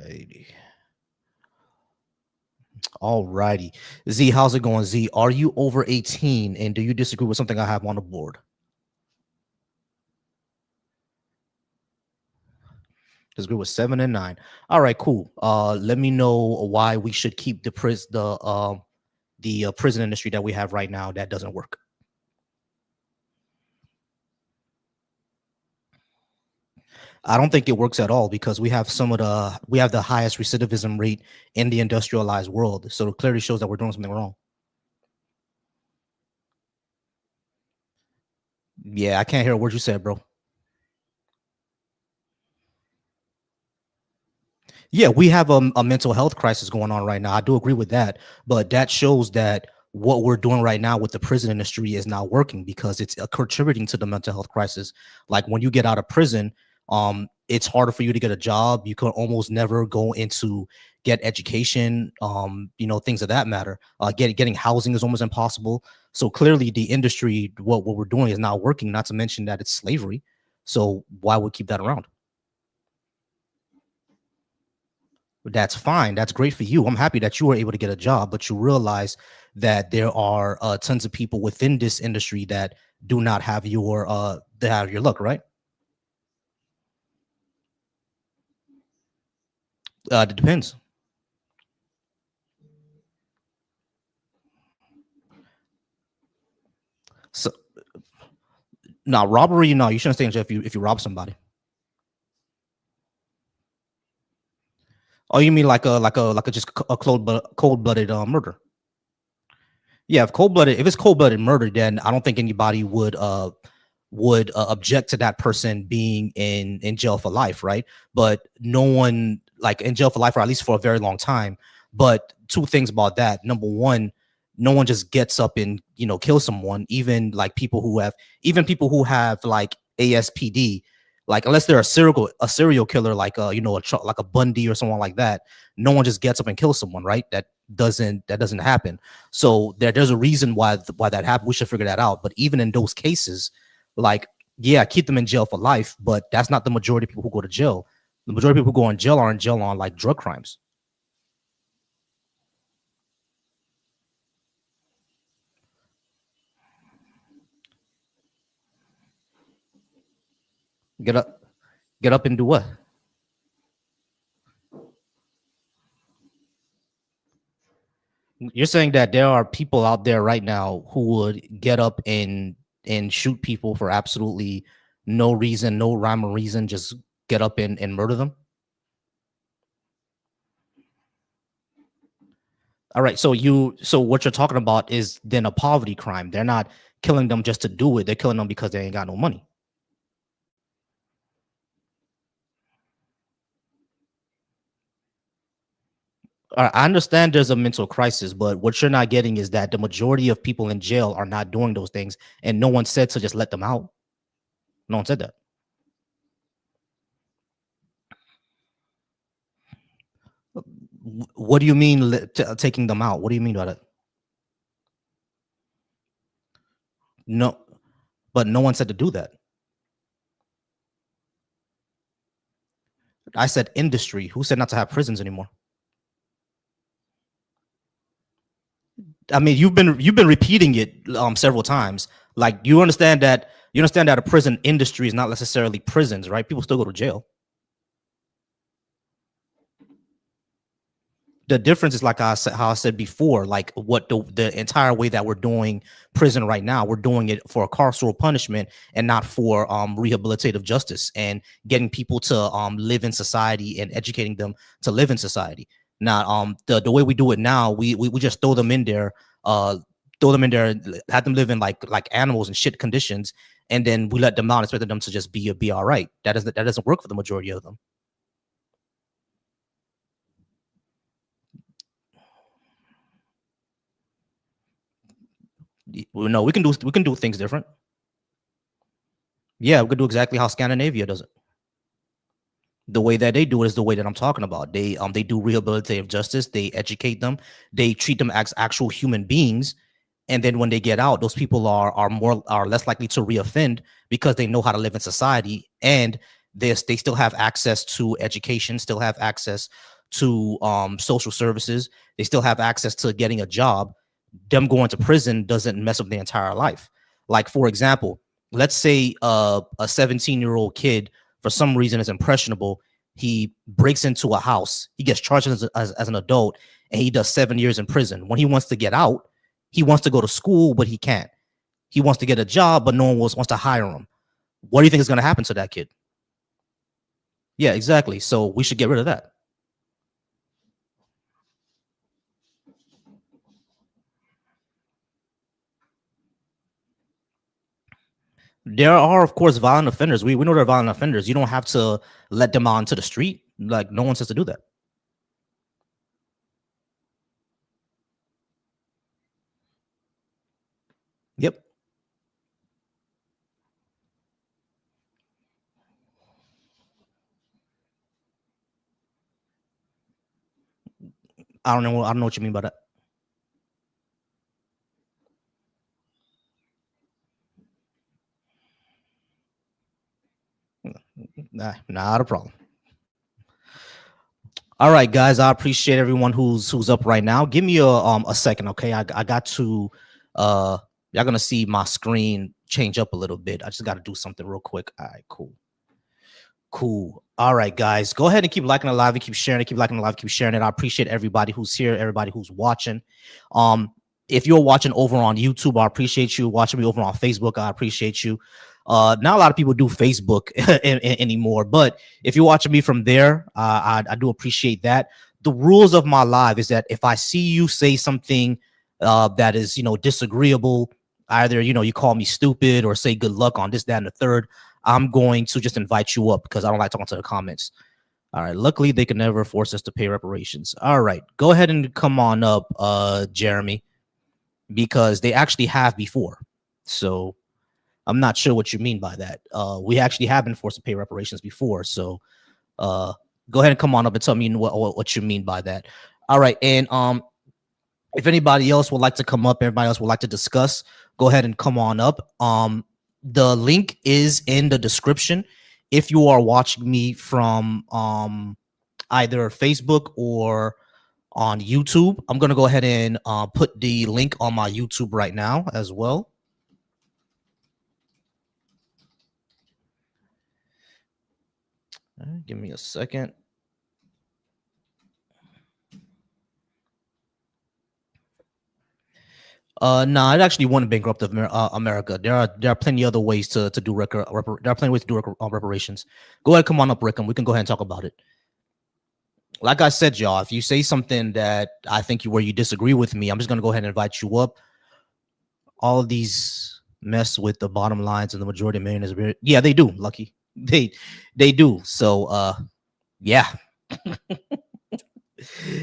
righty. All righty. Z, how's it going? Z, are you over 18 and do you disagree with something I have on the board? Disagree with 7 and 9. All right, cool. Let me know why we should keep the prison industry that we have right now that doesn't work. I don't think it works at all because we have the highest recidivism rate in the industrialized world. So it clearly shows that we're doing something wrong. Yeah, I can't hear a word you said, bro. Yeah, we have a mental health crisis going on right now. I do agree with that, but that shows that what we're doing right now with the prison industry is not working because it's contributing to the mental health crisis. Like when you get out of prison, it's harder for you to get a job. You can almost never go into get education, things of that matter. Getting housing is almost impossible. So clearly, the industry, what we're doing is not working. Not to mention that it's slavery. So why would keep that around? That's fine. That's great for you. I'm happy that you were able to get a job, but you realize that there are tons of people within this industry that do not have your luck, right? It depends. So now robbery, no, you shouldn't stay in jail if you rob somebody. Oh, you mean like a just a cold blooded murder? Yeah, if it's cold blooded murder, then I don't think anybody would object to that person being in jail for life, right? But no one like in jail for life, or at least for a very long time. But two things about that: number one, no one just gets up and kills someone. Even people who have like ASPD, like unless they're a serial killer, like like a Bundy or someone like that, no one just gets up and kills someone, right? That doesn't happen. So there's a reason why that happened. We should figure that out. But even in those cases, like, yeah, keep them in jail for life, but that's not the majority of people who go to jail. The majority of people who go in jail are in jail on like drug crimes. Get up, get up and do what? You're saying that there are people out there right now who would get up and shoot people for absolutely no reason, no rhyme or reason, just get up and murder them? All right, so what you're talking about is then a poverty crime. They're not killing them just to do it. They're killing them because they ain't got no money. I understand there's a mental crisis, but what you're not getting is that the majority of people in jail are not doing those things, and no one said to just let them out. No one said that. What do you mean taking them out? What do you mean by that? No, but no one said to do that. I said industry. Who said not to have prisons anymore? I mean, you've been repeating it several times. Like you understand that a prison industry is not necessarily prisons, right? People still go to jail. The difference is like how I said before, like what the entire way that we're doing prison right now, we're doing it for a carceral punishment and not for rehabilitative justice and getting people to live in society and educating them to live in society. Now, the way we do it now, we just throw them in there, have them live in like animals and shit conditions, and then we let them out, expecting them to just be all right. That doesn't work for the majority of them. Well, no, we can do things different. Yeah, we could do exactly how Scandinavia does it. The way that they do it is the way that I'm talking about. They do rehabilitative justice. They educate them. They treat them as actual human beings. And then when they get out, those people are less likely to reoffend because they know how to live in society, and they still have access to education, still have access to social services. They still have access to getting a job. Them going to prison doesn't mess up their entire life. Like, for example, let's say a 17-year-old kid for some reason is impressionable. He breaks into a house. He gets charged as an adult, and he does 7 years in prison. When he wants to get out, he wants to go to school, but he can't. He wants to get a job, but no one wants to hire him. What do you think is going to happen to that kid? Yeah, exactly. So we should get rid of that. There are, of course, violent offenders. We know they're violent offenders. You don't have to let them onto the street. Like, no one says to do that. Yep. I don't know. I don't know what you mean by that. Nah, not a problem. All right, guys. I appreciate everyone who's up right now. Give me a second, okay? I got to y'all gonna see my screen change up a little bit. I just got to do something real quick. All right, cool. All right, guys. Go ahead and keep liking the live and keep sharing it. Keep liking the live, keep sharing it. I appreciate everybody who's here, everybody who's watching. If you're watching over on YouTube, I appreciate you. Watching me over on Facebook, I appreciate you. Not a lot of people do Facebook anymore, but if you're watching me from there, I do appreciate that. The rules of my live is that if I see you say something that is, disagreeable, either, you call me stupid or say good luck on this, that, and the third, I'm going to just invite you up because I don't like talking to the comments. All right. Luckily, they can never force us to pay reparations. All right. Go ahead and come on up, Jeremy, because they actually have before. So I'm not sure what you mean by that. We actually have been forced to pay reparations before. So go ahead and come on up and tell me what you mean by that. All right. And if anybody else would like to come up, everybody else would like to discuss, go ahead and come on up. The link is in the description. If you are watching me from either Facebook or on YouTube, I'm going to go ahead and put the link on my YouTube right now as well. Give me a second. No, it actually wouldn't bankrupt America. There are plenty other ways to do reparations. Go ahead, come on up, Rick, and we can go ahead and talk about it. Like I said, y'all, if you say something that I think where you disagree with me, I'm just gonna go ahead and invite you up. All of these mess with the bottom lines and the majority of millionaires. Yeah, they do, Lucky. They do. So yeah.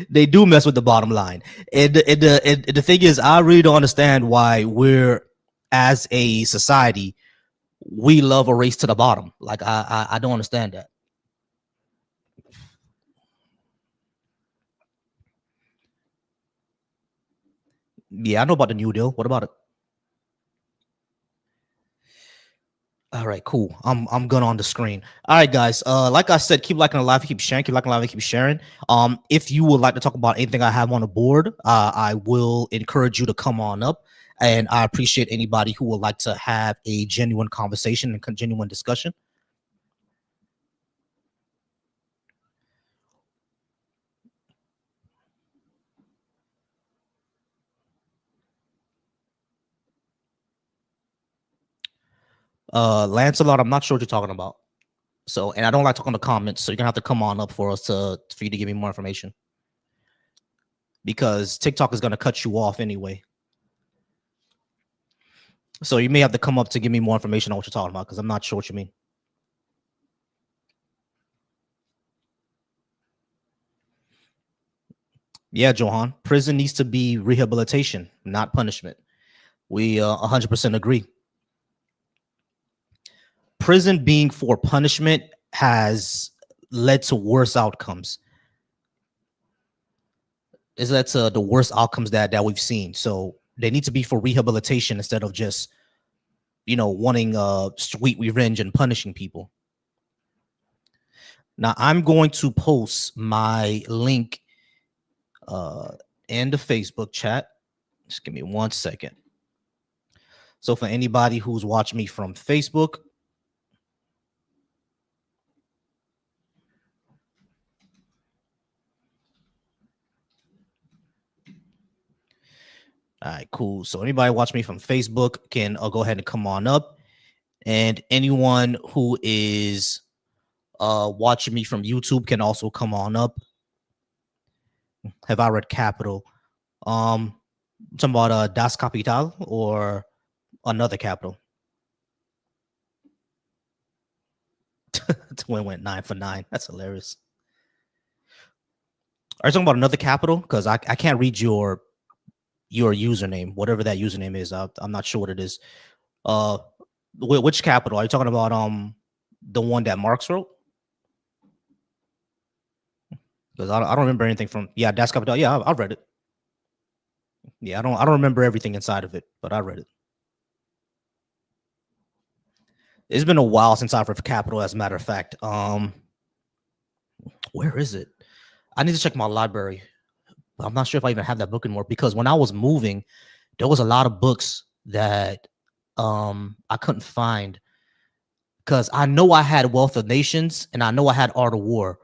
They do mess with the bottom line. And the thing is, I really don't understand why we're, as a society, we love a race to the bottom. Like, I don't understand that. Yeah, I know about the New Deal. What about it? All right, cool. I'm good on the screen. All right, guys. Like I said, keep liking the live, keep sharing, keep liking the live, keep sharing. If you would like to talk about anything I have on the board, I will encourage you to come on up. And I appreciate anybody who would like to have a genuine conversation and genuine discussion. Lancelot, I'm not sure what you're talking about. So, and I don't like talking to comments, so you're gonna have to come on up for you to give me more information, because TikTok is gonna cut you off anyway. So you may have to come up to give me more information on what you're talking about, because I'm not sure what you mean. Yeah, Johan, prison needs to be rehabilitation, not punishment. We 100% agree. Prison being for punishment has led to worse outcomes. It's led to the worst outcomes that we've seen. So they need to be for rehabilitation instead of just, wanting sweet revenge and punishing people. Now I'm going to post my link in the Facebook chat. Just give me 1 second. So for anybody who's watching me from Facebook, all right, cool. So anybody watching me from Facebook can go ahead and come on up. And anyone who is watching me from YouTube can also come on up. Have I read Capital? Talking about Das Kapital or another Capital? Twin went 9 for 9. That's hilarious. Are you talking about another Capital? Because I can't read your username, whatever that username is. I'm not sure what it is. Which Capital? Are you talking about the one that Marx wrote? Because I don't remember anything from Das Kapital. Yeah, I've read it. Yeah, I don't remember everything inside of it, but I read it. It's been a while since I've read Capital, as a matter of fact. Where is it? I need to check my library. I'm not sure if I even have that book anymore, because when I was moving, there was a lot of books that I couldn't find, because I know I had Wealth of Nations and I know I had Art of War,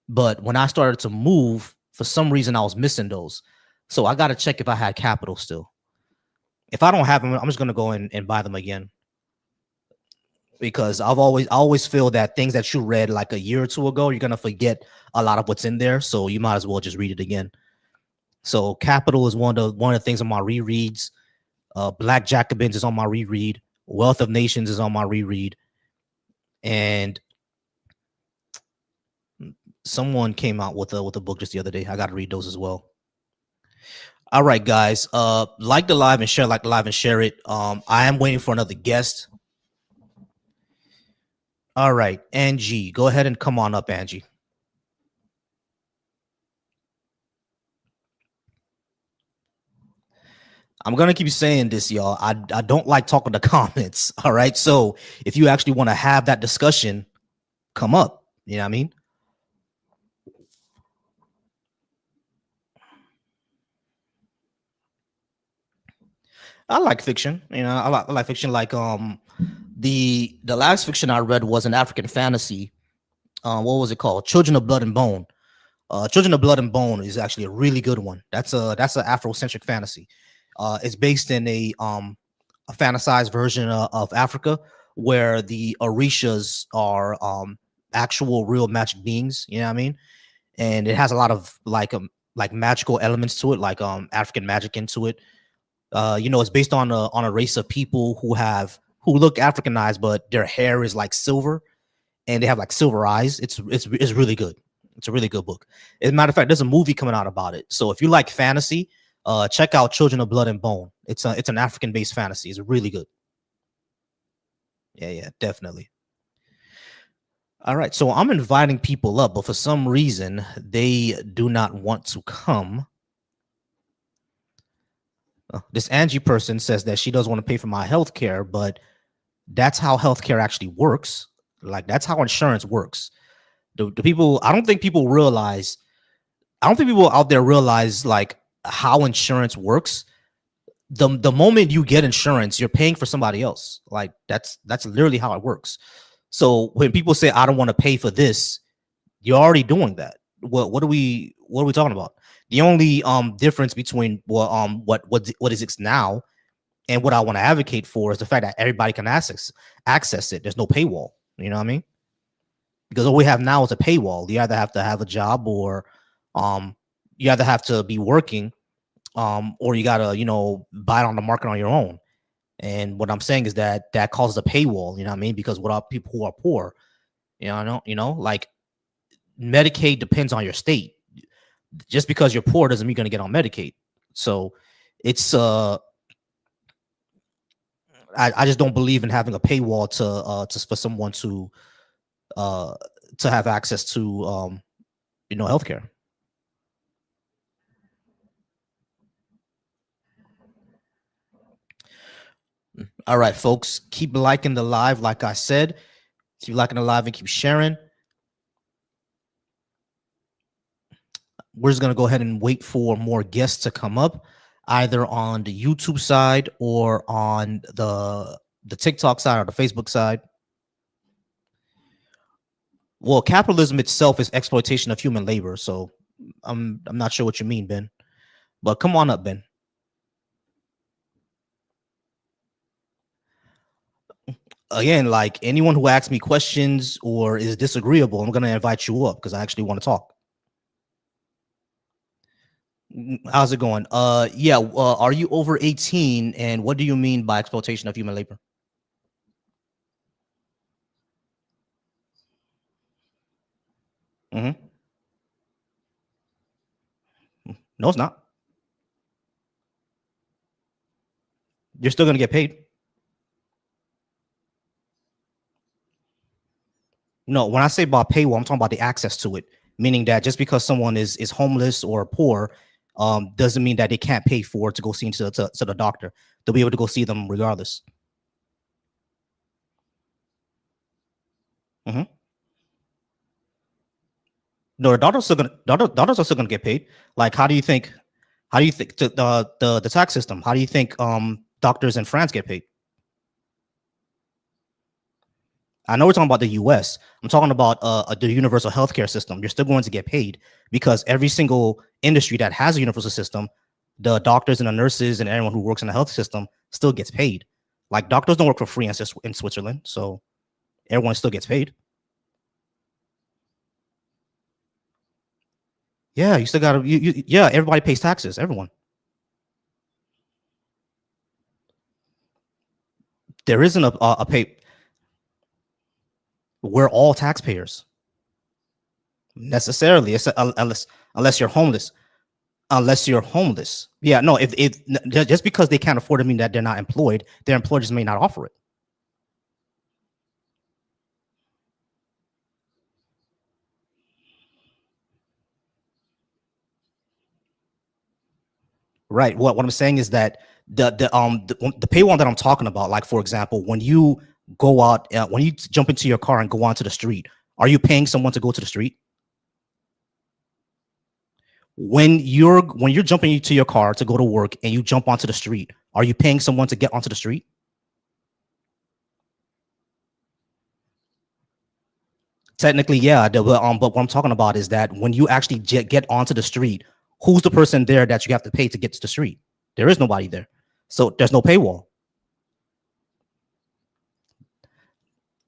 but when I started to move, for some reason I was missing those. So I got to check if I had Capital still. If I don't have them, I'm just going to go in and buy them again, because I always feel that things that you read like a year or two ago, you're going to forget a lot of what's in there. So you might as well just read it again. So Capital is one of the things on my rereads. Black Jacobins is on my reread. Wealth of Nations is on my reread. And someone came out with a book just the other day. I got to read those as well. All right, guys. Like the live and share, like the live and share it. I am waiting for another guest. All right, Angie, go ahead and come on up, Angie. I'm gonna keep saying this, y'all. I don't like talking to comments. All right. So if you actually want to have that discussion, come up. You know what I mean? I like fiction. You know, I like fiction. Like the last fiction I read was an African fantasy. What was it called? Children of Blood and Bone. Children of Blood and Bone is actually a really good one. That's an Afrocentric fantasy. It's based in a fantasized version of Africa, where the Orishas are actual real magic beings. You know what I mean? And it has a lot of like magical elements to it, like African magic into it. It's based on a race of people who look Africanized, but their hair is like silver, and they have like silver eyes. It's really good. It's a really good book. As a matter of fact, there's a movie coming out about it. So if you like fantasy, check out Children of Blood and Bone. It's an African based fantasy. It's really good. Yeah, definitely. All right, so I'm inviting people up, but for some reason they do not want to come. This Angie person says that she doesn't want to pay for my health care, but that's how healthcare actually works. Like, that's how insurance works. The people, I don't think people out there realize like how insurance works. The moment you get insurance, you're paying for somebody else. Like, that's literally how it works. So when people say I don't want to pay for this, you're already doing that. What are we talking about? The only difference between what is it now and what I want to advocate for is the fact that everybody can access it. There's no paywall. You know what I mean? Because all we have now is a paywall. You either have to have a job, or you either have to be working, or you gotta buy it on the market on your own. And what I'm saying is that causes a paywall. You know what I mean? Because without people who are poor, like Medicaid depends on your state. Just because you're poor doesn't mean you're gonna get on Medicaid. So it's I just don't believe in having a paywall to for someone to have access to healthcare. All right, folks, keep liking the live. Like I said, keep liking the live and keep sharing. we're just gonna go ahead and wait for more guests to come up, either on the YouTube side or on the TikTok side or the Facebook side. Well, capitalism itself is exploitation of human labor, so I'm not sure what you mean, Ben. But come on up, Ben. Again, like anyone who asks me questions or is disagreeable, I'm gonna invite you up because I actually want to talk. How's it going? Yeah. Are you over 18? And what do you mean by exploitation of human labor? Hmm. No, it's not. You're still gonna get paid. No, when I say about paywall, I'm talking about the access to it. Meaning that just because someone is homeless or poor, doesn't mean that they can't pay for it to go see to the doctor. They'll be able to go see them regardless. Hmm. No, the doctors are still gonna get paid. Like, how do you think the tax system? How do you think doctors in France get paid? I know we're talking about the U.S. I'm talking about the universal healthcare system. You're still going to get paid because every single industry that has a universal system, the doctors and the nurses and everyone who works in the health system still gets paid. Like doctors don't work for free in Switzerland, so everyone still gets paid. Yeah, you still got to. Yeah, everybody pays taxes. Everyone. There isn't a pay. We're all taxpayers necessarily, unless you're homeless. Unless you're homeless. Yeah, no, if just because they can't afford it mean that they're not employed, their employers may not offer it. Right. What I'm saying is that the paywall that I'm talking about, like for example, when you go out, when you jump into your car and go onto the street, are you paying someone to go to the street? When you're jumping into your car to go to work and you jump onto the street, are you paying someone to get onto the street? Technically, yeah. But what I'm talking about is that when you actually get onto the street, who's the person there that you have to pay to get to the street? There is nobody there, so there's no paywall.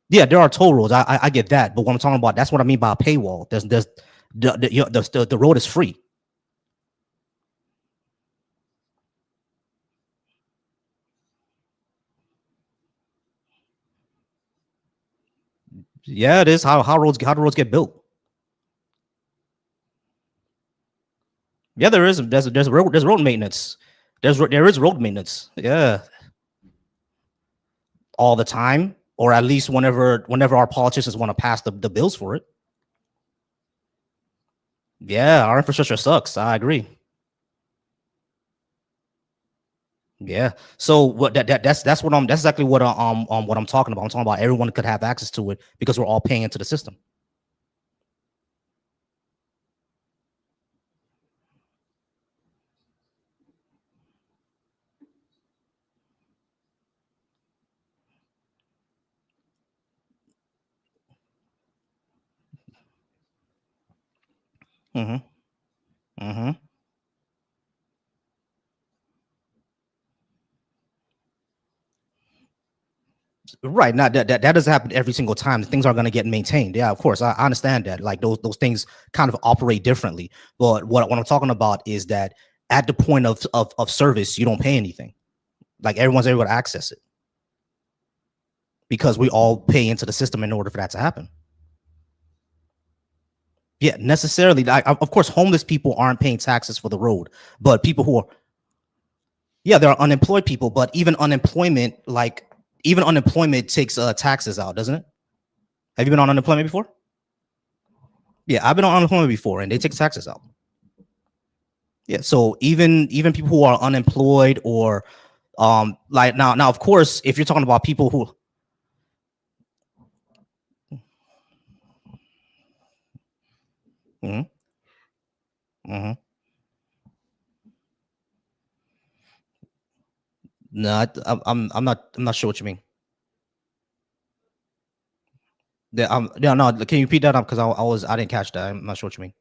Yeah, there are toll roads. I get that, but what I'm talking about, that's what I mean by a paywall. There's the road is free. Yeah, it is how the roads get built. Yeah, there's road maintenance. There is road maintenance. Yeah, all the time, or at least whenever our politicians want to pass the bills for it. Yeah, our infrastructure sucks. I agree. Yeah. So that's exactly what I'm talking about. I'm talking about everyone could have access to it because we're all paying into the system. Hmm. Hmm. Right. Now that doesn't happen every single time. Things are going to get maintained. Yeah, of course. I understand that. Like those things kind of operate differently. But what I'm talking about is that at the point of service, you don't pay anything. Like everyone's able to access it because we all pay into the system in order for that to happen. Yeah, necessarily. Of course, homeless people aren't paying taxes for the road, but people who are, yeah, there are unemployed people, but even unemployment takes taxes out, doesn't it? Have you been on unemployment before? Yeah, I've been on unemployment before, and they take taxes out. Yeah, so even people who are unemployed or like now of course if you're talking about people who, mhm, Hmm. No, I'm not sure what you mean. Yeah, yeah, no. Can you repeat that up? Because I didn't catch that. I'm not sure what you mean.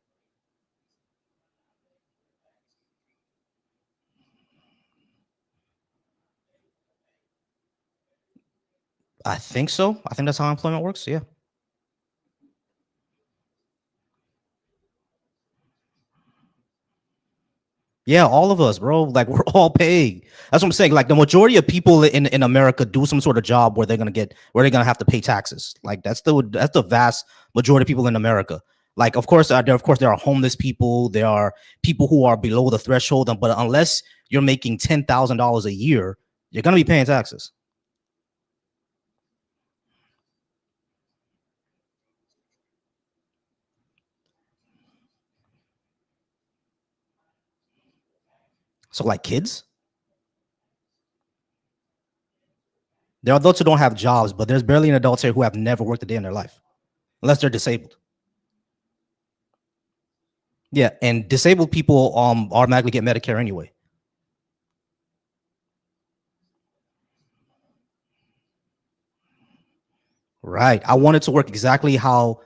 I think so. I think that's how employment works. Yeah. Yeah, all of us, bro. Like we're all paying. That's what I'm saying. Like the majority of people in America do some sort of job where they're gonna have to pay taxes. Like that's the vast majority of people in America. Like of course there are homeless people. There are people who are below the threshold. But unless you're making $10,000 a year, you're gonna be paying taxes. So like kids, there are adults who don't have jobs, but there's barely an adults here who have never worked a day in their life unless they're disabled. Yeah, and disabled people automatically get Medicare anyway. Right. I want it to work exactly how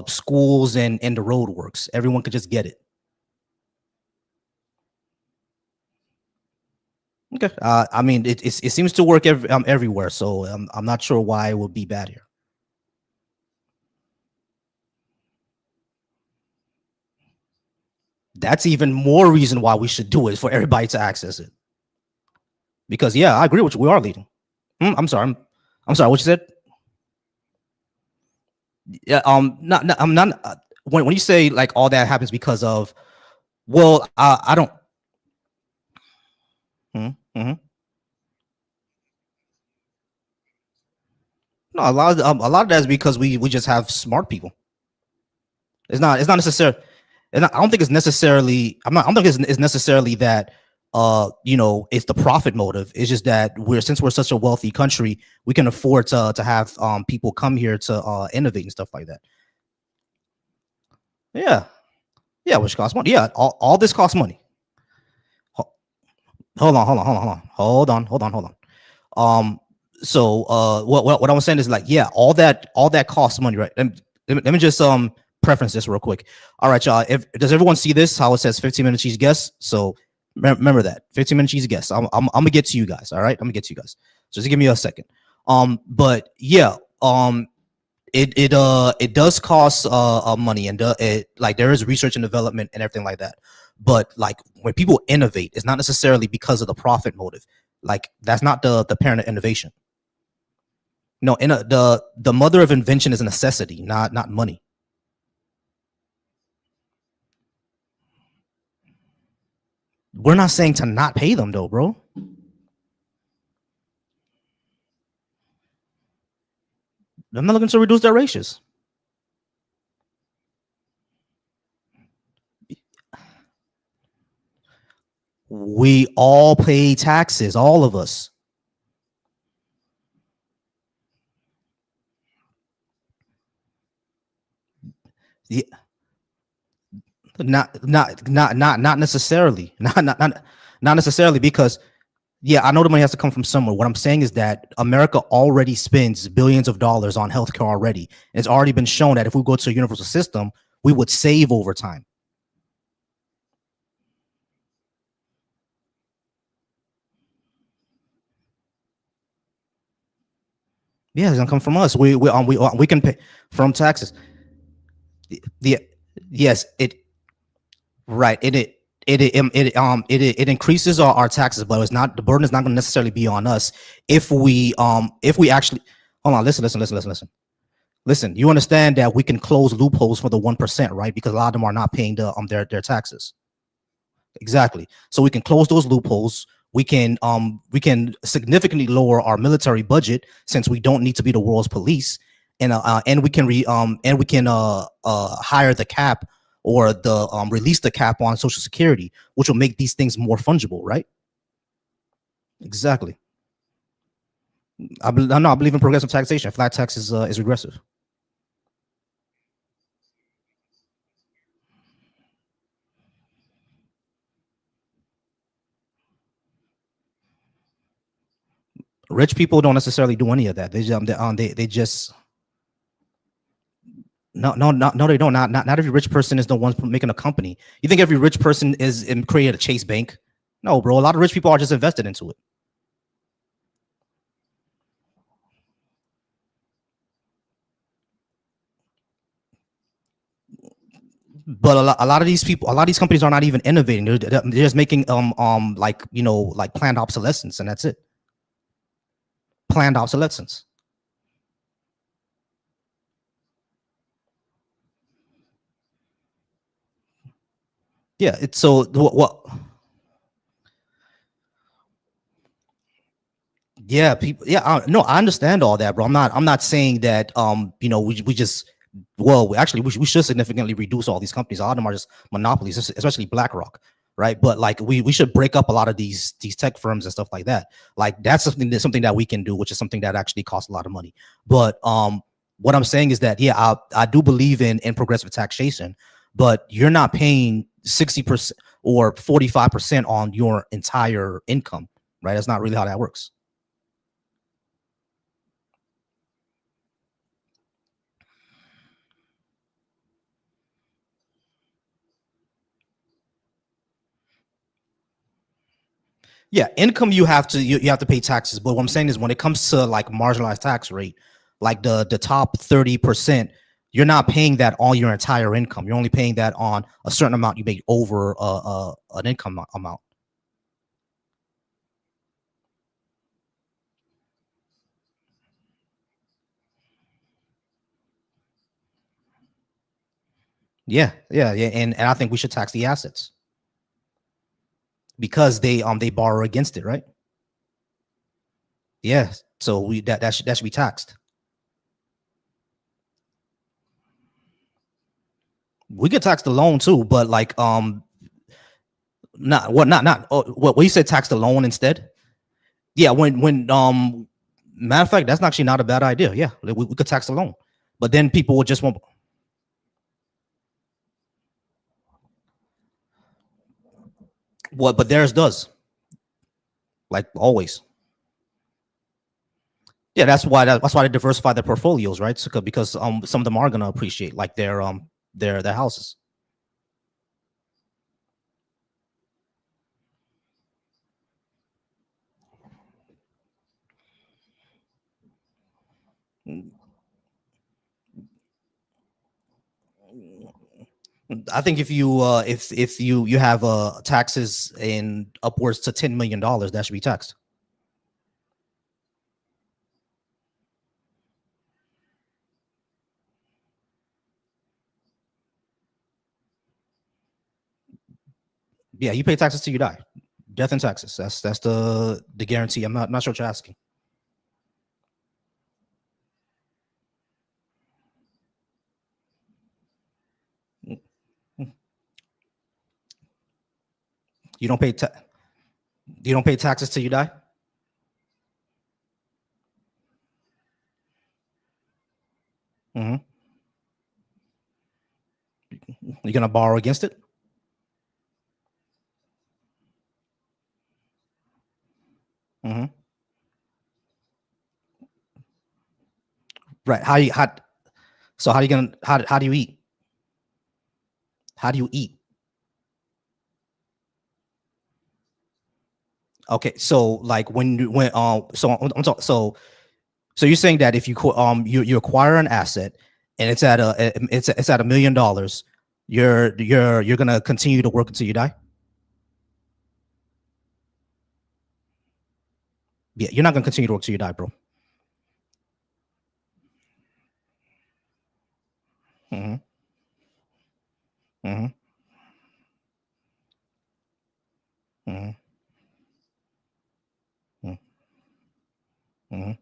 schools and the road works. Everyone could just get it. Okay. I mean, it seems to work everywhere, so I'm not sure why it would be bad here. That's even more reason why we should do it for everybody to access it. Because yeah, I agree with you. We are leading. I'm sorry. I'm sorry. What you said? Yeah. I'm not. When you say like all that happens because of, well, I don't. Mm-hmm. No, a lot of that is because we just have smart people. It's not necessarily. I don't think it's necessarily. I don't think it's necessarily that. It's the profit motive. It's just that since we're such a wealthy country, we can afford to have people come here to innovate and stuff like that. Yeah, yeah, which costs money. Yeah, all this costs money. Hold on. Um, what I was saying is like, yeah, all that costs money, right? Let me just preference this real quick. All right, y'all. If does everyone see this? How it says 15 minutes each guest. So remember that 15 minutes each guest. I'm gonna get to you guys. All right, I'm gonna get to you guys. So just give me a second. But yeah, it does cost money and it like there is research and development and everything like that. But like when people innovate, it's not necessarily because of the profit motive. Like that's not the parent of innovation. No, the mother of invention is a necessity, not money. We're not saying to not pay them though, bro. I'm not looking to reduce their ratios. We all pay taxes, all of us. Yeah, not necessarily. Not necessarily because yeah, I know the money has to come from somewhere. What I'm saying is that America already spends billions of dollars on healthcare already. It's already been shown that if we go to a universal system, we would save over time. Yeah, it's gonna come from us. We can pay from taxes. The yes, it right. It increases our taxes, but it's not the burden is not going to necessarily be on us if we actually hold on. Listen. You understand that we can close loopholes for the 1%, right? Because a lot of them are not paying their taxes. Exactly. So we can close those loopholes. We can significantly lower our military budget since we don't need to be the world's police, and we can hire the cap or the release the cap on Social Security, which will make these things more fungible, right? Exactly. I believe in progressive taxation. Flat tax is regressive. Rich people don't necessarily do any of that. They just no, they don't. Not every rich person is the ones making a company. You think every rich person is created a Chase Bank? No, bro. A lot of rich people are just invested into it. But a lot of these people, a lot of these companies are not even innovating. They're just making like like planned obsolescence, and that's it. Planned obsolescence. Yeah, it's so what. Yeah, people. Yeah, no, I understand all that, bro. I'm not saying that. We just. Well, actually, we should significantly reduce all these companies. A lot of them are just monopolies, especially BlackRock, right? But like, we should break up a lot of these tech firms and stuff like that. Like, that's something that we can do, which is something that actually costs a lot of money. But what I'm saying is that, yeah, I do believe in progressive taxation, but you're not paying 60% or 45% on your entire income, right? That's not really how that works. Yeah, income you have to pay taxes. But what I'm saying is, when it comes to like marginalized tax rate, like the top 30%, you're not paying that on your entire income. You're only paying that on a certain amount you make over an income amount. Yeah, and I think we should tax the assets because they borrow against it, right? Yeah, so that should be taxed. We could tax the loan too, but like not what you said, tax the loan instead. Yeah, when matter of fact, that's actually not a bad idea. Yeah, we could tax the loan, but then people would just want what, but theirs does, like always. Yeah, that's why they diversify their portfolios, right? So, because some of them are gonna appreciate, like their houses. I think if you have taxes in upwards to $10 million, that should be taxed. Yeah, you pay taxes till you die. Death and taxes. That's the guarantee. I'm not sure what you're asking. You don't pay you don't pay taxes till you die. Hmm. You're gonna borrow against it. Hmm. Right. So how do you gonna how do you eat? How do you eat? Okay, so like when so so you're saying that if you acquire an asset and it's at $1 million, you're gonna continue to work until you die. Yeah, you're not gonna continue to work till you die, bro. Hmm. Hmm. Hmm. Hmm.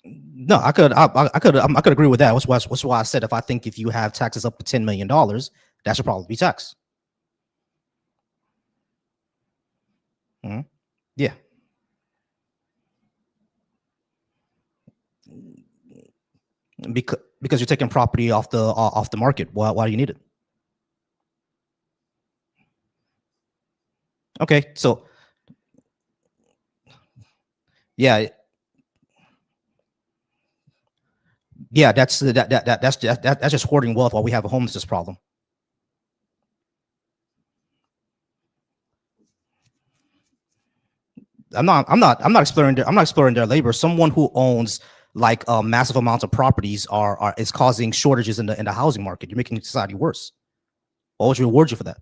No, I could agree with that. What's why I said, if I think if you have taxes up to $10 million, that should probably be taxed. Mhm. Yeah, because you're taking property off the market. Why do you need it? Okay, so Yeah, yeah, that's just hoarding wealth while we have a homelessness problem. I'm not exploring their labor. Someone who owns like massive amounts of properties are is causing shortages in the housing market. You're making society worse. What would you reward you for that?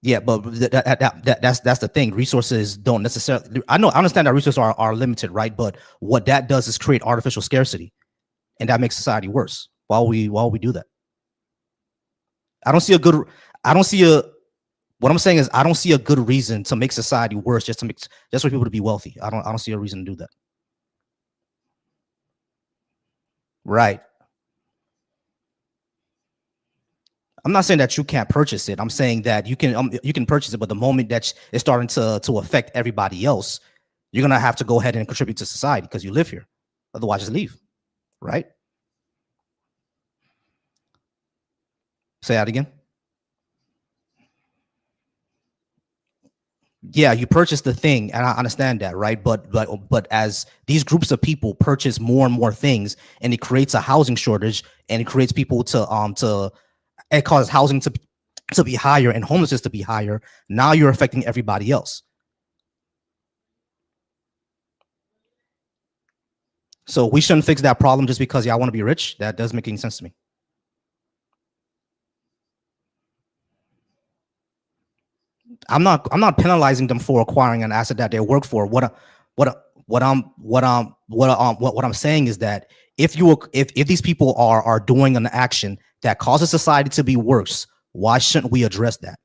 Yeah, but that's the thing. Resources don't necessarily. I understand that resources are limited, right? But what that does is create artificial scarcity, and that makes society worse. While we do that, I don't see a good. I don't see a. What I'm saying is I don't see a good reason to make society worse just for people to be wealthy. I don't see a reason to do that. Right. I'm not saying that you can't purchase it. I'm saying that you can purchase it, but the moment that it's starting to affect everybody else, you're gonna have to go ahead and contribute to society because you live here. Otherwise, just leave. Right? Say that again. Yeah, you purchase the thing, and I understand that, right? But as these groups of people purchase more and more things, and it creates a housing shortage, and it creates people to it causes housing to be higher and homelessness to be higher. Now you're affecting everybody else. So we shouldn't fix that problem just because y'all want to be rich. That doesn't make any sense to me. I'm not penalizing them for acquiring an asset that they work for. What I'm saying is that if these people are doing an action that causes society to be worse, why shouldn't we address that?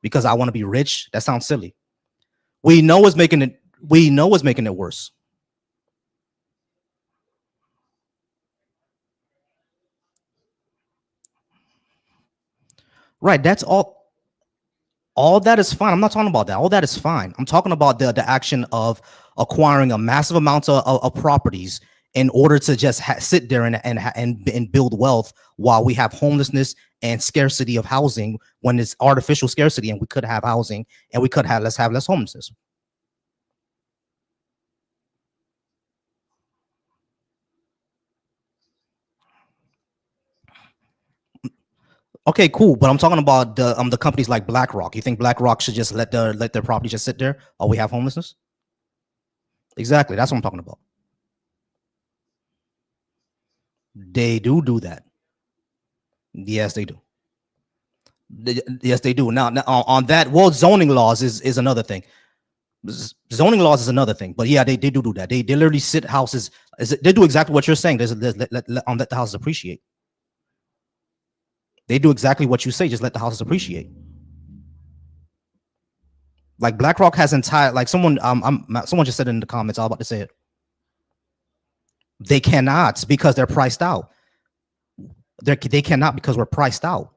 Because I want to be rich? That sounds silly. We know it's making it we know it's making it worse. Right. That's all that is fine. I'm not talking about that. All that is fine. I'm talking about the action of acquiring a massive amount of properties in order to just sit there and build wealth while we have homelessness and scarcity of housing when it's artificial scarcity and we could have housing and we could have less homelessness. Okay, cool. But I'm talking about the companies like BlackRock. You think BlackRock should just let their property just sit there while we have homelessness? Exactly. That's what I'm talking about. They do that. Yes, they do. Yes, they do. Now on that, well, zoning laws is another thing. Zoning laws is another thing. But yeah, they do that. They literally sit houses. They do exactly what you're saying. Let the houses appreciate. They do exactly what you say. Just let the houses appreciate. Like BlackRock has entire like someone just said in the comments. I was about to say it. They cannot because they're priced out. They cannot because we're priced out.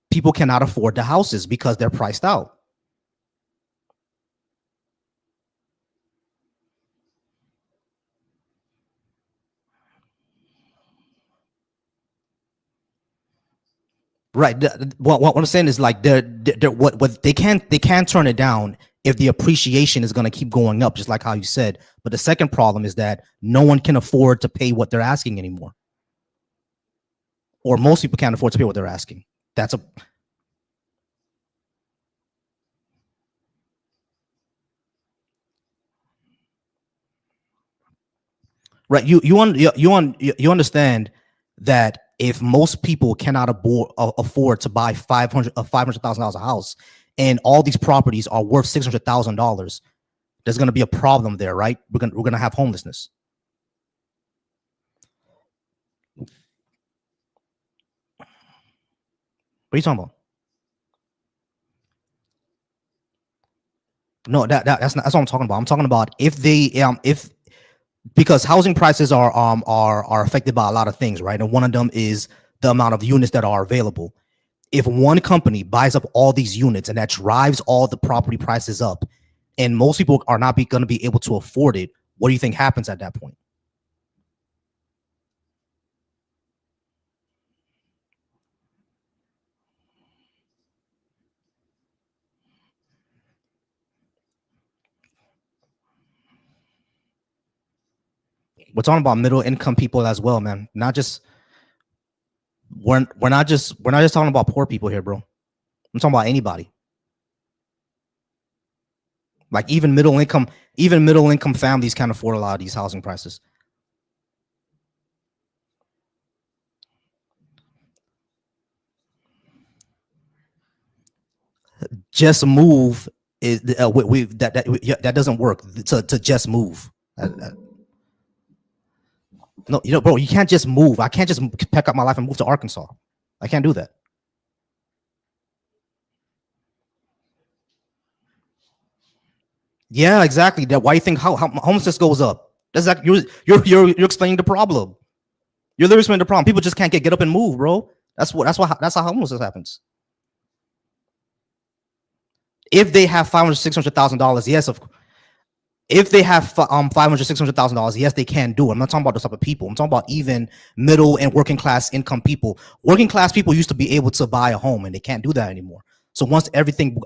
People cannot afford the houses because they're priced out. Right. What I'm saying is like what they can't turn it down if the appreciation is going to keep going up, just like how you said. But the second problem is that no one can afford to pay what they're asking anymore, or most people can't afford to pay what they're asking. That's a right. You understand that if most people cannot afford to buy $500,000 a house, and all these properties are worth $600,000, there's going to be a problem there, right? We're gonna have homelessness. What are you talking about? No, that's what I'm talking about. I'm talking about if because housing prices are affected by a lot of things, right? And one of them is the amount of units that are available. If one company buys up all these units and that drives all the property prices up, and most people are not going to be able to afford it, what do you think happens at that point? We're talking about middle income people as well, man. Not just we're not just talking about poor people here, bro. I'm talking about anybody. Like even middle income families can't afford a lot of these housing prices. Just move is that doesn't work to just move. No, bro, you can't just move. I can't just pack up my life and move to Arkansas. I can't do that. Yeah, exactly. That why you think how homelessness goes up? That's like you're explaining the problem. You're literally explaining the problem. People just can't get up and move, bro. That's how homelessness happens. If they have 500, $600,000, yes, of if they have 500, $600,000, yes, they can do it. I'm not talking about those type of people. I'm talking about even middle and working class income people. Working class people used to be able to buy a home, and they can't do that anymore. So once everything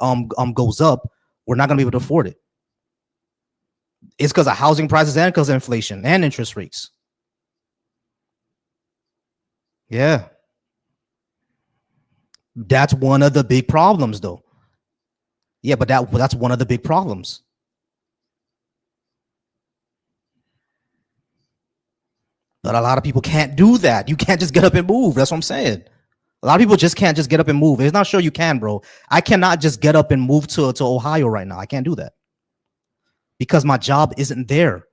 goes up, we're not gonna be able to afford it. It's because of housing prices and because of inflation and interest rates. Yeah, that's one of the big problems, though. Yeah, but that's one of the big problems. But a lot of people can't do that. You can't just get up and move. That's what I'm saying. A lot of people just can't just get up and move. It's not sure you can, bro. I cannot just get up and move to Ohio right now. I can't do that because my job isn't there.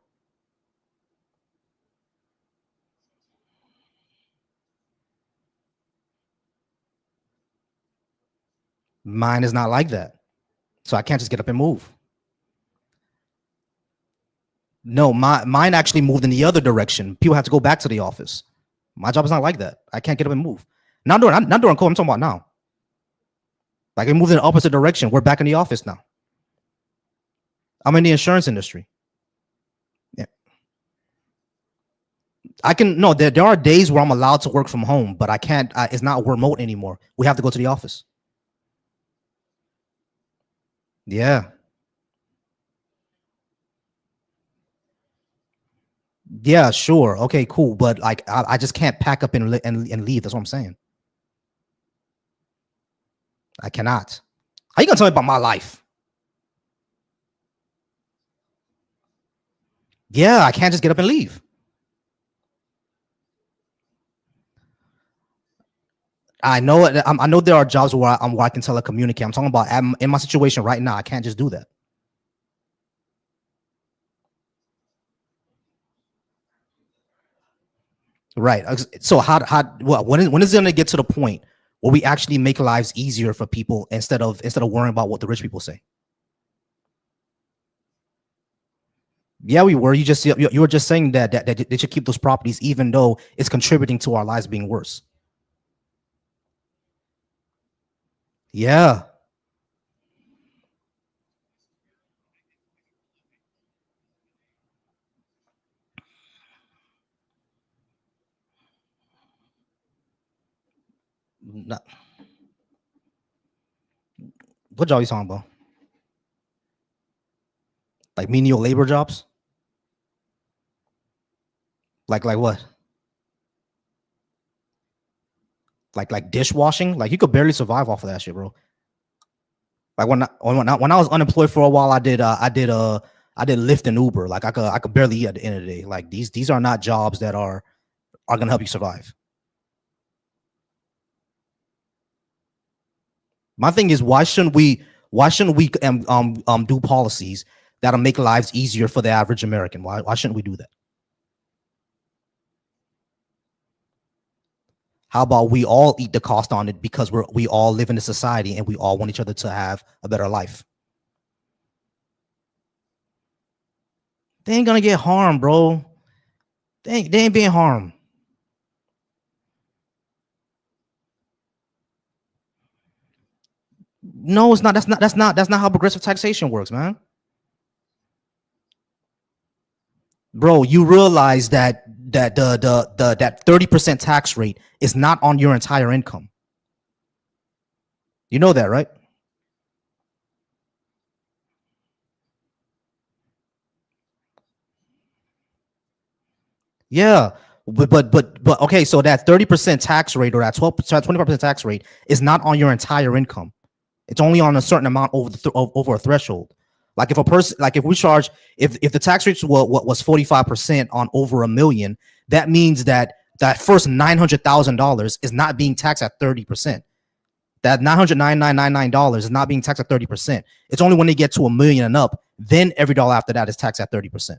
Mine is not like that. So I can't just get up and move. No, mine actually moved in the other direction. People have to go back to the office. My job is not like that. I can't get up and move. Not during COVID. I'm talking about now. Like it moved in the opposite direction. We're back in the office now. I'm in the insurance industry. Yeah. I can no. There are days where I'm allowed to work from home, but I can't. It's not remote anymore. We have to go to the office. Yeah, yeah, sure. Okay, cool. But like, I just can't pack up and leave. That's what I'm saying. I cannot. How you gonna tell me about my life? Yeah, I can't just get up and leave. I know it. I know there are jobs where I can telecommunicate. I'm talking about in my situation right now. I can't just do that. Right. So when is it gonna get to the point where we actually make lives easier for people instead of worrying about what the rich people say? Yeah, we were. You were just saying that they should keep those properties even though it's contributing to our lives being worse. Yeah. Not, what job you talking about? Like menial labor jobs? Like what? Like dishwashing? Like you could barely survive off of that shit, bro. Like when I was unemployed for a while, I did Lyft and Uber. Like I could barely eat at the end of the day. Like these are not jobs that are gonna help you survive. My thing is why shouldn't we do policies that'll make lives easier for the average American? Why shouldn't we do that? How about we all eat the cost on it because we all live in a society and we all want each other to have a better life. They ain't gonna get harmed, bro. They ain't being harmed. No, it's not. That's not how progressive taxation works, man. Bro, you realize that that 30% tax rate is not on your entire income. You know that, right? Yeah, but okay. So that 30% tax rate or that 25% tax rate is not on your entire income. It's only on a certain amount over over a threshold. Like if a person, like if we charge, if the tax rate was 45% on over $1 million, that means that that first $900,000 is not being taxed at 30%. That $999.99 is not being taxed at 30%. It's only when they get to $1 million and up, then every dollar after that is taxed at 30%.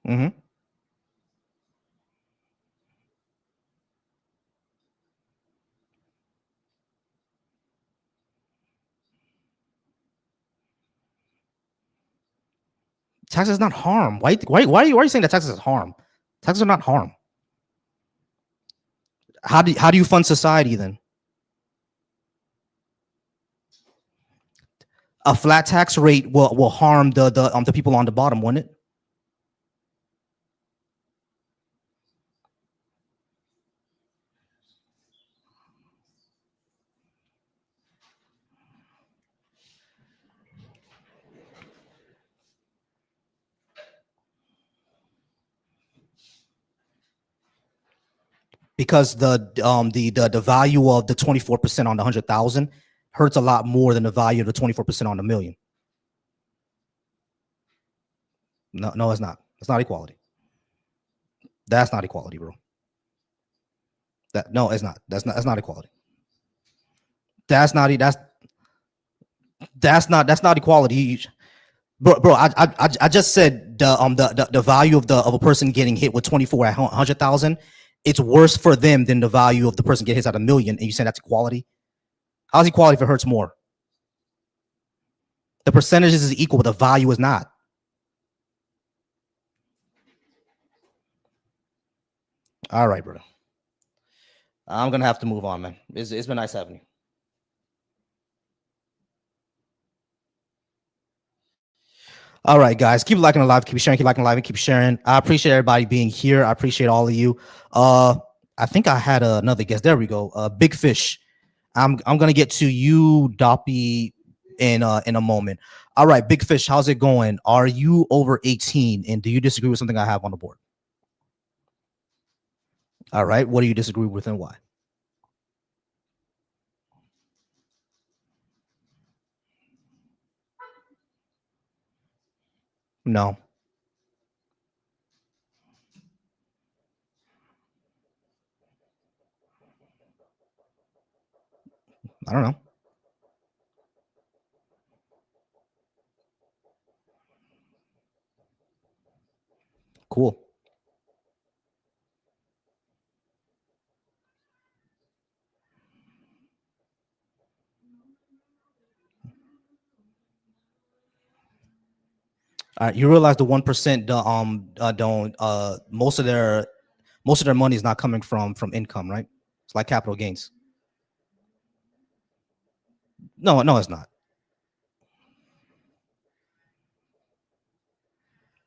Mm-hmm. Taxes is not harm. Why are you saying that taxes is harm? Taxes are not harm. How do you fund society then? A flat tax rate will harm the people on the bottom, won't it? Because the value of the 24% on the 100,000 hurts a lot more than the value of the 24% on the million. No, no, it's not. It's not equality. That's not equality, bro. That no, it's not. That's not equality. That's not that's not equality. Bro, I just said the value of a person getting hit with 24 at 100,000, it's worse for them than the value of the person getting hit at $1 million, and you say that's equality? How's equality if it hurts more? The percentages is equal, but the value is not. All right, bro. I'm gonna have to move on, man. It's been nice having you. All right, guys, keep liking the live, keep sharing, keep liking the live, and keep sharing. I appreciate everybody being here. I appreciate all of you. I think I had another guest. There we go. Big Fish. I'm gonna get to you, Doppy, in a moment. All right, Big Fish, how's it going? Are you over 18, and do you disagree with something I have on the board? All right, what do you disagree with and why? No, I don't know. Cool. All right, you realize the 1% don't most of their money is not coming from income, right? It's like capital gains. No, no, it's not.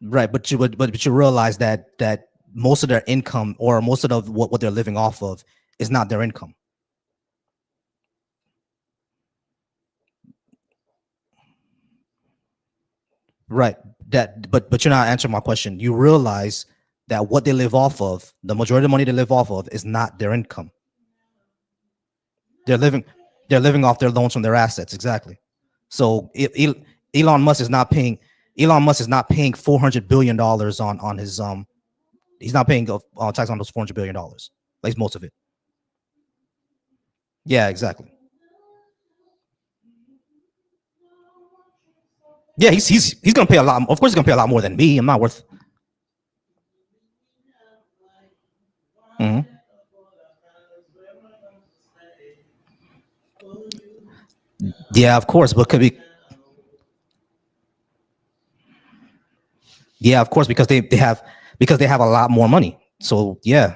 Right, but you realize that most of their income or most of what they're living off of is not their income. Right. But you're not answering my question. You realize that what they live off of, the majority of the money they live off of, is not their income. They're living they're living off their loans from their assets. Exactly. So Elon Musk is not paying $400 billion on his he's not paying tax on those $400 billion, at least most of it. Yeah, exactly. Yeah, he's gonna pay a lot. Of course, he's gonna pay a lot more than me. I'm not worth. Mhm. Yeah, of course, but could be. Yeah, of course, because they have a lot more money. So yeah,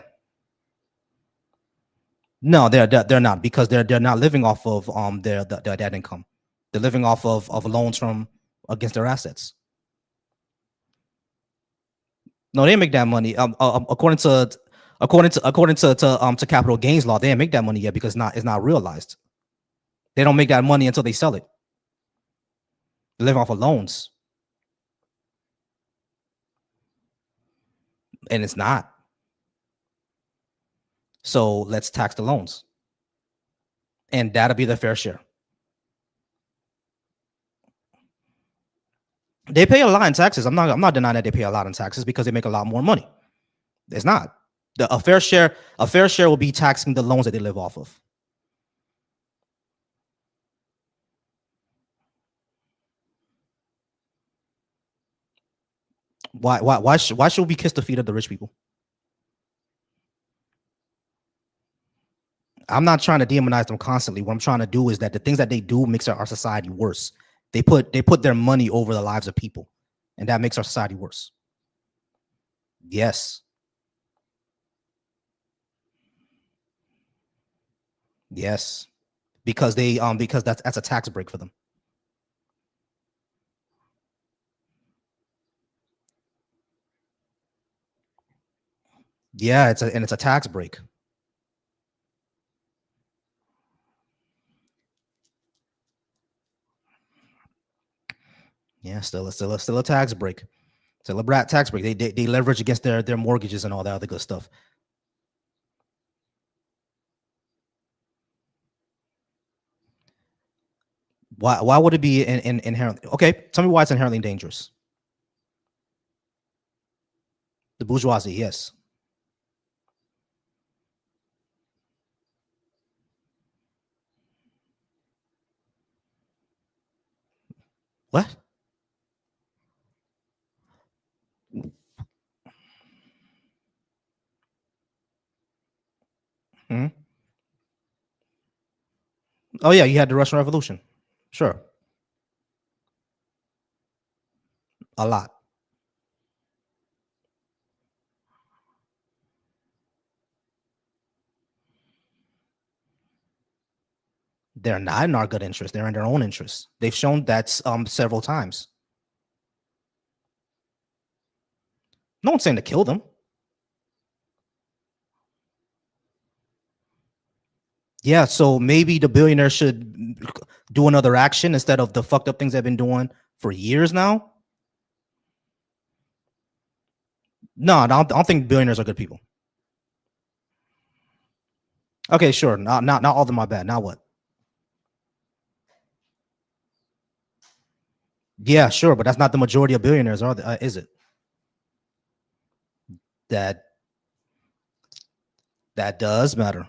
no, they're not, because they're not living off of their that income. They're living off of loans from against their assets. No, they didn't make that money. According to capital gains law, they didn't make that money yet because it's not realized. They don't make that money until they sell it. They live off of loans. And it's not. So let's tax the loans. And that'll be the fair share. They pay a lot in taxes. I'm not denying that they pay a lot in taxes because they make a lot more money. It's not. A fair share will be taxing the loans that they live off of. Why should we kiss the feet of the rich people? I'm not trying to demonize them constantly. What I'm trying to do is that the things that they do makes our society worse. They put their money over the lives of people, and that makes our society worse. Yes. Yes. Because because that's a tax break for them. Yeah, it's a tax break. Yeah, still a tax break. Still a brat tax break. They leverage against their mortgages and all that other good stuff. Why would it be inherently okay? Tell me why it's inherently dangerous. The bourgeoisie, yes. What? Hmm? Oh yeah, you had the Russian Revolution. Sure. A lot. They're not in our good interest. They're in their own interest. They've shown that several times. No one's saying to kill them. Yeah, so maybe the billionaire should do another action instead of the fucked up things they've been doing for years now. No, I don't think billionaires are good people. Okay, sure. Not all of them are bad. Now what? Yeah, sure, but that's not the majority of billionaires, are they, is it? That does matter.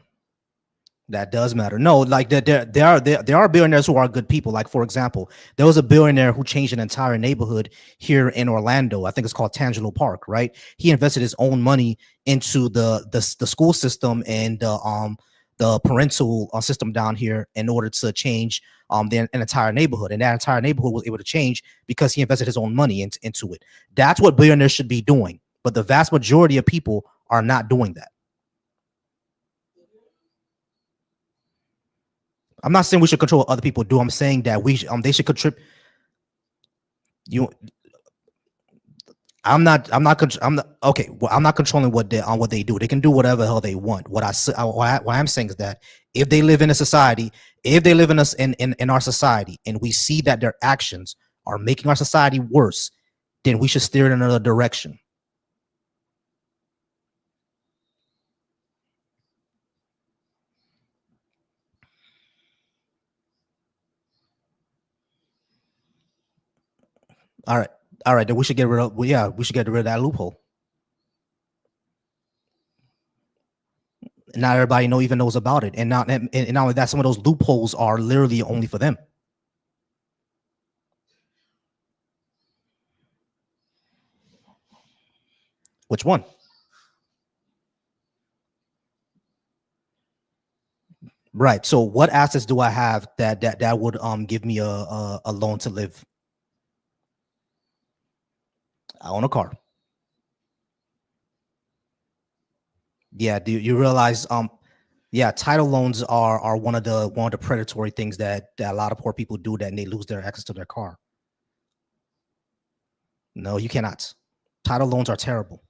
That does matter. No, like there are billionaires who are good people. Like for example, there was a billionaire who changed an entire neighborhood here in Orlando. I think it's called Tangelo Park, right? He invested his own money into the school system and the parental system down here in order to change an entire neighborhood, and that entire neighborhood was able to change because he invested his own money into it. That's what billionaires should be doing, but the vast majority of people are not doing that. I'm not saying we should control what other people do. I'm saying that they should contribute. You, I'm not okay. Well, I'm not controlling what they do. They can do whatever the hell they want. What I'm saying is that if they live in a society, if they live in us in our society, and we see that their actions are making our society worse, then we should steer it in another direction. All right. Then we should get rid of. Well, yeah, we should get rid of that loophole. Not everybody even knows about it, and not only that, some of those loopholes are literally only for them. Which one? Right. So what assets do I have that would give me a loan to live? I own a car. Yeah. Do you realize yeah, title loans are one of the predatory things that a lot of poor people do, that they lose their access to their car. No, you cannot. Title loans are terrible.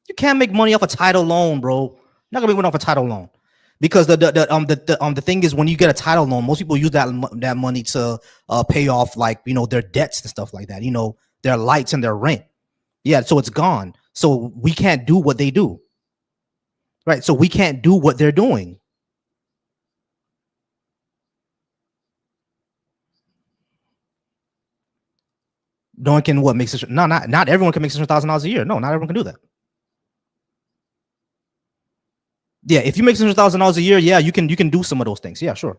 You can't make money off a title loan, bro. You're not gonna make money off a title loan. because the thing is, when you get a title loan, most people use that money to pay off, like, their debts and stuff like that, their lights and their rent. Yeah, so it's gone. So we can't do what they do. Right. So we can't do what they're doing. No one can what makes it. No, not everyone can make $600,000 a year. No, not everyone can do that. Yeah, if you make $600,000 a year, yeah, you can do some of those things. Yeah, sure.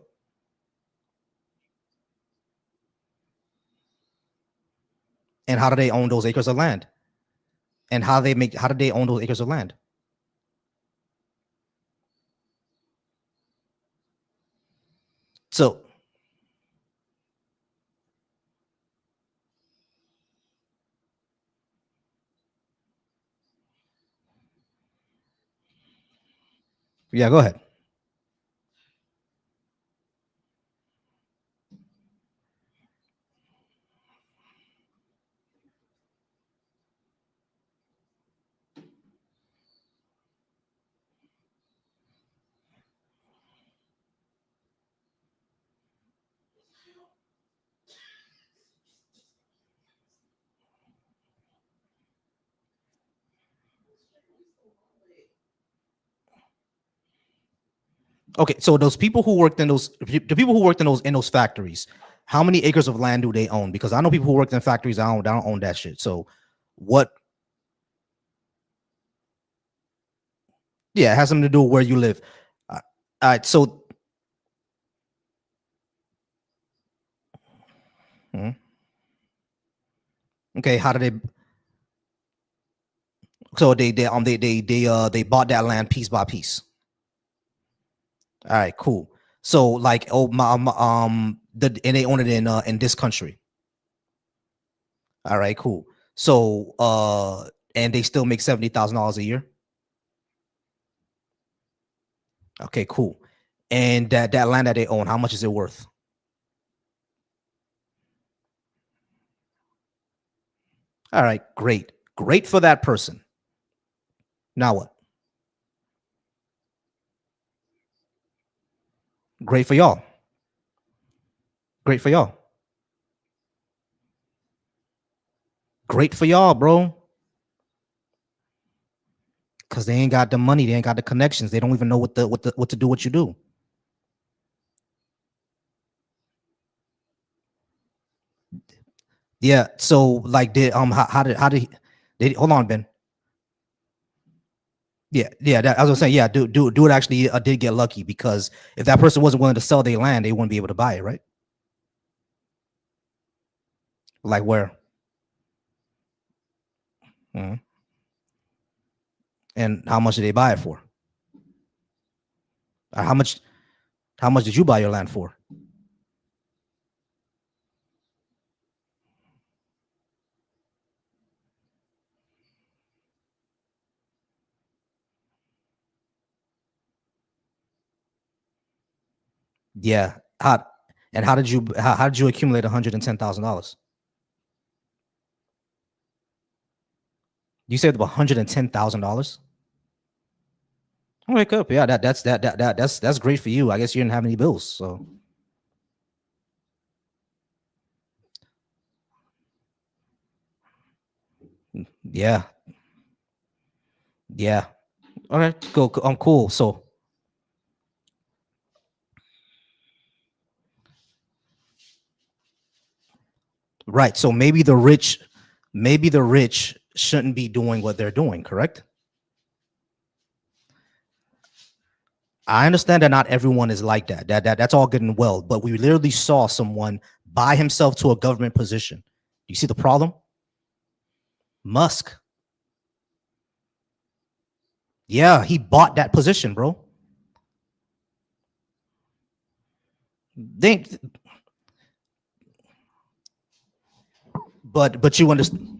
And how do they own those acres of land? And how do they own those acres of land? So yeah, go ahead. Okay, so those people who worked in those the people who worked in those factories, how many acres of land do they own? Because I know people who worked in factories. I don't own that shit. So what? Yeah, it has something to do with where you live. All right, so mhm. Okay, how do they? So they bought that land piece by piece. All right, cool. So like, oh and they own it in this country. All right, cool. So and they still make $70,000 a year. Okay, cool. And that land that they own, how much is it worth? All right, great. Great for that person. Now what? Great for y'all. Great for y'all. Great for y'all, bro. Cause they ain't got the money, they ain't got the connections. They don't even know what to do, what you do. Yeah. So like, did how did they hold on, Ben? Yeah. I was gonna say, yeah. Do it actually did get lucky, because if that person wasn't willing to sell their land, they wouldn't be able to buy it, right? Like where? Mhm. And how much did they buy it for? How much? How much did you buy your land for? Yeah. How did you accumulate $110,000? You saved $110,000. Wake up. Yeah, that's great for you. I guess you didn't have any bills, so yeah, yeah. All right, cool. I'm cool. So right. So maybe the rich shouldn't be doing what they're doing. Correct. I understand that not everyone is like that. That's all good and well. But we literally saw someone buy himself to a government position. You see the problem? Musk. Yeah, he bought that position, bro. They, but you understand.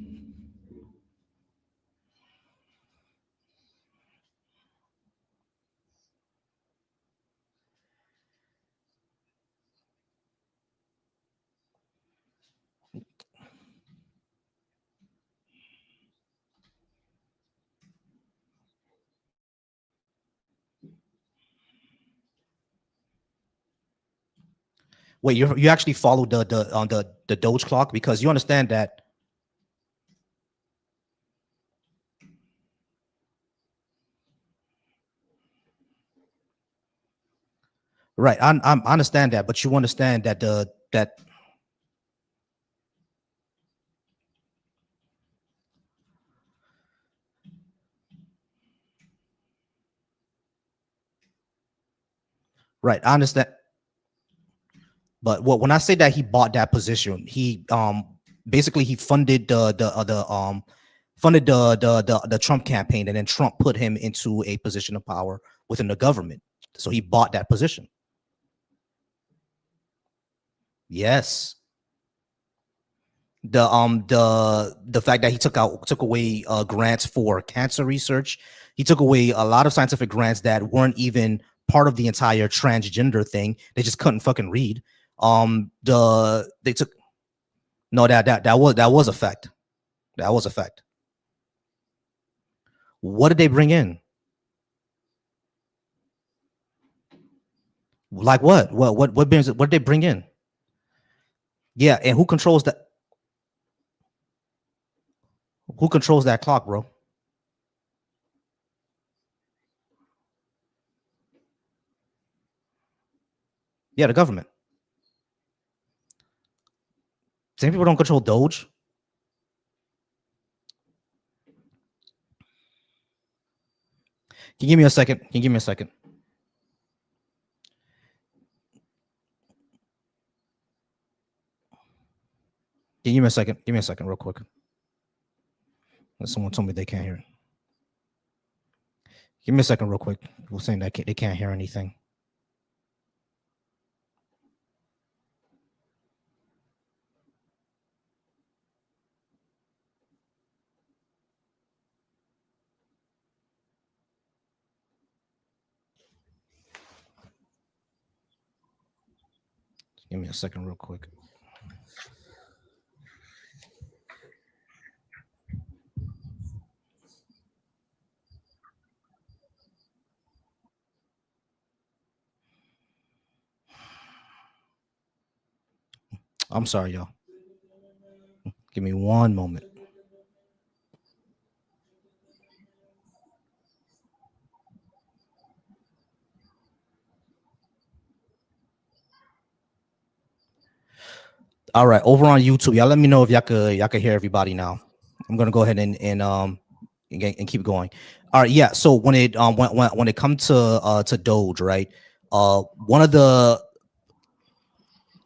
Wait, you actually follow the Doge clock, because you understand that. Right, I understand that, but you understand that that. Right, I understand. But when I say that he bought that position, he basically he funded the Trump campaign, and then Trump put him into a position of power within the government. So he bought that position. Yes. The fact that he took away grants for cancer research. He took away a lot of scientific grants that weren't even part of the entire transgender thing. They just couldn't fucking read. They took no that was a fact. That was a fact. What did they bring in? Like what? What did they bring in? Yeah, and who controls that? Who controls that clock, bro? Yeah, the government. Same people don't control Doge. Can you give me a second? Can you give me a second? Can you give me a second? Give me a second, real quick. Someone told me they can't hear it. Give me a second, real quick. People saying that they can't hear anything. Give me a second, real quick. I'm sorry, y'all. Give me one moment. All right, over on YouTube, y'all let me know if y'all could hear everybody now. I'm gonna go ahead and keep going. All right, yeah. So when it comes to Doge, right? One of the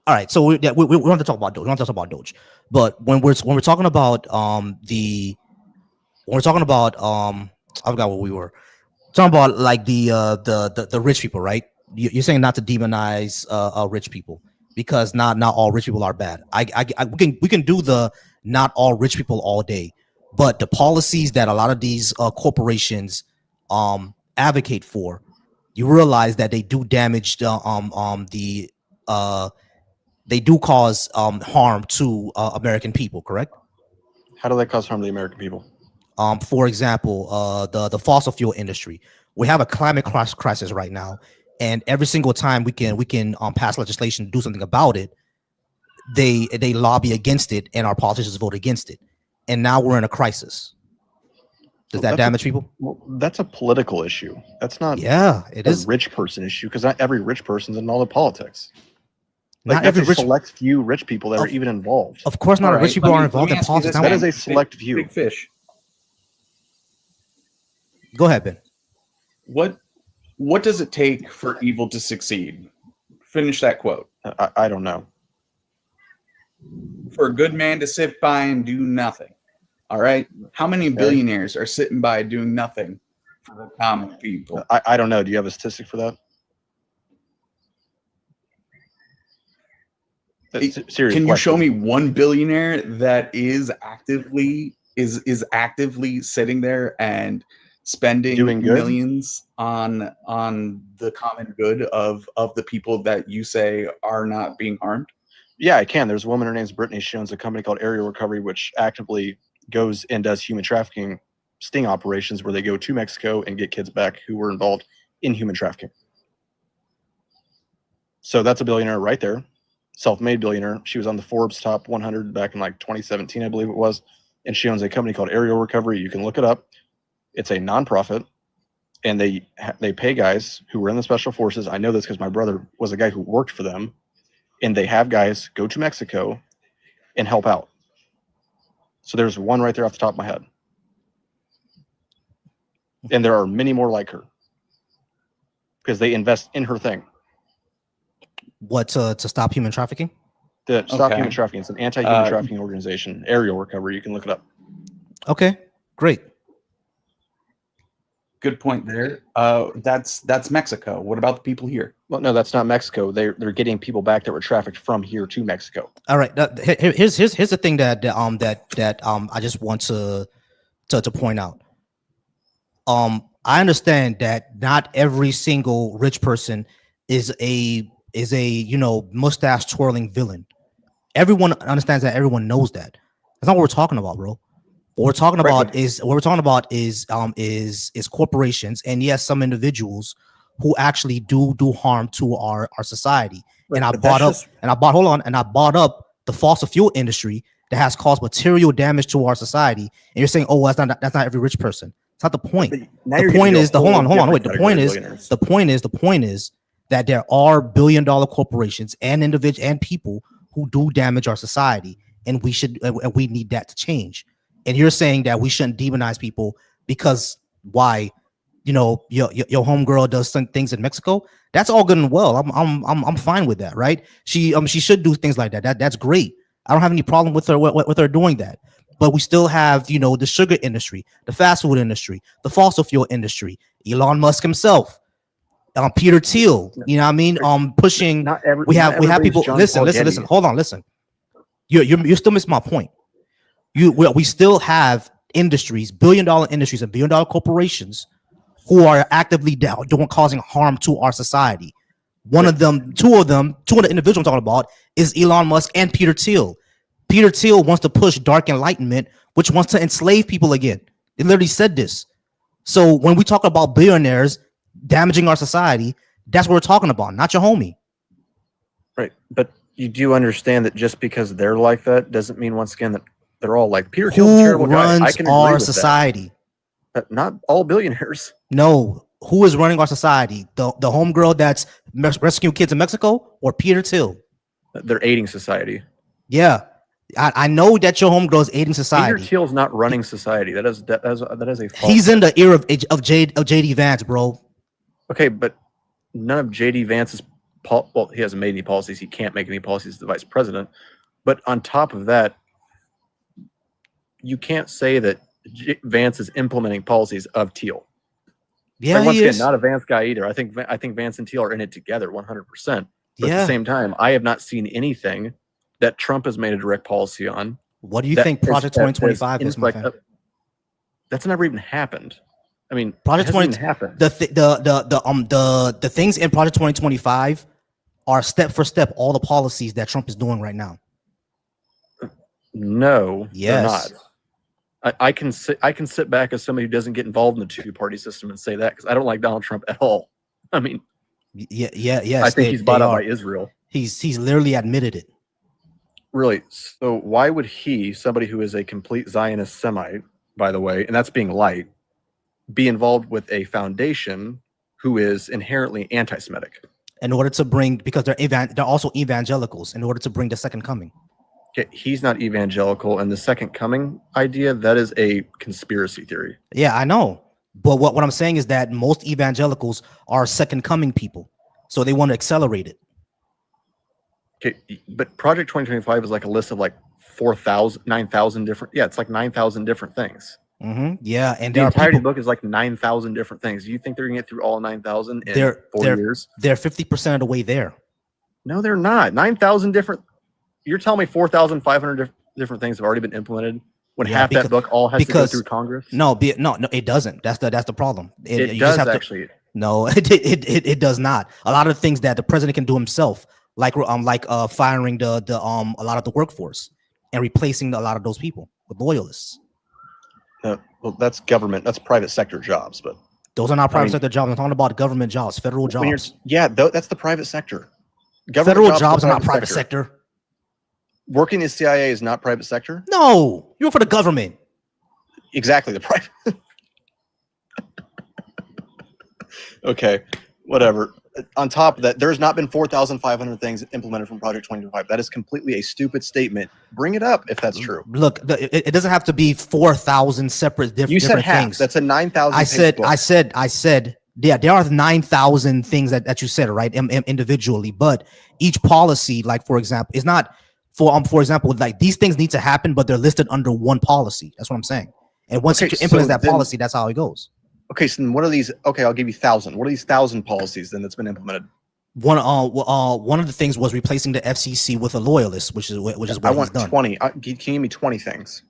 all right, so we don't have to talk about Doge. We don't have to talk about Doge. But when we're talking about I forgot what we were talking about, like the rich people, right? You're saying not to demonize rich people, because not all rich people are bad. We can do the not all rich people all day, but the policies that a lot of these corporations advocate for, you realize that they do damage they do cause harm to American people, correct? How do they cause harm to the American people? For example, the fossil fuel industry. We have a climate crisis right now, and every single time we can pass legislation to do something about it, they lobby against it, and our politicians vote against it, and now we're in a crisis. Does that damage people? Well, that's a political issue. That's not it is a rich person issue, because not every rich person's in all the politics. Like, not every select few rich people that are even involved. Of course, not rich people are involved in politics. That is a select few. Big Fish. Go ahead, Ben. What does it take for evil to succeed? Finish that quote. I don't know. For a good man to sit by and do nothing. All right. How many billionaires are sitting by doing nothing for the common people? I don't know. Do you have a statistic for that? Can you show me one billionaire that is actively sitting there and spending millions on the common good of the people that you say are not being harmed? Yeah, I can. There's a woman, her name's Brittany. She owns a company called Aerial Recovery, which actively goes and does human trafficking sting operations where they go to Mexico and get kids back who were involved in human trafficking. So that's a billionaire right there. self-made billionaire. She was on the Forbes top 100 back in like 2017, I believe it was. And she owns a company called Aerial Recovery. You can look it up. It's a nonprofit, and they pay guys who were in the special forces. I know this because my brother was a guy who worked for them, and they have guys go to Mexico and help out. So there's one right there off the top of my head. And there are many more like her because they invest in her thing. What, to stop human trafficking? To stop human trafficking. It's an anti-human trafficking organization. Aerial Recovery. You can look it up. Okay, great. Good point there. That's Mexico. What about the people here? Well, no, that's not Mexico. They're getting people back that were trafficked from here to Mexico. All right. Here's the thing that I just want to point out. I understand that not every single rich person is a mustache twirling villain. Everyone understands that. Everyone knows that. That's not what we're talking about, bro. What we're talking about is corporations, and yes, some individuals who actually do harm to our society. Right, and I brought up the fossil fuel industry that has caused material damage to our society. And you're saying, oh, that's not every rich person. It's not the point. The point is the point is that there are billion-dollar corporations and individuals and people who do damage our society, and we need that to change. And you're saying that we shouldn't demonize people because why? Your homegirl does some things in Mexico. That's all good and well. I'm fine with that, right? She should do things like that. That's great. I don't have any problem with her doing that. But we still have the sugar industry, the fast food industry, the fossil fuel industry, Elon Musk himself, Peter Thiel. You know what I mean? Pushing. We have people. Listen. Hold on. Listen. You still miss my point. We still have industries, billion-dollar industries and billion-dollar corporations who are actively causing harm to our society. Two of the individuals I'm talking about is Elon Musk and Peter Thiel. Peter Thiel wants to push dark enlightenment, which wants to enslave people again. They literally said this. So when we talk about billionaires damaging our society, that's what we're talking about, not your homie. Right. But you do understand that just because they're like that doesn't mean, once again, that they're all like Peter Thiel's a terrible guy. I can agree with our society. But not all billionaires. No. Who is running our society? The homegirl that's rescuing kids in Mexico, or Peter Thiel? They're aiding society. Yeah. I know that your homegirl is aiding society. Peter Thiel's not running society. That is a false. He's in the era of JD Vance, bro. Okay, but none of JD Vance's well, he hasn't made any policies. He can't make any policies as the vice president. But on top of that, you can't say that Vance is implementing policies of Thiel. Yeah, once again, not a Vance guy either. I think Vance and Thiel are in it together 100%. But at the same time, I have not seen anything that Trump has made a direct policy on. What do you think Project 2025 is? That's never even happened. I mean, Project 2025. The things in Project 2025 are step for step all the policies that Trump is doing right now. No, yes. They're not. I can sit back as somebody who doesn't get involved in the two-party system and say that, because I don't like Donald Trump at all. I mean, yes. I think he's bought out by Israel. He's literally admitted it. Really? So why would he, somebody who is a complete Zionist Semite, by the way, and that's being light, be involved with a foundation who is inherently anti-Semitic? In order to bring, because they're also evangelicals, in order to bring the second coming. Okay, he's not evangelical, and the second coming idea, that is a conspiracy theory. Yeah, I know. But what I'm saying is that most evangelicals are second coming people. So they want to accelerate it. Okay, but Project 2025 is like a list of like 9,000 different. Yeah, it's like 9,000 different things. Mm-hmm. Yeah, and the entirety of the book is like 9,000 different things. Do you think they're gonna get through all 9,000 in 4 years? They're 50% of the way there. No, they're not. 9,000 different. You're telling me 4,500 different things have already been implemented when half that book all has to go through Congress? No, it doesn't. That's the problem. It does actually. No, it does not. A lot of the things that the president can do himself, like firing a lot of the workforce and replacing a lot of those people with loyalists. Well, that's government. That's private sector jobs, but those are not private sector jobs. I'm talking about government jobs, federal jobs. Yeah, that's the private sector. Government Federal jobs or are not private sector. Working in CIA is not private sector. No, you work for the government. Exactly, the private. Okay, whatever. On top of that, there's not been 4,500 things implemented from Project 2025. That is completely a stupid statement. Bring it up if that's true. Look, it doesn't have to be 4,000 separate You said different half. things. That's a 9,000. I said, yeah, there are 9,000 things that you said, right, individually, but each policy, like for example, is not for example, like these things need to happen, but they're listed under one policy. That's what I'm saying. And once you implement that policy, that's how it goes. Okay, so then what are these? Okay, I'll give you 1,000. What are these 1,000 policies then that's been implemented? One of the things was replacing the FCC with a loyalist, which is what I want he's done. 20. Can you give me 20 things?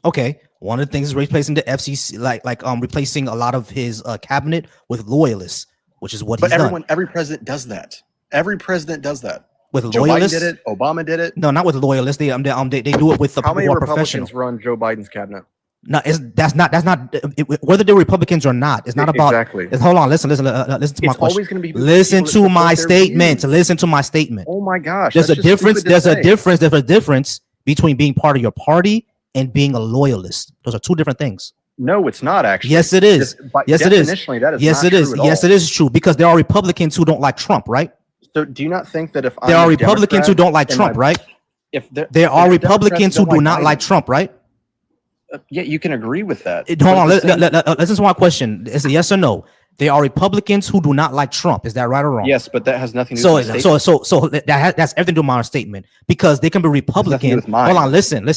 Okay, one of the things is replacing the FCC, like replacing a lot of his cabinet with loyalists, which is what he's done. Every president does that. Every president does that. With Joe loyalists, Biden did it. Obama did it. No, not with loyalists. They do it with the How people many who are Republicans professional. run Joe Biden's cabinet? No, that's not whether they're Republicans or not. It's not about exactly. Hold on, listen to my It's question. always going to be. Listen people to that my support their statement. views. Listen to my statement. Oh my gosh, There's a that's just difference. stupid to say. There's a difference between being part of your party and being a loyalist. Those are two different things. No, it's not actually. Yes, it is. Yes, it is. Definitionally, that is Yes, not it is. true at Yes, all. it is true because there are Republicans who don't like Trump, right? So, do you not think that if There I'm are a Republicans who Democrat don't like and Trump, my- right? If There are Republicans who do not like Trump, Trump, right? yeah, you can agree with that. Hold on. But at the same- Listen to my question. Is it yes or no? There are Republicans who do not like Trump. Is that right or wrong? Yes, but that has nothing to do with the So that's everything to do with my statement because they can be Republican. with mine. Hold on, listen.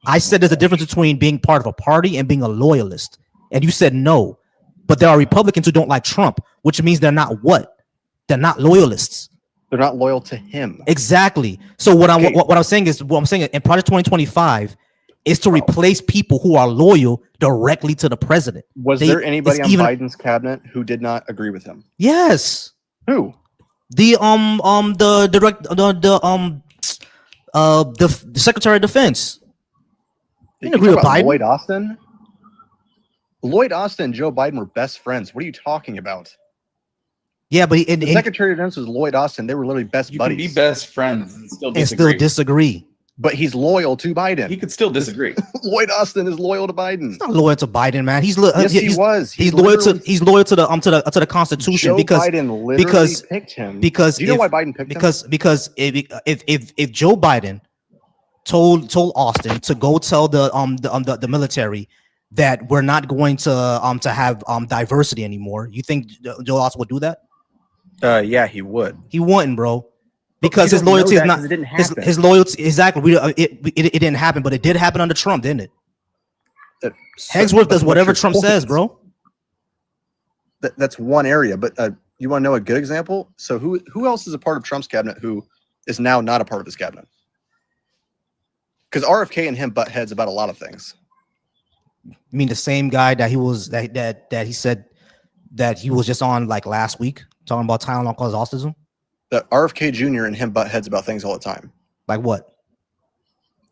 I said there's a difference between being part of a party and being a loyalist, and you said no. But there are Republicans who don't like Trump, which means they're not what? They're not loyalists. They're not loyal to him. Exactly. So what I'm saying is in Project 2025 is to replace people who are loyal directly to the president. Was there anybody on Biden's cabinet who did not agree with him? Yes. Who? The Secretary of Defense. You didn't agree with Biden. Lloyd Austin? Lloyd Austin and Joe Biden were best friends. What are you talking about? Yeah, but The Secretary of Defense was Lloyd Austin. They were literally best You buddies. can be best friends and still and disagree. still disagree. But he's loyal to Biden. He could still disagree. Lloyd Austin is loyal to Biden. He's not loyal to Biden, man. He's Yes, he was. He's loyal to the Constitution Joe because Biden literally picked him. because Do you know why Biden picked him? because if Joe Biden told Austin to go tell the military that we're not going to have diversity anymore, you think Joe Austin would do that? Yeah, he would. He wouldn't, bro. Because you his don't know loyalty is that not 'cause it didn't happen. his loyalty exactly. It didn't happen, but it did happen under Trump, didn't it? Hegsworth does whatever Trump says, bro. That's one area, but you want to know a good example? So who else is a part of Trump's cabinet who is now not a part of his cabinet? Because RFK and him butt heads about a lot of things. You mean the same guy that he was that he said that he was just on like last week talking about Tylenol causes autism? That RFK Jr. and him butt heads about things all the time. Like what?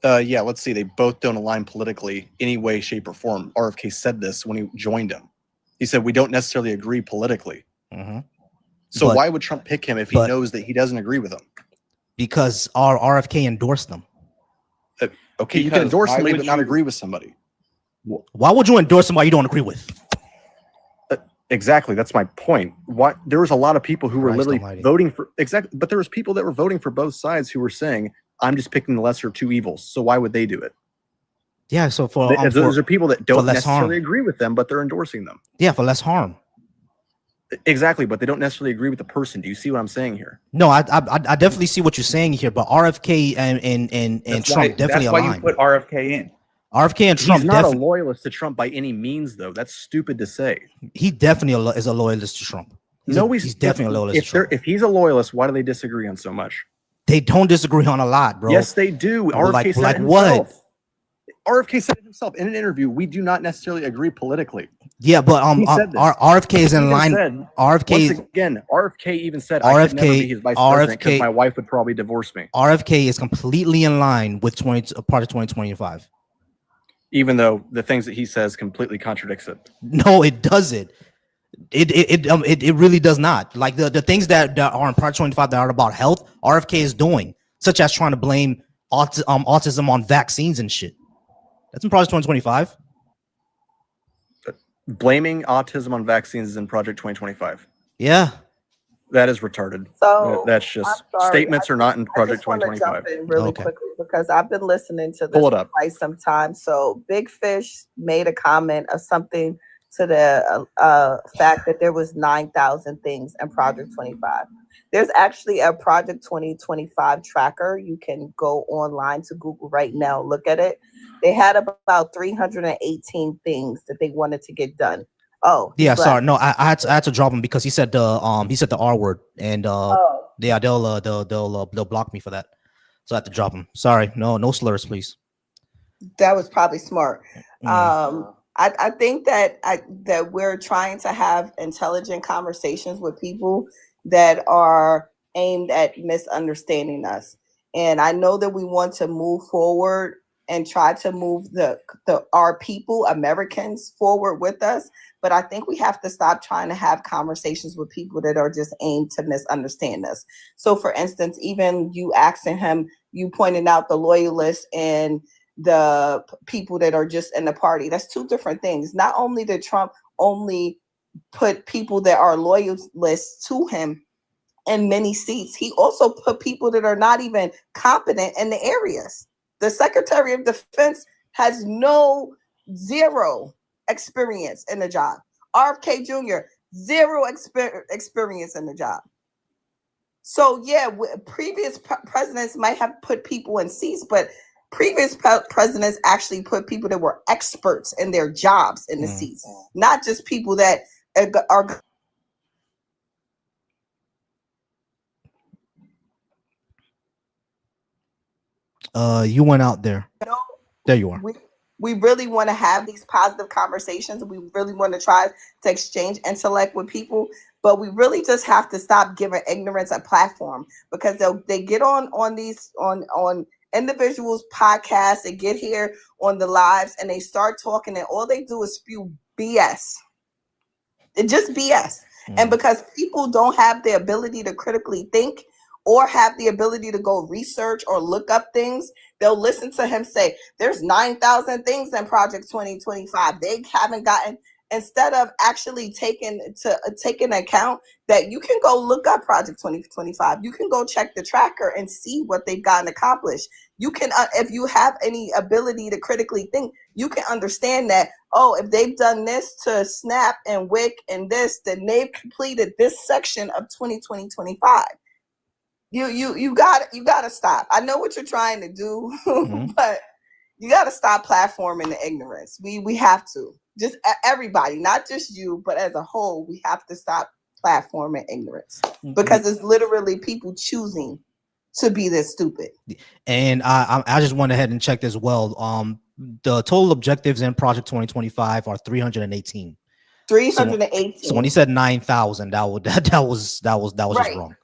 Yeah, let's see. They both don't align politically any way, shape, or form. RFK said this when he joined him. He said, we don't necessarily agree politically. Mm-hmm. So But- why would Trump pick him if he but- knows that he doesn't agree with him? Because our RFK endorsed them. Okay, you Because can endorse why somebody would but not you- agree with somebody. Why would you endorse somebody you don't agree with? Exactly. That's my point. What there was a lot of people who were Christ literally almighty. voting for exactly, but there was people that were voting for both sides who were saying, I'm just picking the lesser of two evils. So why would they do it? Yeah, so for Those are people that don't less harm. necessarily agree with them, but they're endorsing them. for less harm. Exactly, but they don't necessarily agree with the person. Do you see what I'm saying here? No, I definitely see what you're saying here, but RFK and That's Trump why, definitely that's why you align. put RFK in. RFK and Trump He's not a definitely loyalist to Trump by any means, though. That's stupid to say. he definitely is a loyalist to Trump. He's definitely a loyalist to Trump. If he's a loyalist, why do they disagree on so much? They don't disagree on a lot, bro. Yes, they do. RFK Like- said like it what? himself. RFK said it himself in an interview. We do not necessarily agree politically. Yeah, but He said this. RFK is He in even line. said- RFK Once again, RFK even said I could never be his vice president because my wife would probably divorce me. RFK is completely in line with part of 2025. Even though the things that he says completely contradicts it. No, it doesn't. It really does not. Like the things that are in Project 25 that are about health, RFK is doing, such as trying to blame autism on vaccines and shit. That's in Project 2025. Blaming autism on vaccines is in Project 2025. Yeah. That is retarded. So that's just statements are not in Project 2025. Jump in really quickly because I've been listening to this Pull it up. for quite some time. So Big Fish made a comment of something to the fact that there was 9,000 things in Project 25. There's actually a Project 2025 tracker. You can go online to Google right now, look at it. They had about 318 things that they wanted to get done. Oh, yeah. Sorry, no, I had to drop him because he said the R word, and yeah, they'll block me for that, so I had to drop him. Sorry, no slurs, please. That was probably smart. I think that that we're trying to have intelligent conversations with people that are aimed at misunderstanding us, and I know that we want to move forward and try to move our people, Americans, forward with us. But I think we have to stop trying to have conversations with people that are just aimed to misunderstand us. So for instance, even you asking him, you pointed out the loyalists and the people that are just in the party. That's two different things. Not only did Trump only put people that are loyalists to him in many seats, he also put people that are not even competent in the areas. The Secretary of Defense has zero experience in the job. RFK Jr., zero experience in the job. So yeah, previous presidents might have put people in seats, but previous presidents actually put people that were experts in their jobs in the seats, not just people that are. You went out there. There you are. We really want to have these positive conversations. We really want to try to exchange intellect with people, but we really just have to stop giving ignorance a platform, because they get on these individuals' podcasts, they get here on the lives and they start talking, and all they do is spew BS. It's just BS. And because people don't have the ability to critically think or have the ability to go research or look up things, they'll listen to him say, there's 9,000 things in Project 2025. They haven't gotten, instead of actually taking account that you can go look up Project 2025. You can go check the tracker and see what they've gotten accomplished. You can, if you have any ability to critically think, you can understand that, oh, if they've done this to SNAP and WIC and this, then they've completed this section of 2025. You gotta stop. I know what you're trying to do, but you gotta stop platforming the ignorance. We have to. Just everybody, not just you, but as a whole, we have to stop platforming ignorance, because it's literally people choosing to be this stupid. And I just went ahead and checked as well. The total objectives in Project 2025 are 318. 318. So when he said 9,000, that was right. Just wrong.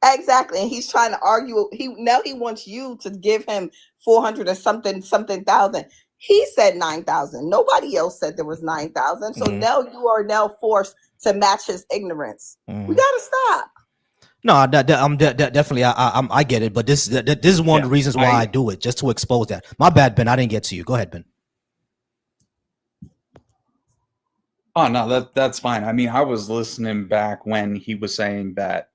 Exactly. And he's trying to argue. He wants you to give him 400 or something thousand. He said 9,000. Nobody else said there was 9,000. So now you are forced to match his ignorance. We gotta stop. No, definitely. I get it, but this is one of the reasons why I do it, just to expose that. My bad, Ben. I didn't get to you. Go ahead, Ben. Oh no, that's fine. I mean, I was listening back when he was saying that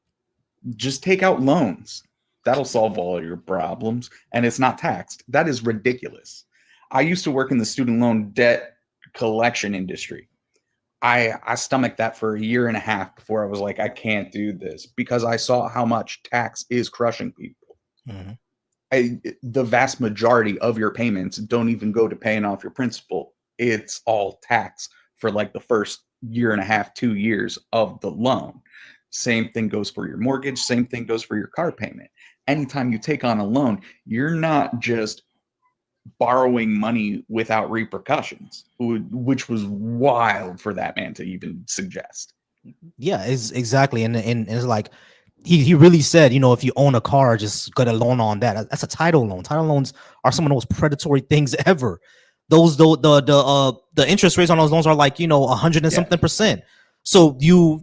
just take out loans. That'll solve all your problems, and it's not taxed. That is ridiculous. I used to work in the student loan debt collection industry. I stomached that for a year and a half before I was like, I can't do this, because I saw how much tax is crushing people. The vast majority of your payments don't even go to paying off your principal. It's all tax for like the first year and a half, 2 years of the loan. Same thing goes for your mortgage. Same thing goes for your car payment. Anytime you take on a loan, you're not just borrowing money without repercussions, which was wild for that man to even suggest. Yeah, exactly. And it's like he really said, if you own a car, just get a loan on that. That's a title loan. Title loans are some of the most predatory things ever. The interest rates on those loans are like 100 and something %. So you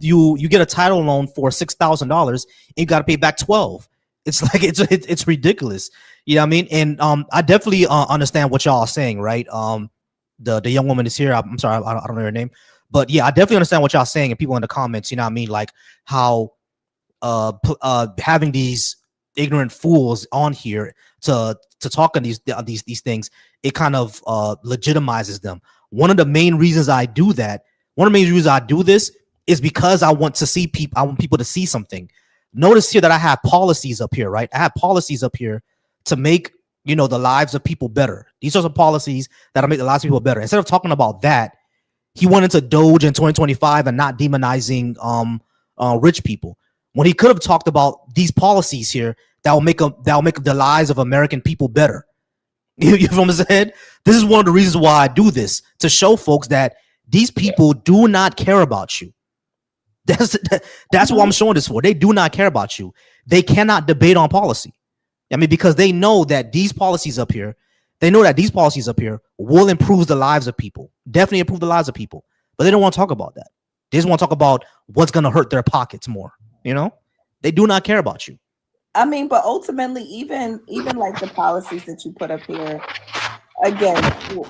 get a title loan for $6,000 and you got to pay back 12. It's like it's ridiculous. You know what I mean? And I definitely understand what y'all are saying, right? The young woman is here. I'm sorry, I don't know her name, but yeah, I definitely understand what y'all saying, and people in the comments. You know what I mean? Like how having these ignorant fools on here to talk on these things, it kind of legitimizes them. One of the main reasons I do that, one of the main reasons I do this is because I want to see people. I want people to see something. Notice here that I have policies up here, right? I have policies up here to make, you know, the lives of people better. These are some policies that'll make the lives of people better. Instead of talking about that, he went into Doge in 2025 and not demonizing rich people, when he could have talked about these policies here that will make the lives of American people better. You know what I'm saying? This is one of the reasons why I do this, to show folks that these people do not care about you. That's what I'm showing this for. They do not care about you. They cannot debate on policy. I mean, because they know that these policies up here, will improve the lives of people. Definitely improve the lives of people. But they don't want to talk about that. They just want to talk about what's going to hurt their pockets more. You know, they do not care about you. I mean, but ultimately, even like the policies that you put up here, again,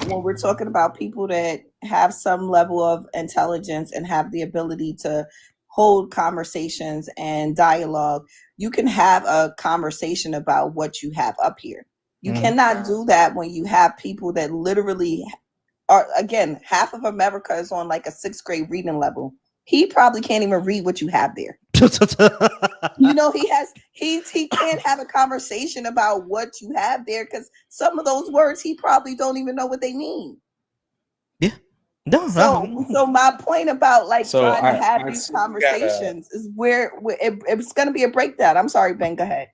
when we're talking about people that have some level of intelligence and have the ability to hold conversations and dialogue, you can have a conversation about what you have up here. You cannot do that when you have people that literally are, again, half of America is on like a 6th grade reading level. He probably can't even read what you have there. You know, he can't have a conversation about what you have there because some of those words he probably don't even know what they mean. Yeah. No. So my point about like trying to have these conversations is where it's going to be a breakdown. I'm sorry, Ben, go ahead.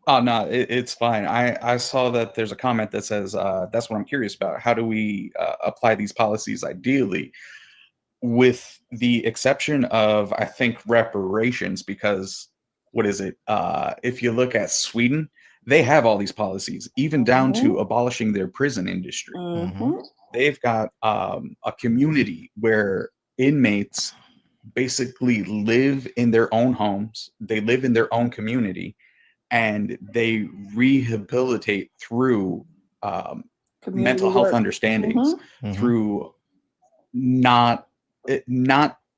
Oh no, it's fine. I saw that there's a comment that says that's what I'm curious about. How do we apply these policies ideally, with the exception of, I think, reparations? Because what is it? If you look at Sweden, they have all these policies, even down to abolishing their prison industry. They've got a community where inmates basically live in their own homes. They live in their own community. And they rehabilitate through mental health understandings, through not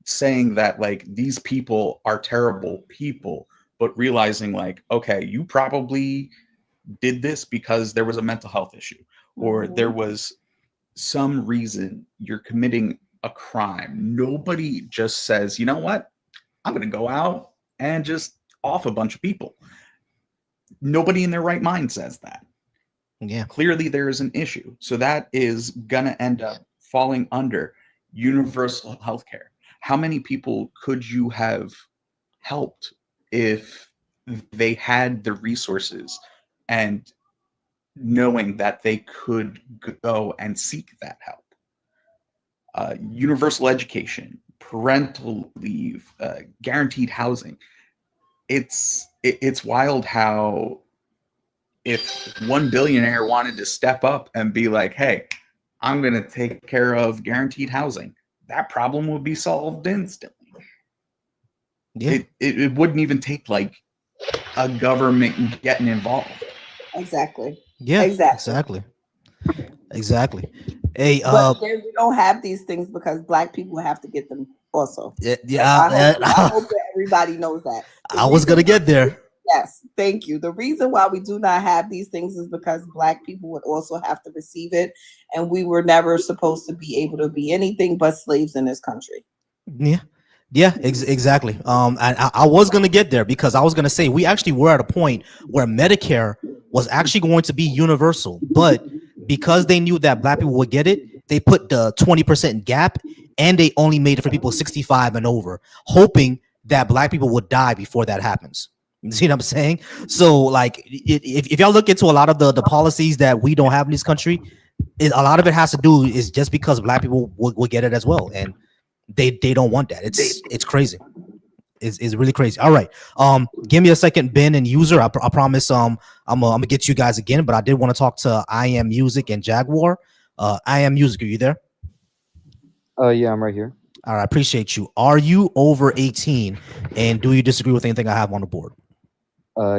saying that like these people are terrible people, but realizing like, okay, you probably did this because there was a mental health issue, or there was some reason you're committing a crime. Nobody just says, you know what, I'm going to go out and just off a bunch of people. Nobody in their right mind says that. Yeah. Clearly there is an issue. So that is going to end up falling under universal health care. How many people could you have helped if they had the resources and knowing that they could go and seek that help? Universal education, parental leave, guaranteed housing. It's wild how if one billionaire wanted to step up and be like, hey, I'm going to take care of guaranteed housing, that problem would be solved instantly. Yeah. It wouldn't even take like a government getting involved. Exactly. Yeah. Exactly. Hey, but we don't have these things because Black people have to get them also. Yeah. I hope that everybody knows that. I was gonna get there. Yes, thank you. The reason why we do not have these things is because Black people would also have to receive it, and we were never supposed to be able to be anything but slaves in this country. Yeah, exactly. I was gonna get there because I was gonna say we actually were at a point where Medicare was actually going to be universal, but because they knew that Black people would get it, they put the 20% gap, and they only made it for people 65 and over, hoping that Black people would die before that happens. You see what I'm saying? So, like, if y'all look into a lot of the policies that we don't have in this country, a lot of it has to do is just because Black people will get it as well, and they don't want that. It's crazy. It's really crazy. All right, give me a second, Ben and User. I promise. I'm gonna get you guys again, but I did want to talk to I Am Music and Jaguar. I Am Music, are you there? Yeah, I'm right here. All right, appreciate you. Are you over 18? And do you disagree with anything I have on the board?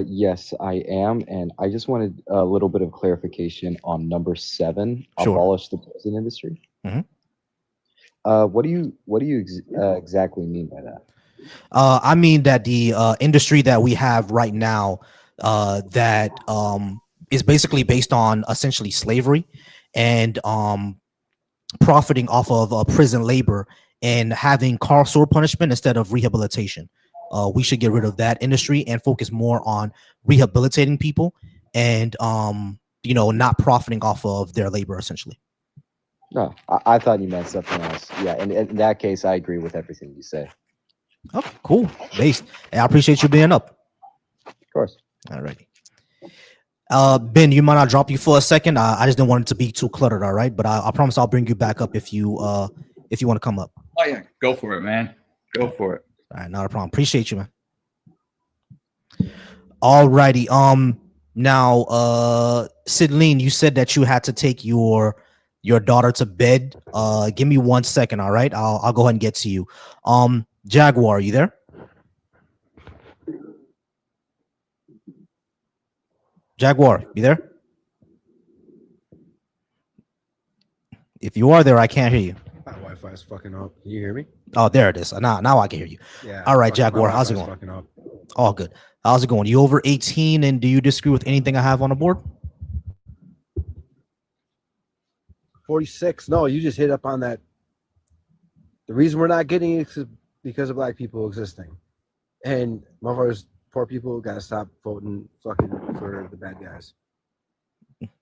Yes, I am, and I just wanted a little bit of clarification on number 7, Sure. abolish the prison industry. Mhm. What do you exactly mean by that? I mean that the industry that we have right now that is basically based on essentially slavery and profiting off of prison labor and having carceral punishment instead of rehabilitation. We should get rid of that industry and focus more on rehabilitating people and not profiting off of their labor essentially. No, I thought you meant something else. Yeah, and in that case, I agree with everything you say. Okay, cool. Based. Hey, I appreciate you being up. Of course. All righty. Ben, you might not drop you for a second. I just didn't want it to be too cluttered. All right, but I promise I'll bring you back up if you want to come up. Oh yeah, go for it, man. Go for it. All right, not a problem. Appreciate you, man. All righty. Now, Sidleen, you said that you had to take your daughter to bed. Give me 1 second. All right, I'll go ahead and get to you. Jaguar, are you there? Jaguar, you there? If you are there, I can't hear you. My Wi-Fi is fucking up. Can you hear me? Oh, there it is. Now I can hear you. Yeah. All right, fucking- Jaguar, my how's it Wi-Fi's going? fucking up. All good. How's it going? You over 18, and do you disagree with anything I have on the board? 46. No, you just hit up on that. The reason we're not getting it is because of black people existing, and motherfuckers, poor people, gotta stop voting fucking for the bad guys.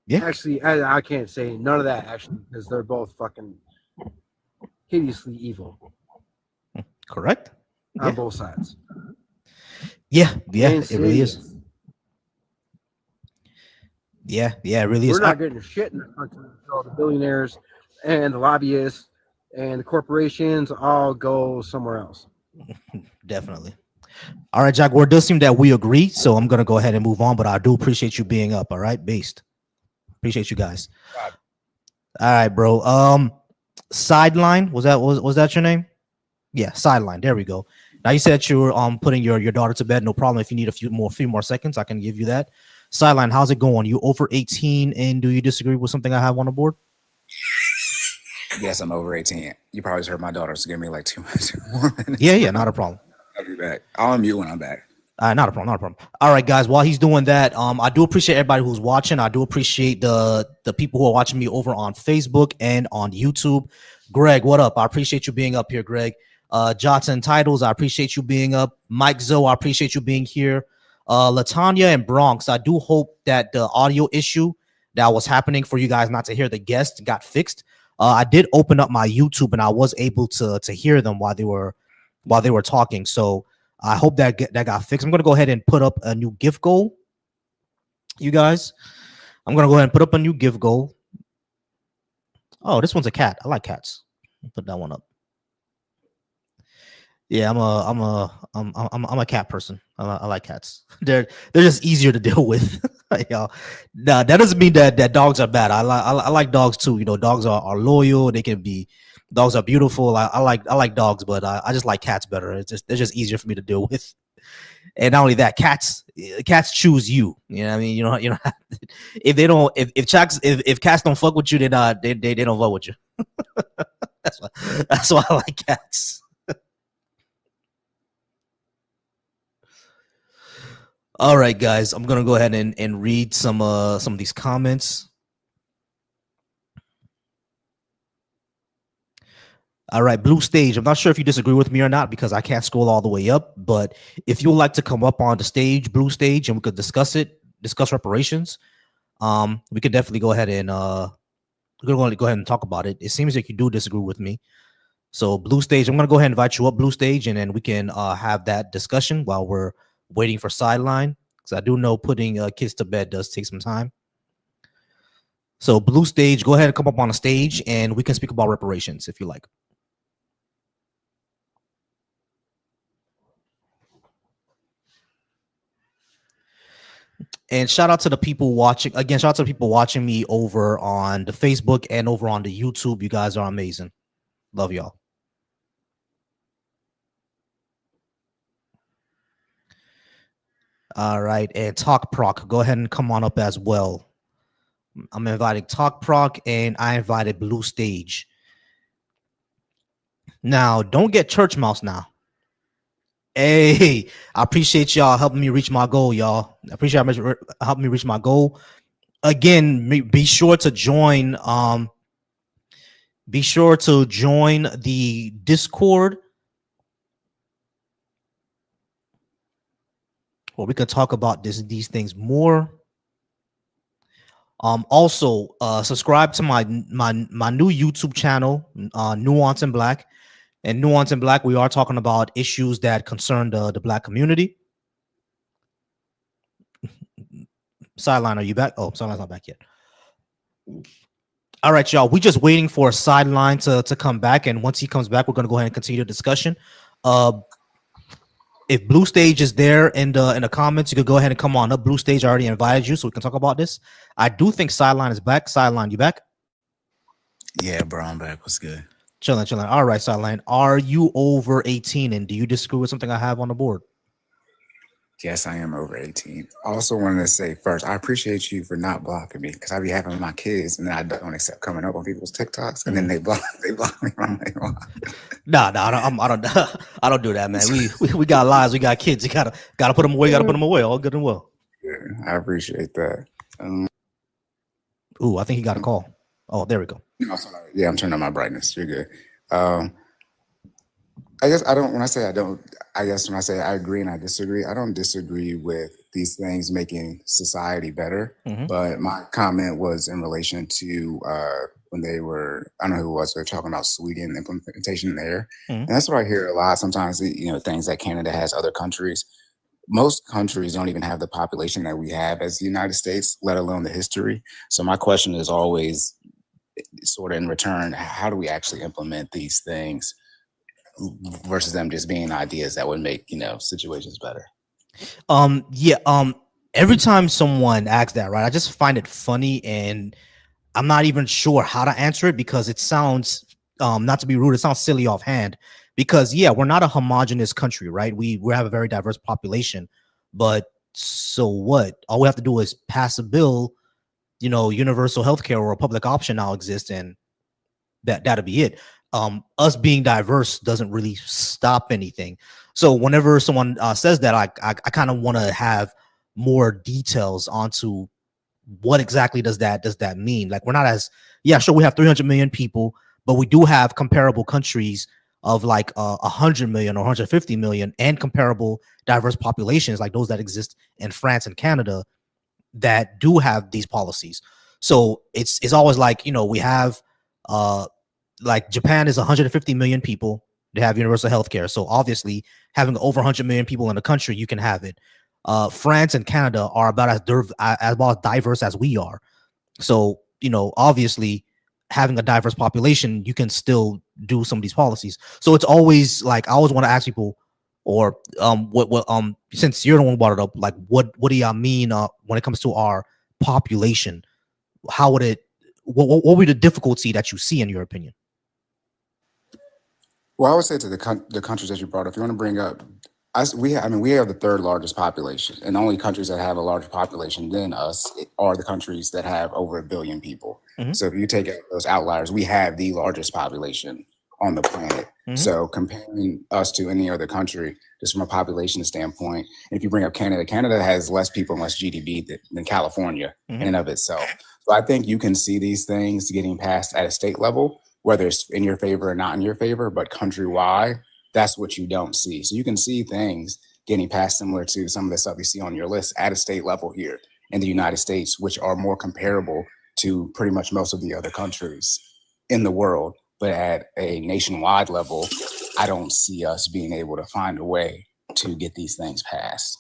Yeah. Actually, I can't say none of that actually because they're both fucking hideously evil Correct. on both sides. Yeah, it really is. Insidious. Yeah, it really is. We're not getting shit in the country. So the billionaires and the lobbyists and the corporations all go somewhere else. Definitely. All right, Jaguar, it does seem that we agree, so I'm gonna go ahead and move on, but I do appreciate you being up. All right, Based. Appreciate you guys. All right, bro. Sideline, was that your name? Yeah, Sideline. There we go. Now you said you were putting your daughter to bed. No problem. If you need a few more seconds, I can give you that. Sideline, how's it going? You over 18, and do you disagree with something I have on the board? Yes, I'm over 18. You probably just heard my daughter, so give me like 2 more minutes. Yeah, not a problem. I'll be back. I'll unmute when I'm back. Not a problem. All right, guys. While he's doing that, I do appreciate everybody who's watching. I do appreciate the people who are watching me over on Facebook and on YouTube. Greg, what up? I appreciate you being up here, Greg. Johnson Titles, I appreciate you being up. Mike Zoe, I appreciate you being here. Latanya and Bronx, I do hope that the audio issue that was happening for you guys not to hear the guest got fixed. I did open up my YouTube and I was able to hear them while they were talking. So I hope that got fixed. I'm going to go ahead and put up a new gift goal. You guys, I'm going to go ahead and put up a new gift goal. Oh, this one's a cat. I like cats. I'll put that one up. Yeah, I'm a cat person. I like cats. They're just easier to deal with. Now that doesn't mean that dogs are bad. I like dogs too. You know, dogs are loyal. Dogs are beautiful. I like dogs, but I just like cats better. They're just easier for me to deal with. And not only that, cats choose you. You know what I mean? You know if cats don't fuck with you, they don't fuck with you. That's why I like cats. All right, guys, I'm gonna go ahead and read some of these comments. All right, Blue Stage. I'm not sure if you disagree with me or not because I can't scroll all the way up. But if you would like to come up on the stage, Blue Stage, and we could discuss reparations, we could definitely go ahead and go ahead and talk about it. It seems like you do disagree with me. So Blue Stage, I'm gonna go ahead and invite you up, Blue Stage, and then we can have that discussion while we're waiting for Sideline, because I do know putting kids to bed does take some time. So Blue Stage, go ahead and come up on the stage and we can speak about reparations if you like. And shout out to the people watching. Again, shout out to the people watching me over on the Facebook and over on the YouTube. You guys are amazing. Love y'all. All right, and Talk Proc, go ahead and come on up as well. I'm inviting Talk Proc, and I invited Blue Stage. Now, don't get Church Mouse now. Hey, I appreciate y'all helping me reach my goal, y'all. I appreciate y'all helping me reach my goal. Again, be sure to join. Be sure to join the Discord, where we can talk about these things more. Also, subscribe to my new YouTube channel, Nuance in Black. And Nuance in Black, we are talking about issues that concern the Black community. Sideline, are you back? Oh, Sideline's not back yet. All right, y'all. We're just waiting for a Sideline to come back, and once he comes back, we're gonna go ahead and continue the discussion. If Blue Stage is there in the comments, you could go ahead and come on up. Blue Stage, I already invited you, so we can talk about this. I do think Sideline is back. Sideline, you back? Yeah, bro, I'm back. What's good? Chilling. All right, Sideline. Are you over 18, and do you disagree with something I have on the board? Yes, I am over 18. I also wanted to say first, I appreciate you for not blocking me, because I be having my kids and then I don't accept coming up on people's TikToks, and then they block me from my life. Nah, I don't do that, man. We got lives, we got kids. You gotta put them away. Gotta put them away. All good and well. Yeah, I appreciate that. Ooh, I think he got a call. Oh, there we go. No, sorry. Yeah, I'm turning on my brightness. You're good. I guess I don't. When I say I don't, I guess when I say I agree and I disagree, I don't disagree with these things making society better. Mm-hmm. But my comment was in relation to when they were, I don't know who it was, they're talking about Sweden implementation there. Mm-hmm. And that's what I hear a lot. Sometimes, things that Canada has, other countries. Most countries don't even have the population that we have as the United States, let alone the history. So my question is always sort of in return, how do we actually implement these things versus them just being ideas that would make, situations better? Every time someone asks that, right, I just find it funny, and I'm not even sure how to answer it because it sounds, not to be rude, it sounds silly offhand. Because we're not a homogenous country, right? We have a very diverse population, but so what? All we have to do is pass a bill, universal healthcare or a public option now exists, and that'll be it. Us being diverse doesn't really stop anything. So whenever someone says that, I kind of want to have more details onto what exactly does that mean. Like, we're not as sure, we have 300 million people, but we do have comparable countries of like 100 million or 150 million and comparable diverse populations like those that exist in France and Canada that do have these policies. So it's always like, we have like Japan is 150 million people. They have universal healthcare. So obviously having over 100 million people in the country, you can have it. France and Canada are about as diverse as we are. So, obviously having a diverse population, you can still do some of these policies. So it's always like, I always want to ask people, or what since you're the one who brought it up, like what do y'all mean when it comes to our population? How would what would be the difficulty that you see in your opinion? Well, I would say to the countries that you brought up, if you want to bring up, we have the third largest population, and the only countries that have a larger population than us are the countries that have over 1 billion people. Mm-hmm. So if you take out those outliers, we have the largest population on the planet. Mm-hmm. So comparing us to any other country, just from a population standpoint, and if you bring up Canada has less people and less GDP than California in and of itself. So I think you can see these things getting passed at a state level, whether it's in your favor or not in your favor, but countrywide, that's what you don't see. So you can see things getting passed similar to some of the stuff you see on your list at a state level here in the United States, which are more comparable to pretty much most of the other countries in the world. But at a nationwide level, I don't see us being able to find a way to get these things passed.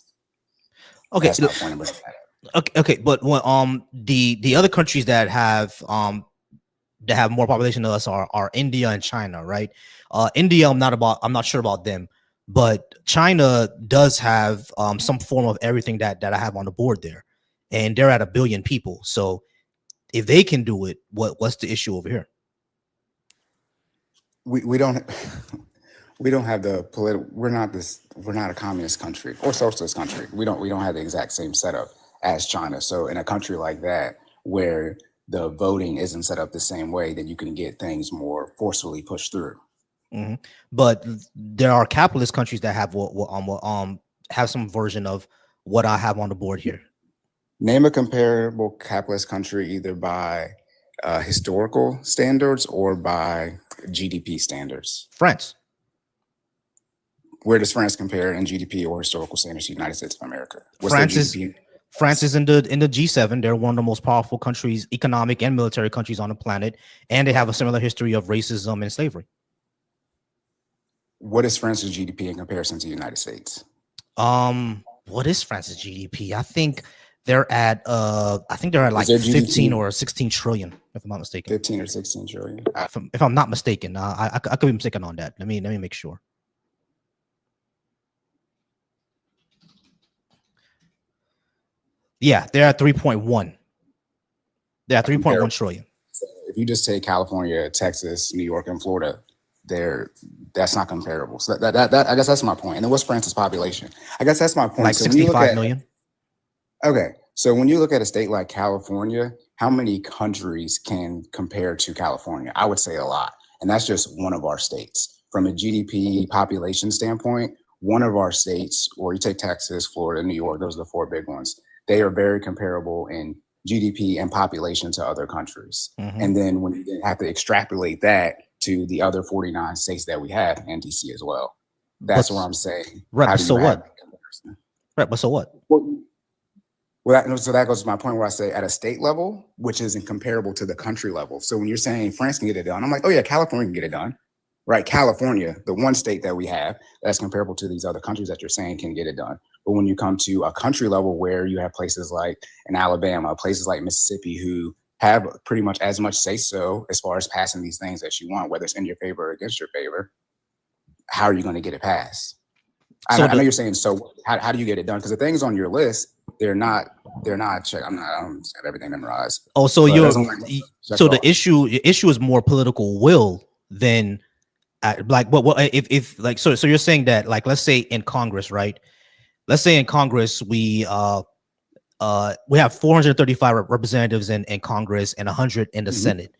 Okay. That's my point of bringing that up. Okay. But when, the other countries that have more population than us are India and China, right? India, I'm not sure about them, but China does have some form of everything that I have on the board there, and they're at 1 billion people. So if they can do it, what's the issue over here? we don't we don't have the political. We're not a communist country or socialist country. We don't have the exact same setup as China. So in a country like that, where the voting isn't set up the same way, then you can get things more forcefully pushed through. Mm-hmm. But there are capitalist countries that have some version of what I have on the board here. Name a comparable capitalist country either by historical standards or by GDP standards. France. Where does France compare in GDP or historical standards to the United States of America? France is in the G7. They're one of the most powerful countries, economic and military countries on the planet, and they have a similar history of racism and slavery. What is France's GDP in comparison to the United States? What is France's GDP? I think they're at like 15 or 16 trillion, if I'm not mistaken. 15 or 16 trillion. If I'm not mistaken, I could be mistaken on that. Let me make sure. Yeah, they're at 3.1. They're at 3.1 trillion. So if you just take California, Texas, New York, and Florida, that's not comparable. So that I guess that's my point. And then what's France's population? I guess that's my point. Like 65 million. Okay, so when you look at a state like California, how many countries can compare to California? I would say a lot, and that's just one of our states. From a GDP population standpoint, one of our states, or you take Texas, Florida, New York, those are the four big ones. They are very comparable in GDP and population to other countries. Mm-hmm. And then when you have to extrapolate that to the other 49 states that we have and DC as well, that's what I'm saying. Right. So what? Right. But so what? So that goes to my point where I say at a state level, which isn't comparable to the country level. So when you're saying France can get it done, I'm like, oh yeah, California can get it done. Right. California, the one state that we have that's comparable to these other countries that you're saying can get it done. But when you come to a country level where you have places like in Alabama, places like Mississippi, who have pretty much as much say so as far as passing these things that you want, whether it's in your favor or against your favor, how are you going to get it passed? I know you're saying, so how do you get it done? Because the things on your list, they're not checked. I don't have everything memorized. Oh, so the issue is more political will than like what so you're saying that, like, let's say in Congress, right? Let's say in Congress we have 435 representatives in Congress and 100 in the Senate.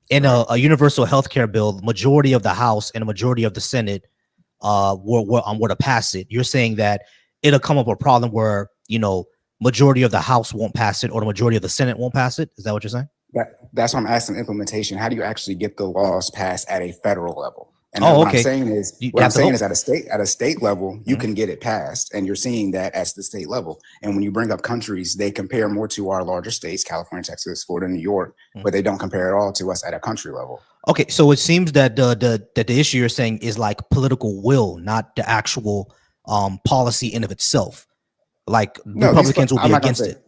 In a universal health care bill, majority of the House and a majority of the Senate were to pass it. You're saying that it'll come up a problem where, majority of the House won't pass it or the majority of the Senate won't pass it. Is that what you're saying? That's what I'm asking. Implementation. How do you actually get the laws passed at a federal level? And what I'm saying is at a state level, you can get it passed, and you're seeing that at the state level. And when you bring up countries, they compare more to our larger states, California, Texas, Florida, New York, but they don't compare at all to us at a country level. Okay, so it seems that the issue you're saying is like political will, not the actual policy in of itself. Like Republicans will be against it.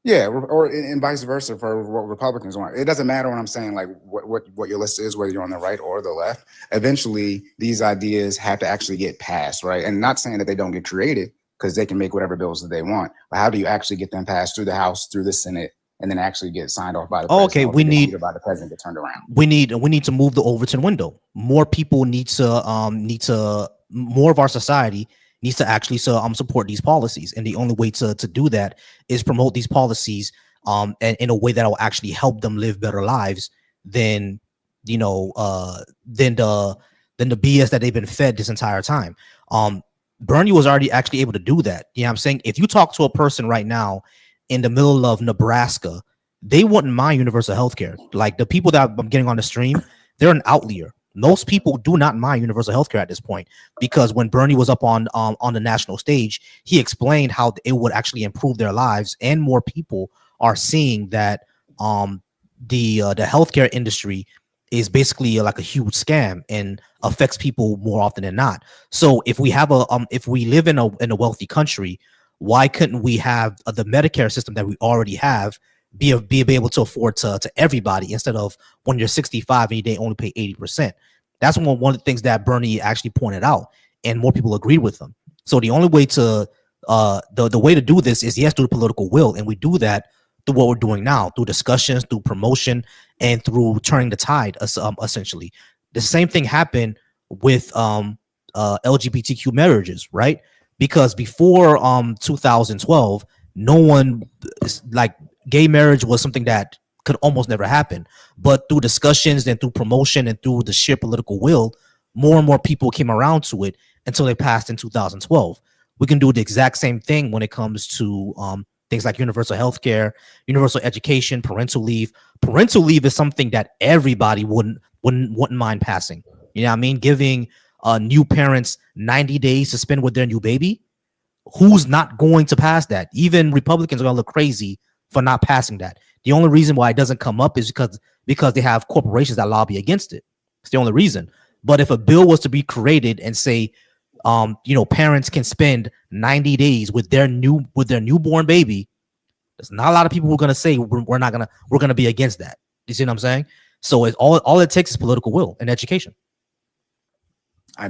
Yeah, and vice versa for what Republicans want. It doesn't matter what I'm saying, like what your list is, whether you're on the right or the left. Eventually, these ideas have to actually get passed, right? And not saying that they don't get created, because they can make whatever bills that they want. But how do you actually get them passed through the House, through the Senate, and then actually get signed off by the president? Okay, we need by the president get turned around. We need to move the Overton window. More people need to more of our society needs to actually support these policies, and the only way to do that is promote these policies and in a way that will actually help them live better lives than the BS that they've been fed this entire time. Bernie was already actually able to do that. You know what I'm saying? If you talk to a person right now in the middle of Nebraska, they wouldn't mind universal health care. Like the people that I'm getting on the stream, they're an outlier. Most people do not mind universal health care at this point, because when Bernie was up on the national stage, he explained how it would actually improve their lives, and more people are seeing that the healthcare industry is basically like a huge scam and affects people more often than not. So if we have if we live in a wealthy country, why couldn't we have the Medicare system that we already have be able to afford to everybody, instead of when you're 65 and they only pay 80%. That's one of the things that Bernie actually pointed out, and more people agreed with him. So the only way to the way to do this is, yes, through the political will, and we do that through what we're doing now, through discussions, through promotion, and through turning the tide, essentially. The same thing happened with LGBTQ marriages, right? Because before 2012, no one, like, gay marriage was something that could almost never happen. But through discussions and through promotion and through the sheer political will, more and more people came around to it until they passed in 2012. We can do the exact same thing when it comes to things like universal health care, universal education, parental leave. Parental leave is something that everybody wouldn't mind passing. You know what I mean? Giving new parents 90 days to spend with their new baby. Who's not going to pass that? Even Republicans are going to look crazy for not passing that. The only reason why it doesn't come up is because they have corporations that lobby against it. It's the only reason. But if a bill was to be created and say, parents can spend 90 days with their newborn baby, there's not a lot of people who are going to say we're going to be against that. You see what I'm saying? So it's all it takes is political will and education. I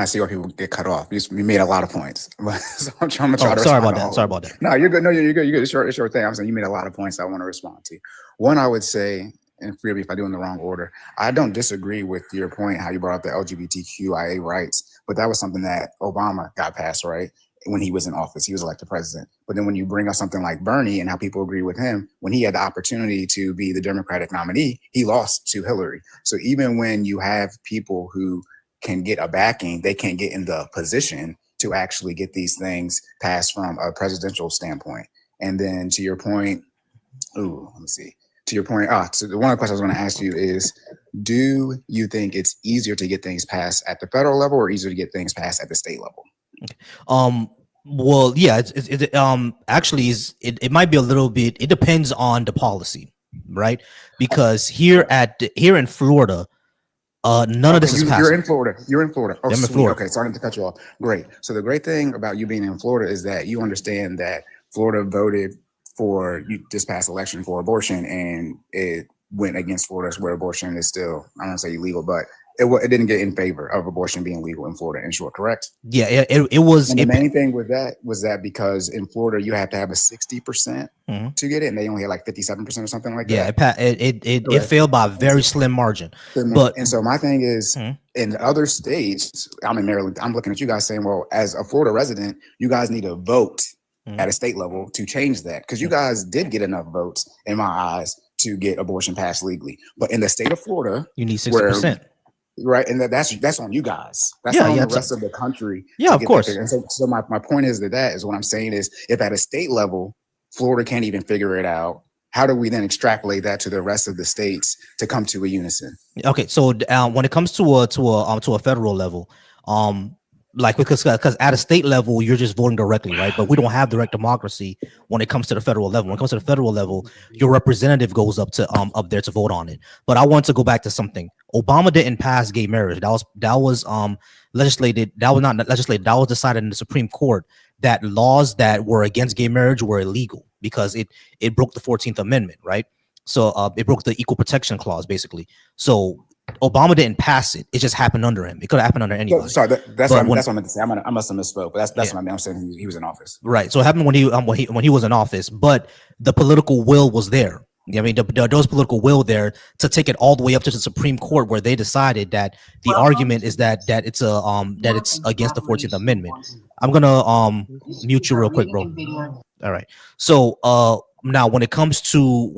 see why people get cut off. You made a lot of points. So I'm trying to sorry about that. No, you're good. No, you're good. It's your thing. I'm saying you made a lot of points I want to respond to. One, I would say, and forgive me if I do in the wrong order, I don't disagree with your point, how you brought up the LGBTQIA rights, but that was something that Obama got passed, right? When he was in office, he was elected president. But then when you bring up something like Bernie and how people agree with him, when he had the opportunity to be the Democratic nominee, he lost to Hillary. So even when you have people who can get a backing, they can't get in the position to actually get these things passed from a presidential standpoint. And then to your point, so the one of the questions I was going to ask you is, do you think it's easier to get things passed at the federal level or easier to get things passed at the state level? Well, yeah, it might be a little bit, it depends on the policy, right? Because here in Florida, none of this is passed. You're in Florida. Oh, I'm in Florida. Okay, sorry to cut you off. Great. So the great thing about you being in Florida is that you understand that Florida voted for this past election for abortion, and it went against Florida, where abortion is still, I don't want to say illegal, but it didn't get in favor of abortion being legal in Florida, in short, correct? Yeah, it was. And the main thing with that was that because in Florida you have to have a 60% to get it, and they only had like 57% or something like that. Yeah, it failed by a very slim margin. And so my thing is, in other states, I'm in Maryland, I'm looking at you guys saying, well, as a Florida resident, you guys need to vote at a state level to change that, because you guys did get enough votes, in my eyes, to get abortion passed legally. But in the state of Florida, you need 60%. Right, and that's on you guys. That's not on the rest of the country. Yeah, of course. And so my point is that is what I'm saying is, if at a state level, Florida can't even figure it out, how do we then extrapolate that to the rest of the states to come to a unison? Okay, so when it comes to a federal level, because at a state level you're just voting directly, right? But we don't have direct democracy when it comes to the federal level. When it comes to the federal level, your representative goes up there to vote on it. But I want to go back to something. Obama didn't pass gay marriage. That was legislated. That was not legislated. That was decided in the Supreme Court that laws that were against gay marriage were illegal because it broke the 14th Amendment, right? So it broke the Equal Protection Clause, basically. So Obama didn't pass it. It just happened under him. It could have happened under anybody. That's what I meant to say. I must have misspoke, but that's what I mean. I'm saying he was in office. Right. So it happened when he was in office, but the political will was there. I mean, there was political will there to take it all the way up to the Supreme Court, where they decided that the argument is that it's against the 14th Amendment. I'm gonna mute you real quick, bro. All right. So now when it comes to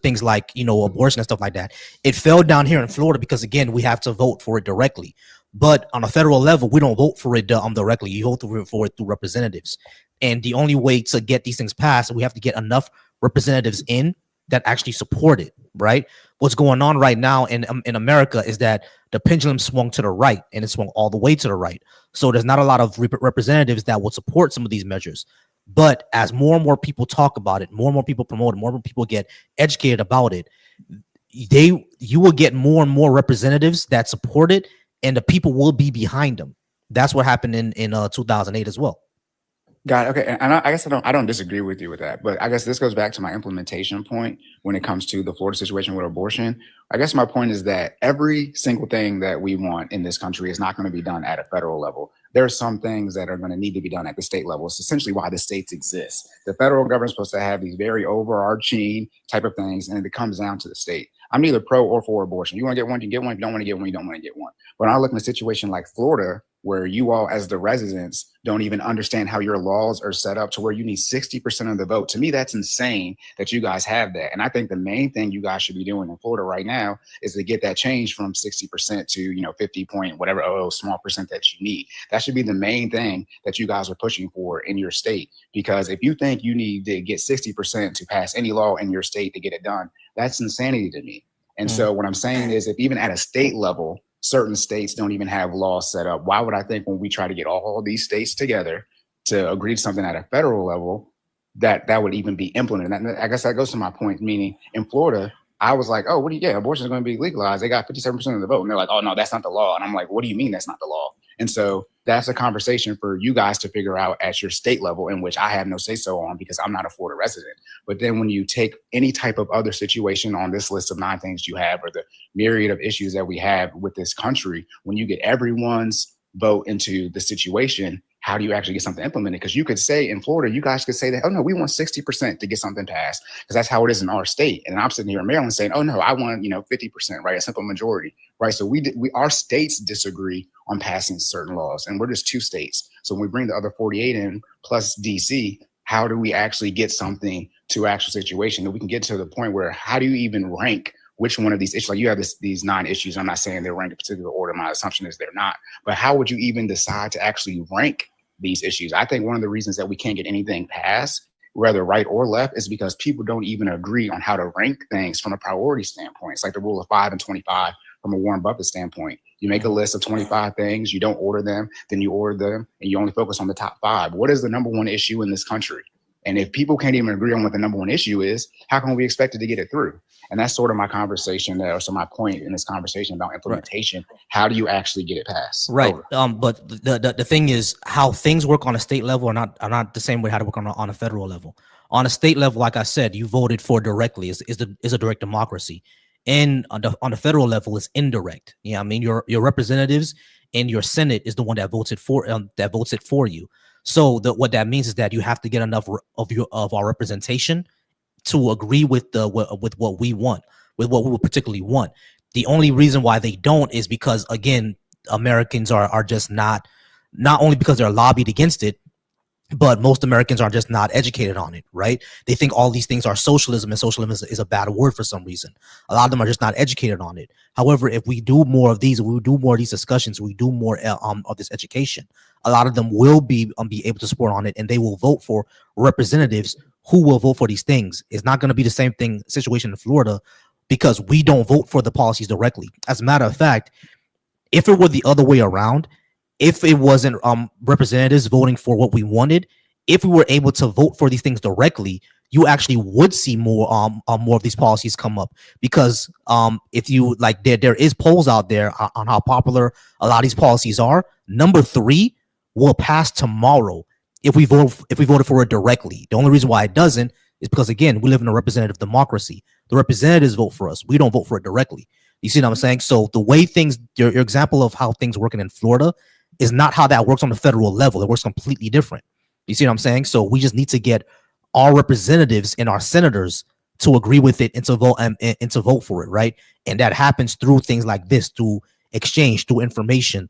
things like, abortion and stuff like that, it fell down here in Florida because, again, we have to vote for it directly. But on a federal level, we don't vote for it directly. You vote for it through representatives. And the only way to get these things passed, we have to get enough representatives in that actually support it, right? What's going on right now in America is that the pendulum swung to the right, and it swung all the way to the right. So there's not a lot of representatives that will support some of these measures. But as more and more people talk about it, more and more people promote it, more and more people get educated about it, you will get more and more representatives that support it, and the people will be behind them. That's what happened in 2008 as well. Got it. Okay, and I guess I don't disagree with you with that, but I guess this goes back to my implementation point when it comes to the Florida situation with abortion. I guess my point is that every single thing that we want in this country is not going to be done at a federal level. there are some things that are going to need to be done at the state level. It's essentially why the states exist. The federal government's supposed to have these very overarching type of things, and it comes down to the state. I'm neither pro or for abortion. You want to get one, you get one. If you don't want to get one, you don't want to get one. But I look in a situation like Florida, where you all as the residents don't even understand how your laws are set up to where you need 60% of the vote. To me, that's insane that you guys have that. And I think the main thing you guys should be doing in Florida right now is to get that change from 60% to, 50 point, whatever, small percent that you need. That should be the main thing that you guys are pushing for in your state. Because if you think you need to get 60% to pass any law in your state to get it done, that's insanity to me. And so what I'm saying is, if even at a state level, certain states don't even have laws set up, why would I think when we try to get all these states together to agree to something at a federal level, that would even be implemented? And I guess that goes to my point, meaning in Florida, I was like, oh, abortion is going to be legalized. They got 57% of the vote. And they're like, oh, no, that's not the law. And I'm like, what do you mean that's not the law? And so that's a conversation for you guys to figure out at your state level, in which I have no say so on because I'm not a Florida resident. But then when you take any type of other situation on this list of 9 things you have, or the myriad of issues that we have with this country, when you get everyone's vote into the situation, how do you actually get something implemented? Because you could say in Florida, you guys could say that, oh no, we want 60% to get something passed, because that's how it is in our state. And I'm sitting here in Maryland saying, oh no, I want 50%, right? A simple majority, right? So our states disagree on passing certain laws, and we're just 2 states. So when we bring the other 48 in plus DC, how do we actually get something to actual situation that we can get to the point where, how do you even rank which one of these issues? Like, you have these 9 issues. I'm not saying they're ranked in a particular order. My assumption is they're not. But how would you even decide to actually rank these issues? I think one of the reasons that we can't get anything passed, whether right or left, is because people don't even agree on how to rank things from a priority standpoint. It's like the rule of 5 and 25 from a Warren Buffett standpoint. You make a list of 25 things, you don't order them, then you order them, and you only focus on the top 5. What is the number 1 issue in this country? And if people can't even agree on what the number 1 issue is, how can we expect it to get it through? And that's sort of my conversation there. So my point in this conversation about implementation, how do you actually get it passed? Right. But the thing is, how things work on a state level are not the same way how to work on a federal level. On a state level, like I said, you voted for directly, is a direct democracy. And on the federal level, it's indirect. Yeah, I mean, your representatives and your Senate is the one that votes it for you. So what that means is that you have to get enough of our representation to agree with what we want, with what we would particularly want. The only reason why they don't is because, again, Americans are just not only because they're lobbied against it, but most Americans are just not educated on it, right? They think all these things are socialism, and socialism is a bad word for some reason. A lot of them are just not educated on it. However, if we do more of these, we do more of these discussions, we do more of this education, a lot of them will be able to support on it, and they will vote for representatives who will vote for these things. It's not going to be the same situation in Florida, because we don't vote for the policies directly. As a matter of fact, if it were the other way around, if it wasn't representatives voting for what we wanted, if we were able to vote for these things directly, you actually would see more of these policies come up. Because if you like, there is polls out there on how popular a lot of these policies are. Number 3 will pass tomorrow if we voted for it directly. The only reason why it doesn't is because, again, we live in a representative democracy. The representatives vote for us. We don't vote for it directly. You see what I'm saying? So the way things, your example of how things working in Florida is not how that works on the federal level. It works completely different. You see what I'm saying? So we just need to get our representatives and our senators to agree with it and to vote for it, right? And that happens through things like this, through exchange, through information,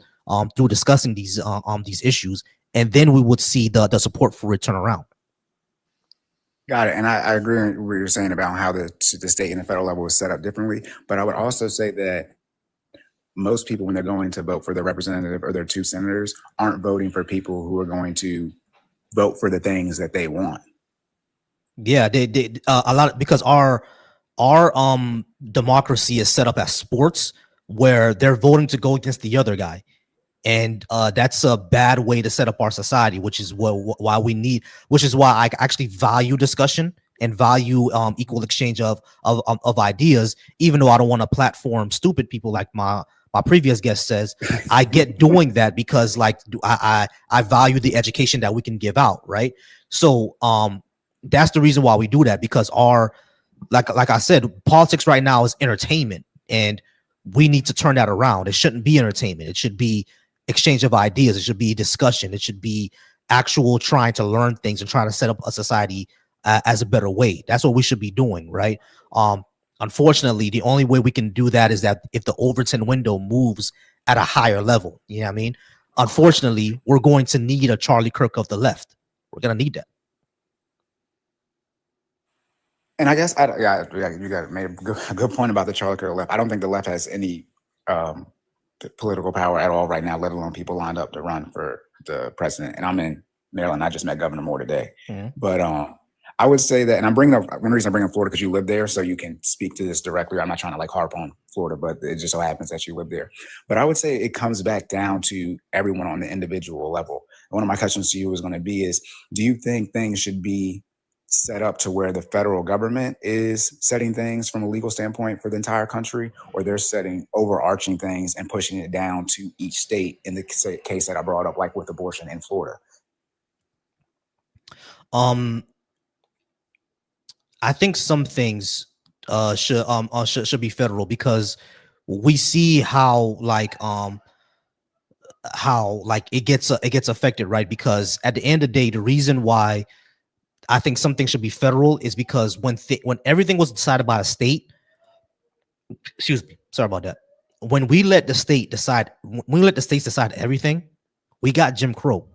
through discussing these issues, and then we would see the support for it turn around. Got it. And I agree with what you're saying about how the state and the federal level is set up differently. But I would also say that most people, when they're going to vote for their representative or their 2 senators, aren't voting for people who are going to vote for the things that they want. Yeah, they a lot, because our democracy is set up as sports, where they're voting to go against the other guy. And that's a bad way to set up our society, which is why I actually value discussion and value equal exchange of ideas, even though I don't want to platform stupid people like my previous guest says. I get doing that because, like, I value the education that we can give out, right? So that's the reason why we do that, because like I said, politics right now is entertainment, and we need to turn that around. It shouldn't be entertainment. It should be exchange of ideas. It should be discussion. It should be actual trying to learn things and trying to set up a society as a better way. That's what we should be doing, right? Unfortunately, the only way we can do that is that if the Overton window moves at a higher level. You know what I mean? Unfortunately, we're going to need a Charlie Kirk of the left. We're going to need that. And I guess you got made a good point about the Charlie Kirk left. I don't think the left has any political power at all right now, let alone people lined up to run for the president. And I'm in Maryland. I just met Governor Moore today. But I would say that, and I'm bringing up, one reason I bring up Florida because you live there, so you can speak to this directly. I'm not trying to like harp on Florida, but it just so happens that you live there. But I would say it comes back down to everyone on the individual level. And one of my questions to you is going to be is, do you think things should be set up to where the federal government is setting things from a legal standpoint for the entire country, or they're setting overarching things and pushing it down to each state in the case that I brought up, like with abortion in Florida? I think some things should be federal, because we see how it gets affected, right? Because at the end of the day, the reason why I think something should be federal is because when everything was decided by a state, excuse me, sorry about that. When we let the state decide, states decide everything, we got Jim Crow.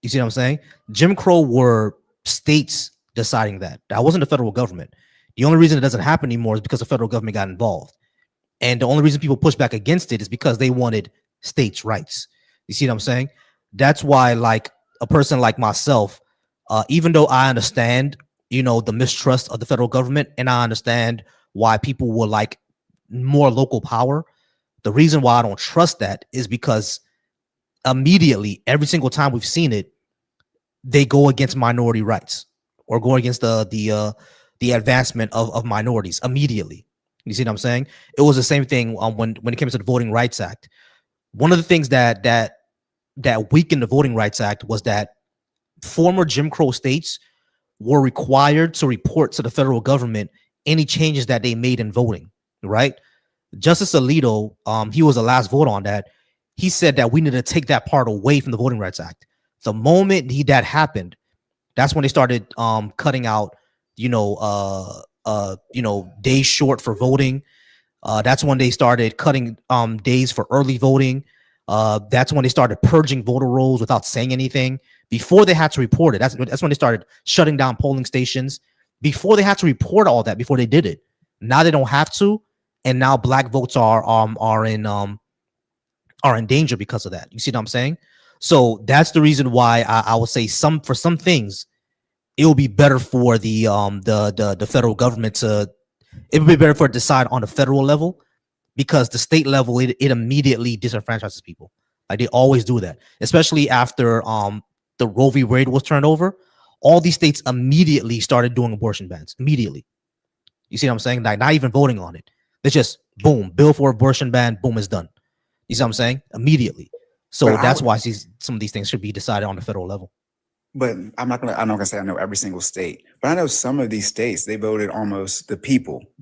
You see what I'm saying? Jim Crow were states deciding that. That wasn't the federal government. The only reason it doesn't happen anymore is because the federal government got involved. And the only reason people push back against it is because they wanted states' rights. You see what I'm saying? That's why, like, a person like myself, even though I understand, the mistrust of the federal government, and I understand why people will like more local power, the reason why I don't trust that is because immediately, every single time we've seen it, they go against minority rights or go against the advancement of minorities immediately. You see what I'm saying? It was the same thing when it came to the Voting Rights Act. One of the things that weakened the Voting Rights Act was that former Jim Crow states were required to report to the federal government any changes that they made in voting, right? Justice Alito, he was the last vote on that. He said that we need to take that part away from the Voting Rights Act. The moment that happened, that's when they started cutting out, days short for voting. That's when they started cutting days for early voting. That's when they started purging voter rolls without saying anything. Before they had to report it, that's when they started shutting down polling stations. Before they had to report all that, before they did it. Now they don't have to, and now black votes are in danger because of that. You see what I'm saying? So that's the reason why I would say for some things, it will be better for the federal government to. It would be better for it to decide on the federal level, because the state level it immediately disenfranchises people. Like they always do that, especially after the Roe v. Wade was turned over. All these states immediately started doing abortion bans immediately. You see what I'm saying? Like not even voting on it. They just boom, bill for abortion ban, boom, is done. You see what I'm saying? Immediately. So that's why some of these things should be decided on the federal level. But I'm not gonna say I know every single state, but I know some of these states, they voted almost 60%,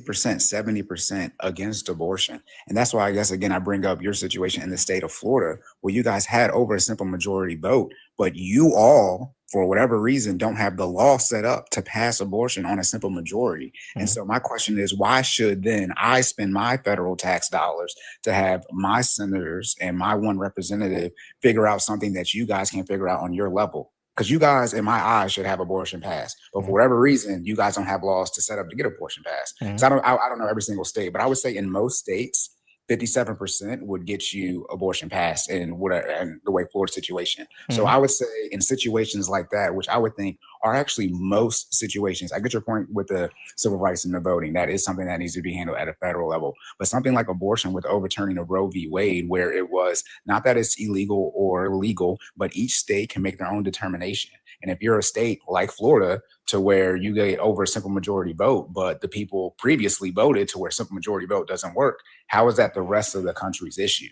70% against abortion. And that's why I guess, again, I bring up your situation in the state of Florida, where you guys had over a simple majority vote, but you all, for whatever reason, don't have the law set up to pass abortion on a simple majority. Mm-hmm. And so my question is, why should then I spend my federal tax dollars to have my senators and my one representative figure out something that you guys can't figure out on your level? Because you guys, in my eyes, should have abortion passed. But for whatever reason, you guys don't have laws to set up to get abortion passed. Mm-hmm. So I don't know every single state, but I would say in most states, 57% would get you abortion passed in the way Florida situation. Mm-hmm. So I would say in situations like that, which I would think are actually most situations, I get your point with the civil rights and the voting. That is something that needs to be handled at a federal level. But something like abortion, with overturning of Roe v. Wade, where it was not that it's illegal or legal, but each state can make their own determination. And if you're a state like Florida, to where you get over a simple majority vote, but the people previously voted to where simple majority vote doesn't work, how is that the rest of the country's issue?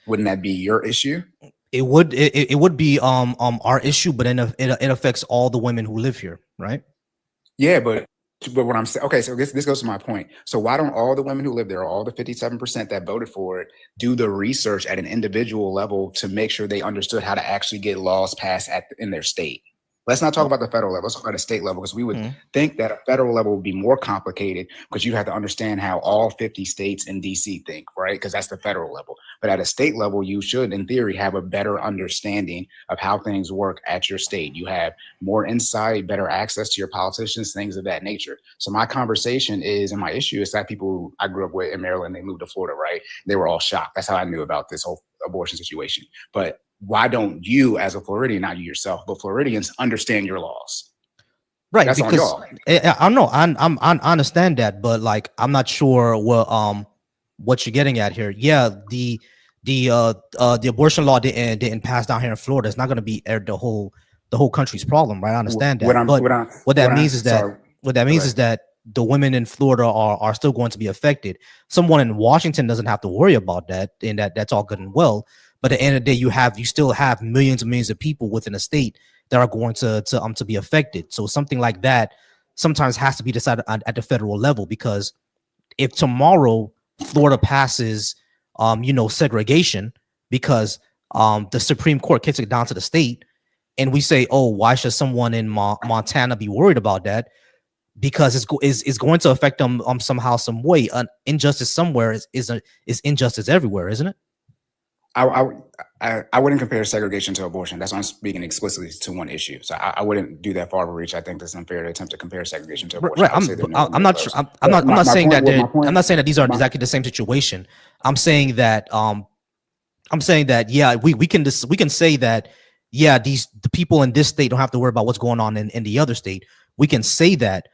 Wouldn't that be your issue? It would be our issue, but then it affects all the women who live here, right? Yeah, but But what I'm saying, okay, so this goes to my point. So why don't all the women who live there, all the 57% that voted for it, do the research at an individual level to make sure they understood how to actually get laws passed in their state? Let's not talk about the federal level. Let's talk about the state level, because we would think that a federal level would be more complicated because you have to understand how all 50 states and DC think, right? Because that's the federal level. But at a state level, you should, in theory, have a better understanding of how things work at your state. You have more insight, better access to your politicians, things of that nature. So my conversation is, and my issue is that people who I grew up with in Maryland, they moved to Florida, right? They were all shocked. That's how I knew about this whole abortion situation. But why don't you, as a Floridian, not you yourself, but Floridians, understand your laws? Right, that's because on y'all. I know I understand that, but like I'm not sure what you're getting at here. Yeah, the abortion law didn't pass down here in Florida. It's not going to be the whole country's problem, right? I understand that. What that means is that the women in Florida are still going to be affected. Someone in Washington doesn't have to worry about that, and that's all good and well. But at the end of the day, you still have millions and millions of people within a state that are going to be affected. So something like that sometimes has to be decided at the federal level, because if tomorrow Florida passes segregation because the Supreme Court kicks it down to the state, and we say, oh, why should someone in Montana be worried about that? Because it's going to affect them somehow, some way. Injustice somewhere is injustice everywhere, isn't it? I wouldn't compare segregation to abortion. That's why I'm speaking explicitly to one issue. So I wouldn't do that far of a reach. I think that's unfair to attempt to compare segregation to abortion. Right. I'm not saying that these are exactly the same situation. I'm saying that yeah, we can say that yeah, the people in this state don't have to worry about what's going on in the other state. We can say that,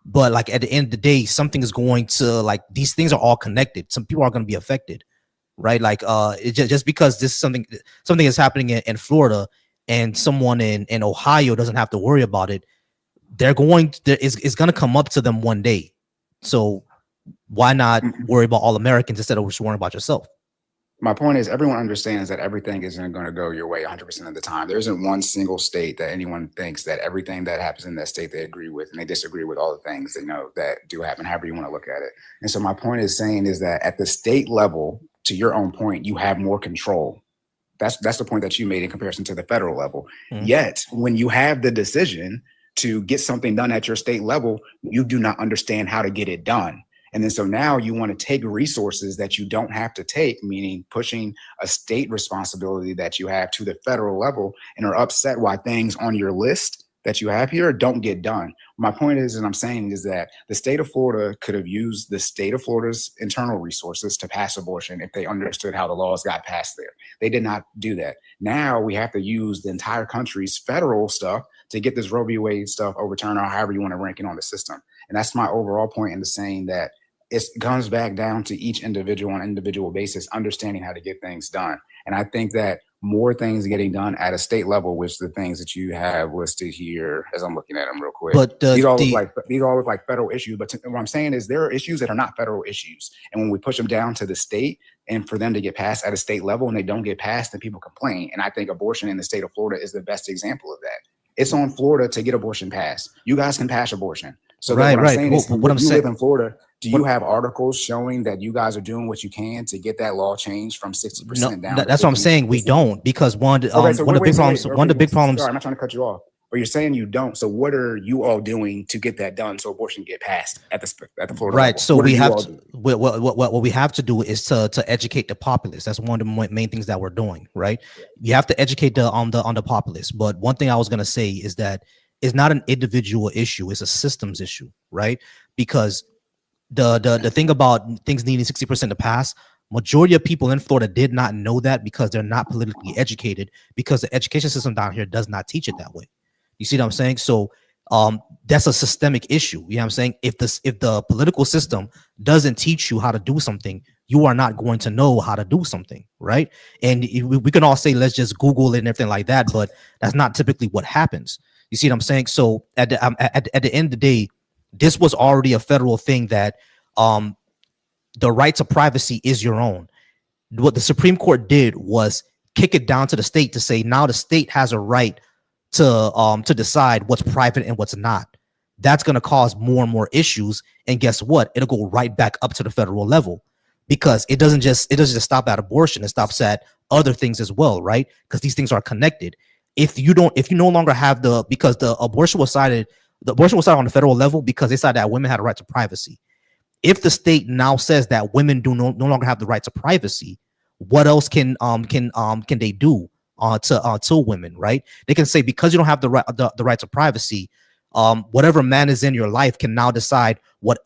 but like at the end of the day, something is going to, like, these things are all connected. Some people are going to be affected. Right, like just because this something is happening in Florida and someone in Ohio doesn't have to worry about it, it's going to come up to them one day. So why not worry about all Americans instead of just worrying about yourself? My point is, everyone understands that everything isn't going to go your way 100% of the time. There isn't one single state that anyone thinks that everything that happens in that state they agree with, and they disagree with all the things they know that do happen, however you want to look at it. And so my point is saying is that at the state level, to your own point, you have more control. That's the point that you made in comparison to the federal level. Yet, when you have the decision to get something done at your state level, you do not understand how to get it done. And then so now you want to take resources that you don't have to take, meaning pushing a state responsibility that you have to the federal level, and are upset why things on your list that you have here don't get done. My point is, and I'm saying, is that the state of Florida could have used the state of Florida's internal resources to pass abortion if they understood how the laws got passed there. They did not do that. Now we have to use the entire country's federal stuff to get this Roe v. Wade stuff overturned, or however you want to rank it on the system. And that's my overall point in the saying that it comes back down to each individual on an individual basis, understanding how to get things done. And I think that more things getting done at a state level, which the things that you have listed here, as I'm looking at them real quick, but these all look like federal issues. But what I'm saying is there are issues that are not federal issues, and when we push them down to the state, and for them to get passed at a state level, and they don't get passed, then people complain. And I think abortion in the state of Florida is the best example of that. It's on Florida to get abortion passed. You guys can pass abortion. So what I'm saying is, when you live in Florida, do you have articles showing that you guys are doing what you can to get that law changed from 60% down? That's what I'm saying. We don't, because one of the big problems. Sorry, I'm not trying to cut you off, but you're saying you don't. So what are you all doing to get that done so abortion get passed at the Florida right? level? So we have to. What we have to do is to educate the populace. That's one of the main things that we're doing. Right? You have to educate the populace. But one thing I was gonna say is that it's not an individual issue; it's a systems issue, right? Because the thing about things needing 60% to pass, majority of people in Florida did not know that because they're not politically educated, because the education system down here does not teach it that way. You see what I'm saying? So that's a systemic issue. You know what I'm saying? If the political system doesn't teach you how to do something, you are not going to know how to do something, right? And we can all say, let's just Google it and everything like that, but that's not typically what happens. You see what I'm saying? So at the end of the day, this was already a federal thing that the right to privacy is your own. What the Supreme Court did was kick it down to the state to say now the state has a right to decide what's private and what's not. that's going to cause more and more issues. And guess what? It'll go right back up to the federal level, because it doesn't just stop at abortion. It stops at other things as well, right? Because these things are connected. If you no longer have because the abortion was decided on the federal level because they decided that women had a right to privacy. If the state now says that women do no longer have the right to privacy, what else can they do to women, right? They can say, because you don't have the right to privacy, whatever man is in your life can now decide what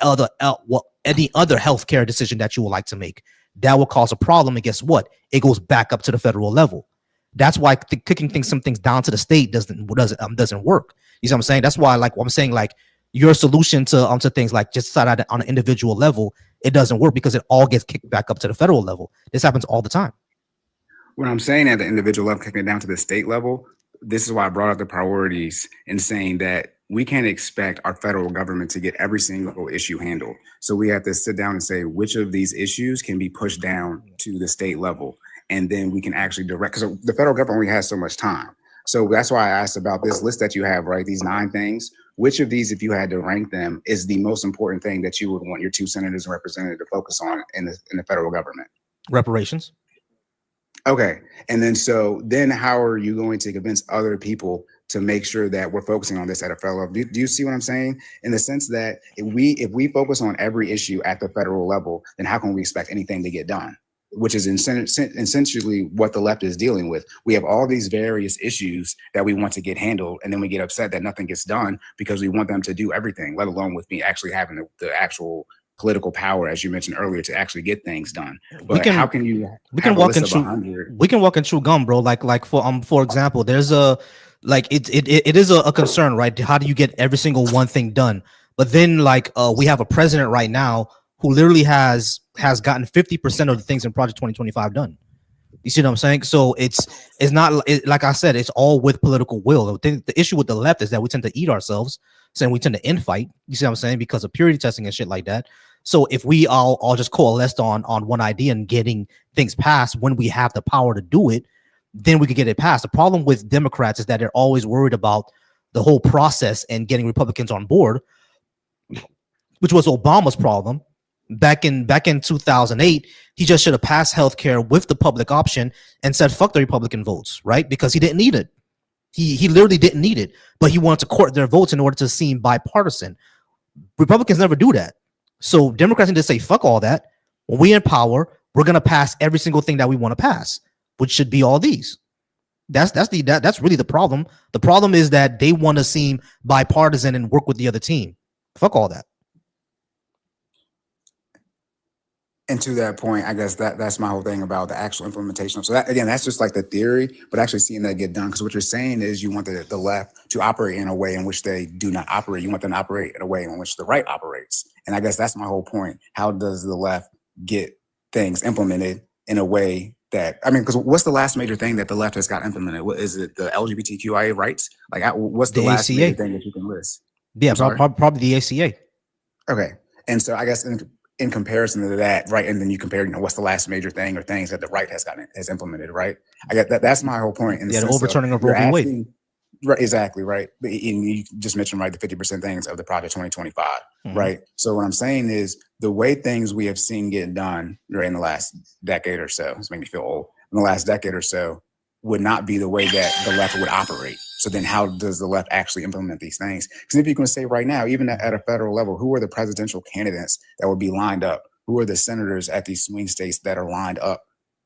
any other healthcare decision that you would like to make. That will cause a problem, and guess what? It goes back up to the federal level. That's why kicking some things down to the state doesn't work. You see what I'm saying? That's why, like, I'm saying, like, your solution to things like just decide on an individual level, it doesn't work, because it all gets kicked back up to the federal level. This happens all the time. When I'm saying at the individual level, kicking it down to the state level, this is why I brought up the priorities and saying that we can't expect our federal government to get every single issue handled. So we have to sit down and say which of these issues can be pushed down to the state level. And then we can actually direct, because the federal government only has so much time. So that's why I asked about this list that you have, right? These 9 things. Which of these, if you had to rank them, is the most important thing that you would want your 2 senators and representatives to focus on in the federal government? Reparations. Okay. And then how are you going to convince other people to make sure that we're focusing on this at a federal level? Do you see what I'm saying? In the sense that if we focus on every issue at the federal level, then how can we expect anything to get done? Which is essentially what the left is dealing with. We have all these various issues that we want to get handled, and then we get upset that nothing gets done because we want them to do everything, let alone with me actually having the actual political power, as you mentioned earlier, to actually get things done. But how can you? We can walk and chew gum, bro. Like for example, there's it is a concern, right? How do you get every single one thing done? But then we have a president right now who literally has gotten 50% of the things in Project 2025 done. You see what I'm saying? So it's not like I said, it's all with political will. The issue with the left is that we tend to eat ourselves, saying we tend to infight. You see what I'm saying? Because of purity testing and shit like that. So if we all just coalesced on one idea and getting things passed when we have the power to do it, then we could get it passed. The problem with Democrats is that they're always worried about the whole process and getting Republicans on board, which was Obama's problem. Back in 2008, he just should have passed healthcare with the public option and said, fuck the Republican votes, right? Because he didn't need it. He literally didn't need it, but he wanted to court their votes in order to seem bipartisan. Republicans never do that. So Democrats need to say, fuck all that. When we're in power, we're going to pass every single thing that we want to pass, which should be all these. That's really the problem. The problem is that they want to seem bipartisan and work with the other team. Fuck all that. And to that point, I guess that's my whole thing about the actual implementation. So that, again, that's just like the theory, but actually seeing that get done. Because what you're saying is you want the left to operate in a way in which they do not operate. You want them to operate in a way in which the right operates. And I guess that's my whole point. How does the left get things implemented in a way that, I mean, because what's the last major thing that the left has got implemented? What is it? The LGBTQIA rights? Like, what's the last major thing that you can list? Yeah, probably the ACA. Okay. And so I guess in comparison to that, right? And then you compare, what's the last major thing or things that the right has implemented, right? I get that. That's my whole point. The overturning of Roe v. Wade. Right, exactly, right. And you just mentioned, right, the 50% things of the Project 2025, right? So what I'm saying is the way things we have seen get done, right, in the last decade or so, it's making me feel old, in the last decade or so, would not be the way that the left would operate. So then how does the left actually implement these things? Because if you can say right now, even at a federal level, who are the presidential candidates that would be lined up? Who are the senators at these swing states that are lined up,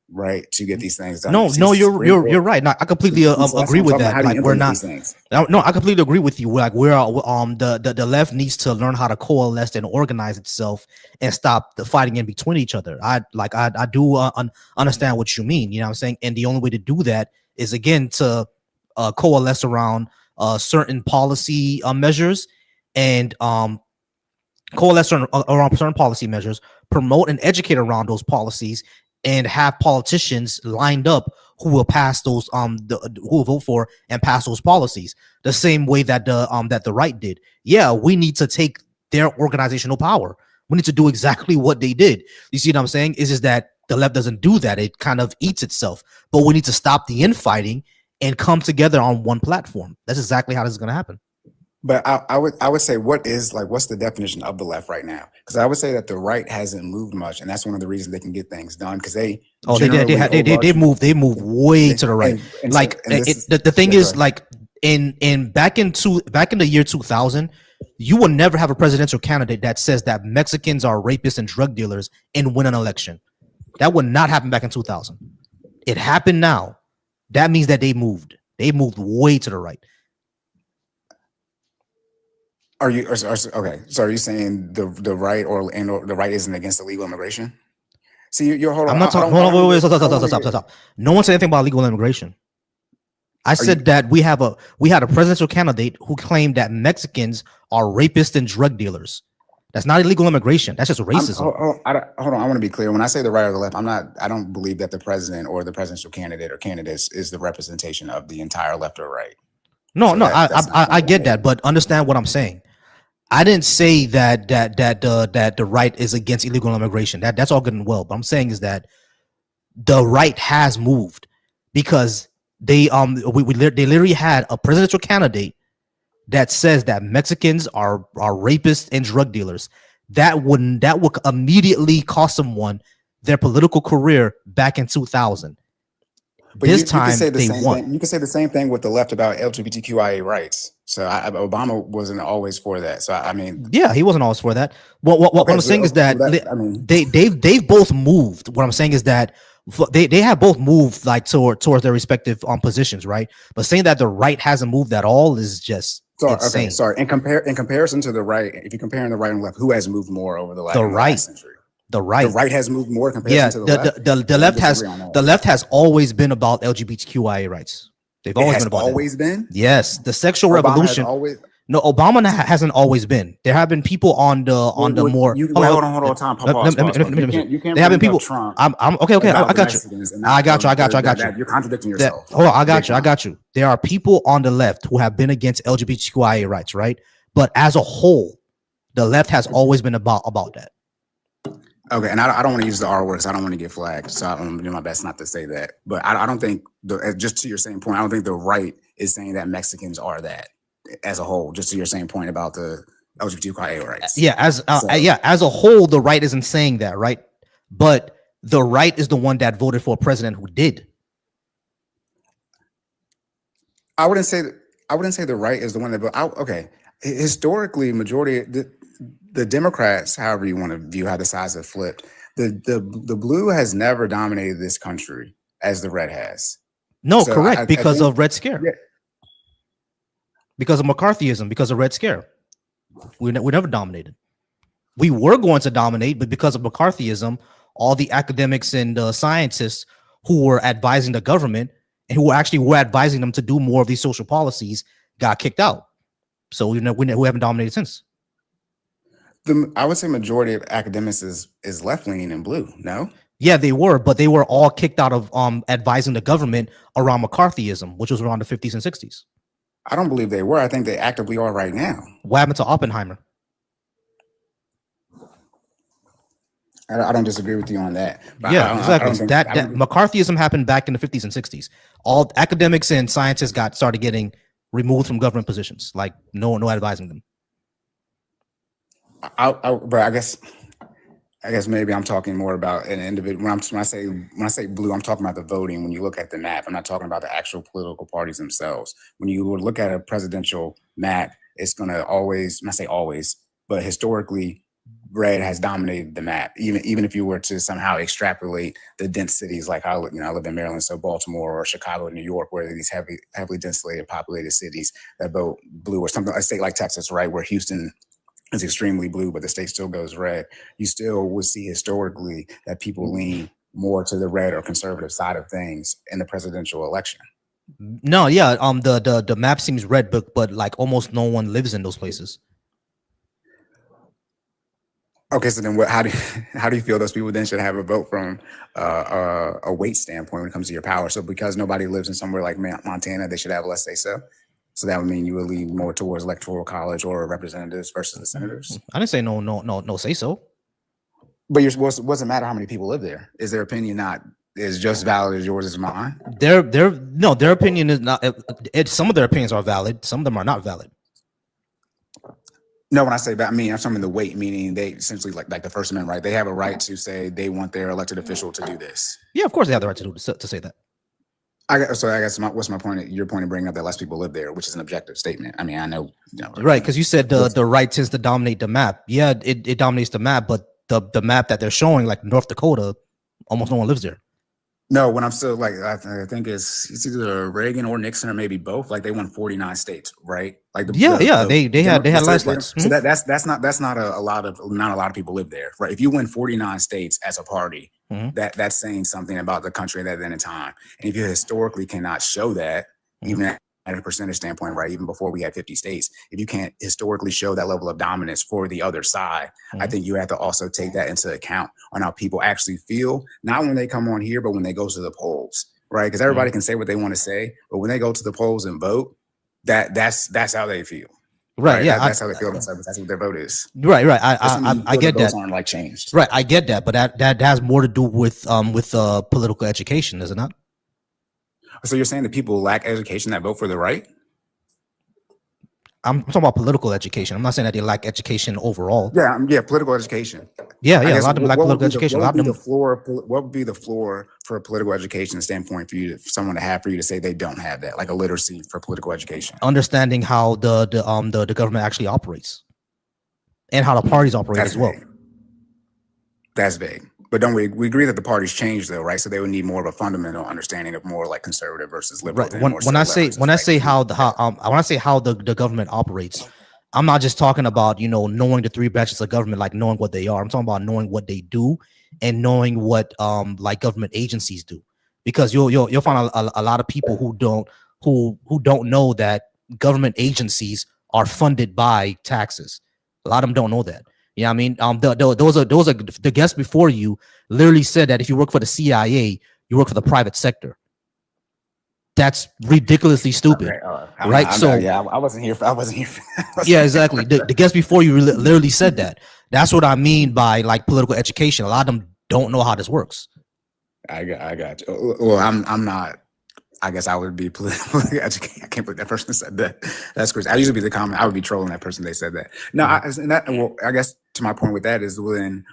right, to get these things done? No, you're right. No, I completely agree with that. Like, we're not. No, I completely agree with you. Like, we're the left needs to learn how to coalesce and organize itself and stop the fighting in between each other. I do understand what you mean. You know what I'm saying? And the only way to do that is, again, to coalesce around certain policy measures and coalesce around certain policy measures, promote and educate around those policies, and have politicians lined up who will pass those who will vote for and pass those policies the same way that the right did. Yeah, we need to take their organizational power. We need to do exactly what they did. You see what I'm saying? Is that the left doesn't do that. It kind of eats itself. But we need to stop the infighting and come together on one platform. That's exactly how this is going to happen. But I would say what's the definition of the left right now? Because I would say that the right hasn't moved much, and that's one of the reasons they can get things done. Because they moved way to the right. The thing is, like back in the year 2000, you will never have a presidential candidate that says that Mexicans are rapists and drug dealers and win an election. That would not happen back in 2000. It happened now. That means that they moved way to the right. Are you okay? So are you saying the right or the right isn't against illegal immigration? See, you're hold on. I'm not talking. Wait, stop. No one said anything about illegal immigration. I said that we had a presidential candidate who claimed that Mexicans are rapists and drug dealers. That's not illegal immigration. That's just racism. Hold on. I want to be clear. When I say the right or the left, I don't believe that the president or the presidential candidate or candidates is the representation of the entire left or right. No, I get that, but understand what I'm saying. I didn't say that the right is against illegal immigration. That's all good and well. But I'm saying is that the right has moved because they literally had a presidential candidate that says that Mexicans are rapists and drug dealers. That would immediately cost someone their political career back in 2000. But you can say the same thing with the left about LGBTQIA rights. So Obama wasn't always for that. So I mean, yeah, he wasn't always for that. What I'm saying is that they've both moved. What I'm saying is that they have both moved like towards their respective positions, right? But saying that the right hasn't moved at all is just insane. Okay, sorry. In comparison to the right, if you're comparing the right and left, who has moved more over the last century? The right has moved more compared to the left. The left has always been about LGBTQIA rights. They've always been about been. Yes, the sexual revolution. No, Obama hasn't always been. There have been people on the more. Hold on, Tom. There have been people. Trump I'm okay. I got you. You're contradicting yourself. Hold on, I got you. There are people on the left who have been against LGBTQIA rights, right? But as a whole, the left has always been about that. Okay, and I don't want to use the R words. I don't want to get flagged, so I'm going to do my best not to say that. But I don't think, just to your same point, I don't think the right is saying that Mexicans are that as a whole. Just to your same point about the LGBTQIA rights. Yeah, as a whole, the right isn't saying that, right? But the right is the one that voted for a president who did. I wouldn't say the right is the one that. Okay, historically, majority. The Democrats, however you want to view how the sides have flipped, the blue has never dominated this country as the red has. No, so correct, because of Red Scare. Yeah. Because of McCarthyism, because of Red Scare. We never dominated. We were going to dominate, but because of McCarthyism, all the academics and scientists who were advising the government and who actually were advising them to do more of these social policies got kicked out. So we haven't dominated since. I would say majority of academics is left leaning and blue. No. Yeah, they were, but they were all kicked out of advising the government around McCarthyism, which was around the 50s and 60s. I don't believe they were. I think they actively are right now. What happened to Oppenheimer? I don't disagree with you on that. Yeah, exactly. That McCarthyism happened back in the 50s and 60s. All academics and scientists started getting removed from government positions, like no advising them. But I guess maybe I'm talking more about an individual. When I say blue, I'm talking about the voting. When you look at the map, I'm not talking about the actual political parties themselves. When you look at a presidential map, it's going to always, I say always, but historically, red has dominated the map. Even if you were to somehow extrapolate the dense cities like I live in Maryland, so Baltimore or Chicago, New York, where these heavily densely populated cities that vote blue, or something, a state like Texas, right, where Houston is extremely blue, but the state still goes red. You still would see historically that people lean more to the red or conservative side of things in the presidential election. No, yeah, the map seems red, but like almost no one lives in those places. Okay, so then how do you feel those people then should have a vote from a weight standpoint when it comes to your power? So because nobody lives in somewhere like Montana, they should have less say so. So that would mean you would lean more towards electoral college or representatives versus the senators. I didn't say no say so. But what's it matter how many people live there? Is their opinion not is just valid as yours is mine? Their opinion is not. Some of their opinions are valid. Some of them are not valid. No, when I say that, I mean I'm talking the weight, meaning they essentially like the First Amendment, right? They have a right to say they want their elected official to do this. Yeah, of course they have the right to say that. I guess what's my point? Your point of bringing up that less people live there, which is an objective statement. I mean, I know, right? Because you said the right tends to dominate the map. Yeah, it dominates the map, but the map that they're showing, like North Dakota, almost no one lives there. No, when I'm still like, I think it's either Reagan or Nixon or maybe both. Like they won 49 states, right? Like they had landslides. So that's not a lot of people live there, right? If you win 49 states as a party, that's saying something about the country at that then in time. And if you historically cannot show that, even at a percentage standpoint, right? Even before we had 50 states, if you can't historically show that level of dominance for the other side, I think you have to also take that into account on how people actually feel, not when they come on here, but when they go to the polls, right? Because everybody can say what they want to say, but when they go to the polls and vote, that's how they feel. Right. Yeah. That's how they feel. That's what their vote is. Right. I get that. Aren't like changed. Right. I get that. But that has more to do with political education, is it not? So you're saying that people lack education that vote for the right? I'm talking about political education. I'm not saying that they lack education overall. Yeah, political education. Yeah. A lot of them lack political education. What would be the floor for a political education standpoint for someone to say they don't have that, like a literacy for political education? Understanding how the government actually operates, and how the parties operate as well. That's vague. But don't we agree that the parties change though, right? So they would need more of a fundamental understanding of more like conservative versus liberal. Right. When I say how the government operates, I'm not just talking about knowing the three branches of government, like knowing what they are. I'm talking about knowing what they do and knowing what like government agencies do, because you'll find a lot of people who don't know that government agencies are funded by taxes. A lot of them don't know that. Yeah, I mean, those are the guests before you literally said that if you work for the CIA, you work for the private sector. That's ridiculously stupid, right? I wasn't here. Yeah, exactly. The guests before you literally said that. That's what I mean by like political education. A lot of them don't know how this works. I got you. Well, I'm not. I guess I would be politically educated. I can't believe that person said that. That's crazy. I usually be the comment. I would be trolling that person. They said that. No, I guess to my point with that is when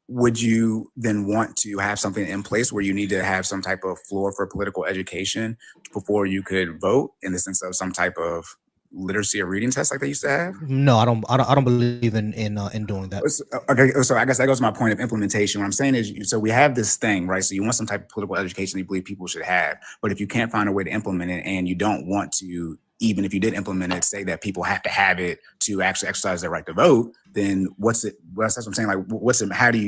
would you then want to have something in place where you need to have some type of floor for political education before you could vote, in the sense of some type of literacy or reading test like they used to have? No, I don't believe in doing that. Okay, so I guess that goes to my point of implementation. What I'm saying is, so we have this thing, right? So you want some type of political education you believe people should have, but if you can't find a way to implement it, and you don't want to, even if you did implement it, say that people have to have it to actually exercise their right to vote, then that's what I'm saying. Like, how do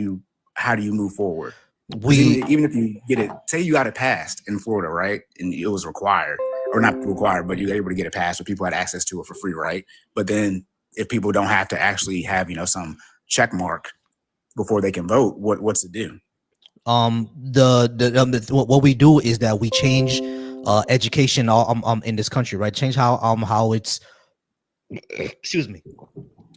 you move forward? Even if you get it, say you got it passed in Florida, right? And it was required. Or not required, but you're able to get it passed, so people had access to it for free, right? But then if people don't have to actually have, some check mark before they can vote, what's it do? What we do is that we change education in this country, right? Change how it's excuse me.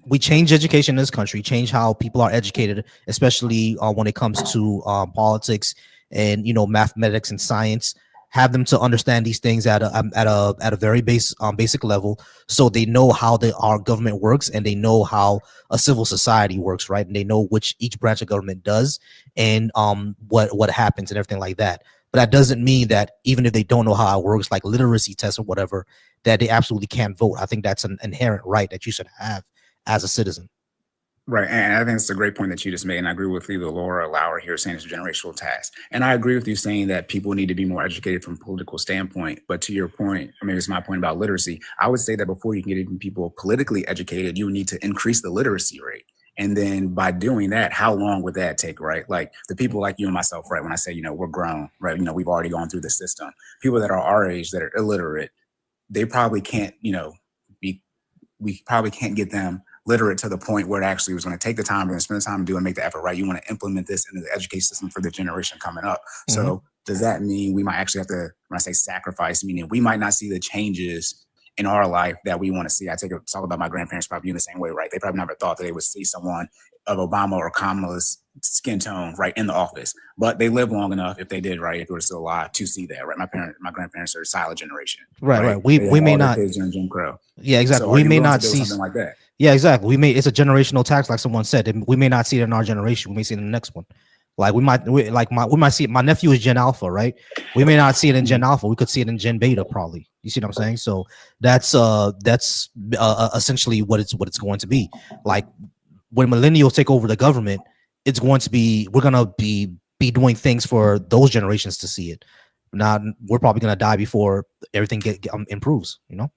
We change education in this country, change how people are educated, especially when it comes to politics and mathematics and science. Have them to understand these things at a very basic level, so they know how our government works, and they know how a civil society works, right? And they know which each branch of government does, and what happens and everything like that. But that doesn't mean that even if they don't know how it works, like literacy tests or whatever, that they absolutely can't vote. I think that's an inherent right that you should have as a citizen. Right. And I think it's a great point that you just made. And I agree with either Laura or Lauer here saying it's a generational task. And I agree with you saying that people need to be more educated from a political standpoint. But to your point, I mean, it's my point about literacy. I would say that before you can get even people politically educated, you need to increase the literacy rate. And then by doing that, how long would that take, right? Like the people like you and myself, right? When I say, we're grown, right? We've already gone through the system. People that are our age that are illiterate, they probably can't, we probably can't get them literate to the point where it actually was going to take the time and spend the time to do and make the effort, right? You want to implement this into the education system for the generation coming up. Mm-hmm. So does that mean we might actually have to, when I say sacrifice, meaning we might not see the changes in our life that we want to see? I talk about my grandparents probably in the same way, right? They probably never thought that they would see someone of Obama or Kamala's skin tone right in the office, but they lived long enough, if they did, right, if they were still alive, to see that, right? My grandparents are a silent generation, right? We may not. Kids during Jim Crow. Yeah, exactly. So we may not see something like that. Yeah, exactly. It's a generational tax, like someone said. And we may not see it in our generation. We may see it in the next one. Like we might see it. My nephew is Gen Alpha, right? We may not see it in Gen Alpha. We could see it in Gen Beta, probably. You see what I'm saying? So that's essentially what it's going to be. Like when millennials take over the government, it's going to be, we're gonna be doing things for those generations to see it. Now we're probably gonna die before everything improves. You know.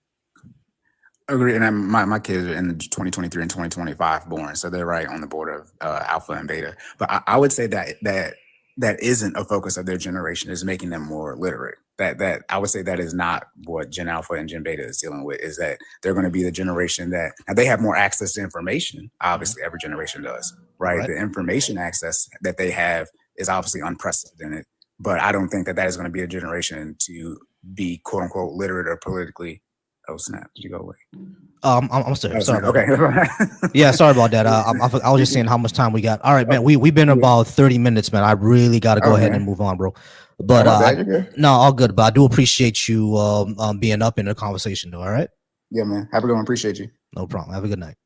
Agree, and my kids are in the 2023 and 2025 born, so they're right on the border of alpha and beta. But I would say that isn't a focus of their generation, is making them more literate. That I would say that is not what Gen Alpha and Gen Beta is dealing with. Is that they're going to be the generation that, now they have more access to information. Obviously, every generation does, right? The information access that they have is obviously unprecedented. But I don't think that is going to be a generation to be quote unquote literate or politically. Oh snap! Did you go away? I'm sorry. Sorry about okay. that. Yeah, sorry about that. I was just saying how much time we got. All right, man. We've been about 30 minutes, man. I really got to go ahead and move on, bro. But no, all good. But I do appreciate you being up in the conversation, though. All right. Yeah, man. Have a good one. Appreciate you. No problem. Have a good night.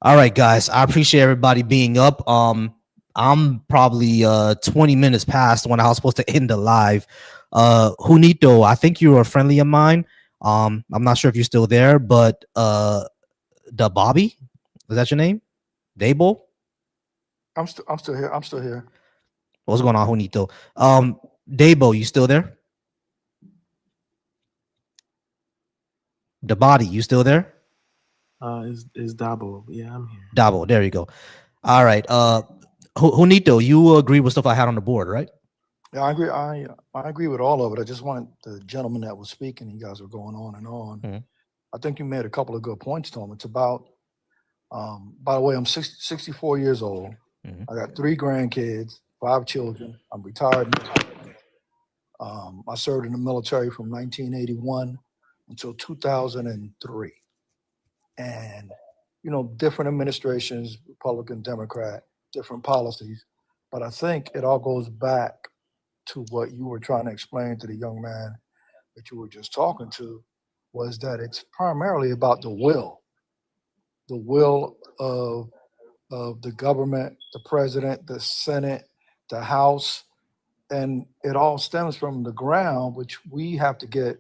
All right, guys. I appreciate everybody being up. I'm probably 20 minutes past when I was supposed to end the live. Junito, I think you were a friendly of mine. I'm not sure if you're still there, but the Bobby, is that your name? Dabo? I'm still here. I'm still here. What's going on, Junito? Dabo, you still there? The body, you still there? Is Dabo? Yeah, I'm here. Dabo, there you go. All right. Junito, you agree with stuff I had on the board, right? Yeah, I agree. I agree with all of it. I just wanted the gentleman that was speaking. You guys were going on and on. Mm-hmm. I think you made a couple of good points to him. It's about. By the way, I'm 64 years old. Mm-hmm. I got 3 grandkids, 5 children. I'm retired. I served in the military from 1981 until 2003, and different administrations, Republican, Democrat, different policies. But I think it all goes back to what you were trying to explain to the young man that you were just talking to, was that it's primarily about the will of the government, the president, the Senate, the House, and it all stems from the ground, which we have to get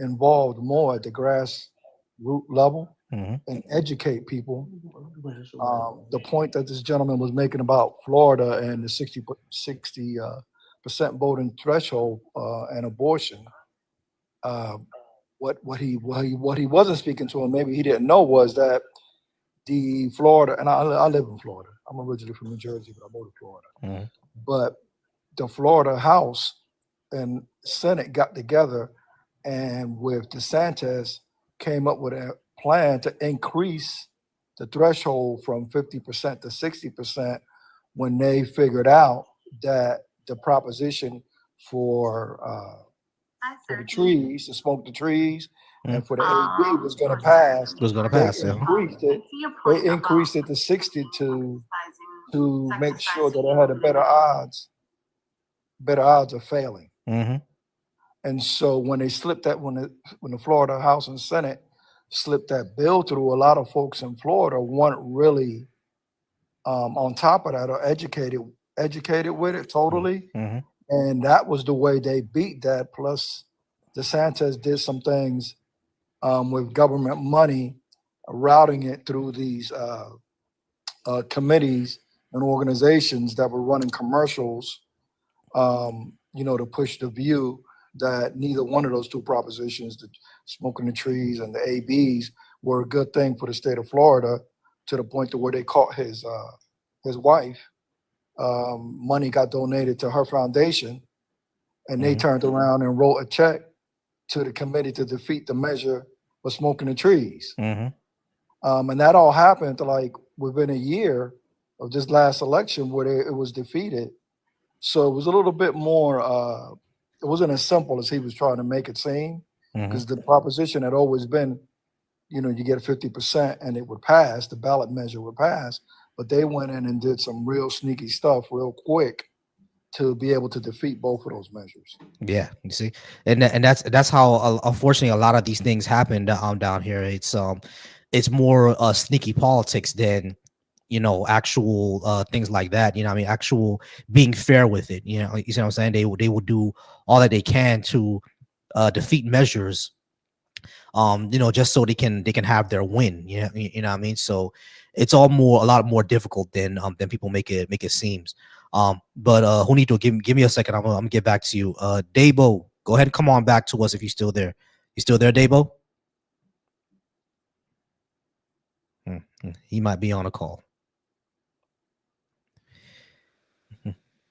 involved more at the grassroots level and educate people. The point that this gentleman was making about Florida and the 60% voting threshold and abortion. What he wasn't speaking to, and maybe he didn't know, was that the Florida, and I live in Florida. I'm originally from New Jersey, but I moved to Florida. Mm-hmm. But the Florida House and Senate got together, and with DeSantis came up with a plan to increase the threshold from 50% to 60% when they figured out that the proposition for the trees, to smoke the trees, and for the AB was going to pass. They increased it to 60 to make sure that they had a better odds of failing. Mm-hmm. And so when they slipped that, when the Florida House and Senate slipped that bill through, a lot of folks in Florida weren't really on top of that or educated with it totally. Mm-hmm. And that was the way they beat that. Plus, DeSantis did some things with government money, routing it through these committees and organizations that were running commercials, to push the view that neither one of those 2 propositions, the smoking the trees and the ABs, were a good thing for the state of Florida, to the point to where they caught his wife. Money got donated to her foundation, and they turned around and wrote a check to the committee to defeat the measure of smoking the trees. Mm-hmm. And that all happened within a year of this last election where it was defeated. So it was a little bit more, it wasn't as simple as he was trying to make it seem, because the proposition had always been, you get 50% and it would pass, the ballot measure would pass. But they went in and did some real sneaky stuff real quick to be able to defeat both of those measures. Yeah, you see, and that's how unfortunately a lot of these things happen down here. It's it's more sneaky politics than, you know, actual things like that. You know what I mean? Actual being fair with it. You know, you see what I'm saying? They will do all that they can to defeat measures, you know, just so they can have their win. You know what I mean? So it's all a lot more difficult than people make it seems. But Juanito, give me a second. I'm gonna get back to you. Dabo, go ahead and come on back to us if you're still there. You still there, Dabo? He might be on a call.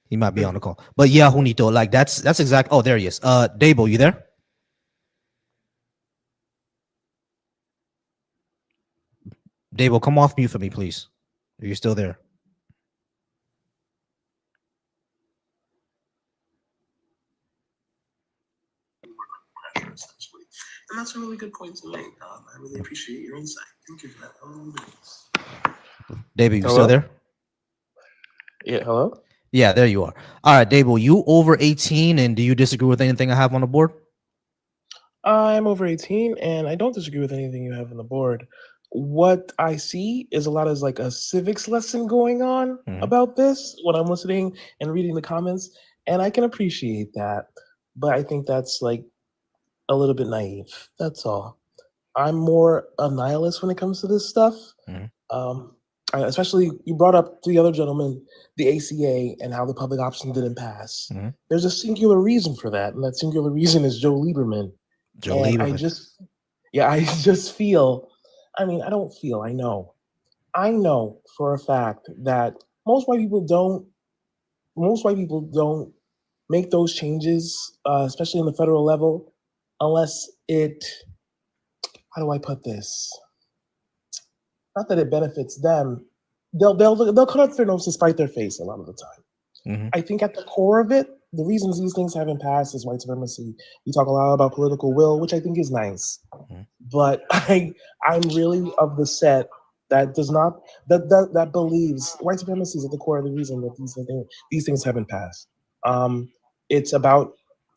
He might be on the call. But yeah, Juanito, like that's exactly. Oh, there he is. Dabo, you there? Dabo, come off mute for me, please. If you're still there. And that's a really good point to make. I really appreciate your insight. Thank you for that. Dabo, you still there? Yeah, hello? Yeah, there you are. All right, Dabo, you over 18, and do you disagree with anything I have on the board? I'm over 18, and I don't disagree with anything you have on the board. What I see is a lot of like a civics lesson going on about this when I'm listening and reading the comments, and I can appreciate that. But I think that's like a little bit naive. That's all. I'm more a nihilist when it comes to this stuff. Especially, you brought up the other gentleman, the ACA, and how the public option didn't pass. There's a singular reason for that, and that singular reason is Joe Lieberman. I just feel. I mean, I don't feel. I know. I know for a fact that most white people don't make those changes, especially on the federal level, unless it. How do I put this? Not that it benefits them. They'll cut off their nose to spite their face a lot of the time. I think at the core of it, the reasons these things haven't passed is white supremacy. We talk a lot about political will, which I think is nice, but I'm really of the set that does not that believes white supremacy is at the core of the reason that these things haven't passed. It's about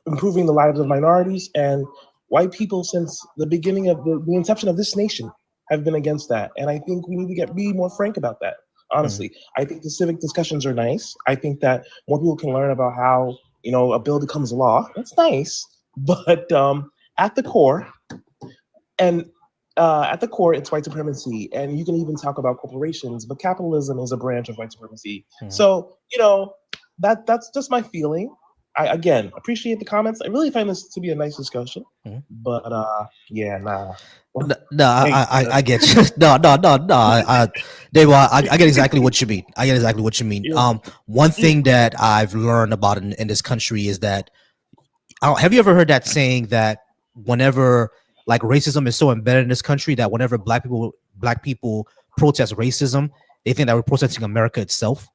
improving the lives of minorities, and white people since the beginning of the inception of this nation have been against that. And I think we need to be more frank about that. Honestly, I think the civic discussions are nice. I think that more people can learn about how, you know, a bill becomes law. That's nice. But at the core, it's white supremacy. And you can even talk about corporations, but capitalism is a branch of white supremacy. So, you know, that's just my feeling. I, again, appreciate the comments. I really find this to be a nice discussion. But yeah, nah. No, I get you. No. Dave, I get exactly what you mean. One thing that I've learned about in this country is that, have you ever heard that saying that whenever like racism is so embedded in this country that whenever black people protest racism, they think that we're protesting America itself.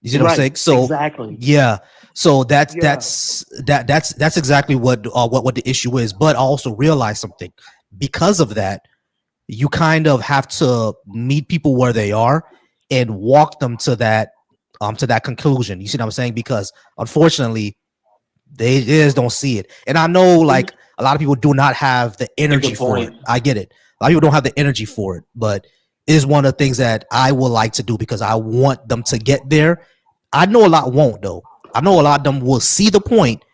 You see what I'm saying? So exactly. Yeah. So that's exactly what the issue is. But I also realize something. Because of that, you kind of have to meet people where they are and walk them to that conclusion. You see what I'm saying? Because unfortunately, they just don't see it. And I know like a lot of people do not have the energy for it. I get it. A lot of people don't have the energy for it, but it is one of the things that I would like to do because I want them to get there. I know a lot won't though. I know a lot of them will see the point,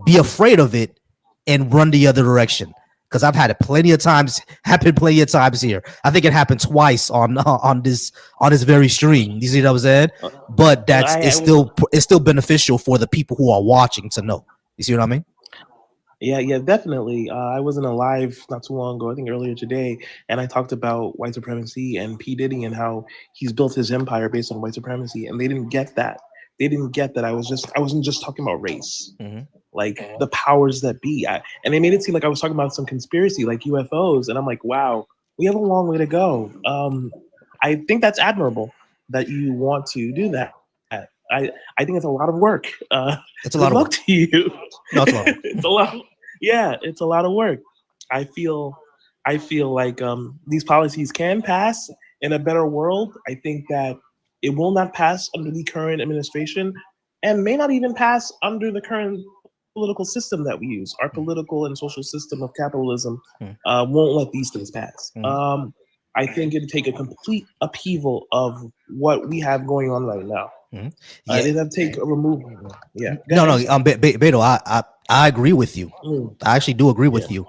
be afraid of it, and run the other direction. Because I've had it plenty of times here. I think it happened twice on this very stream. You see what I'm saying? But it's still beneficial for the people who are watching to know. You see what I mean? Yeah, definitely. I was in a live not too long ago, I think earlier today, and I talked about white supremacy and P. Diddy and how he's built his empire based on white supremacy, and they didn't get that. They didn't get that I wasn't just talking about race, like the powers that be. And they made it seem like I was talking about some conspiracy like UFOs. And I'm like, wow, we have a long way to go. I think that's admirable that you want to do that. I think it's a lot of work. It's a lot of work to you. No, it's a lot. It's a lot. Yeah, it's a lot of work. I feel like these policies can pass in a better world. I think that it will not pass under the current administration and may not even pass under the current political system that we use. Our political and social system of capitalism won't let these things pass. I think it'd take a complete upheaval of what we have going on right now. Yeah. It'd take a removal. Yeah. No, Beto, I agree with you. I actually do agree with you,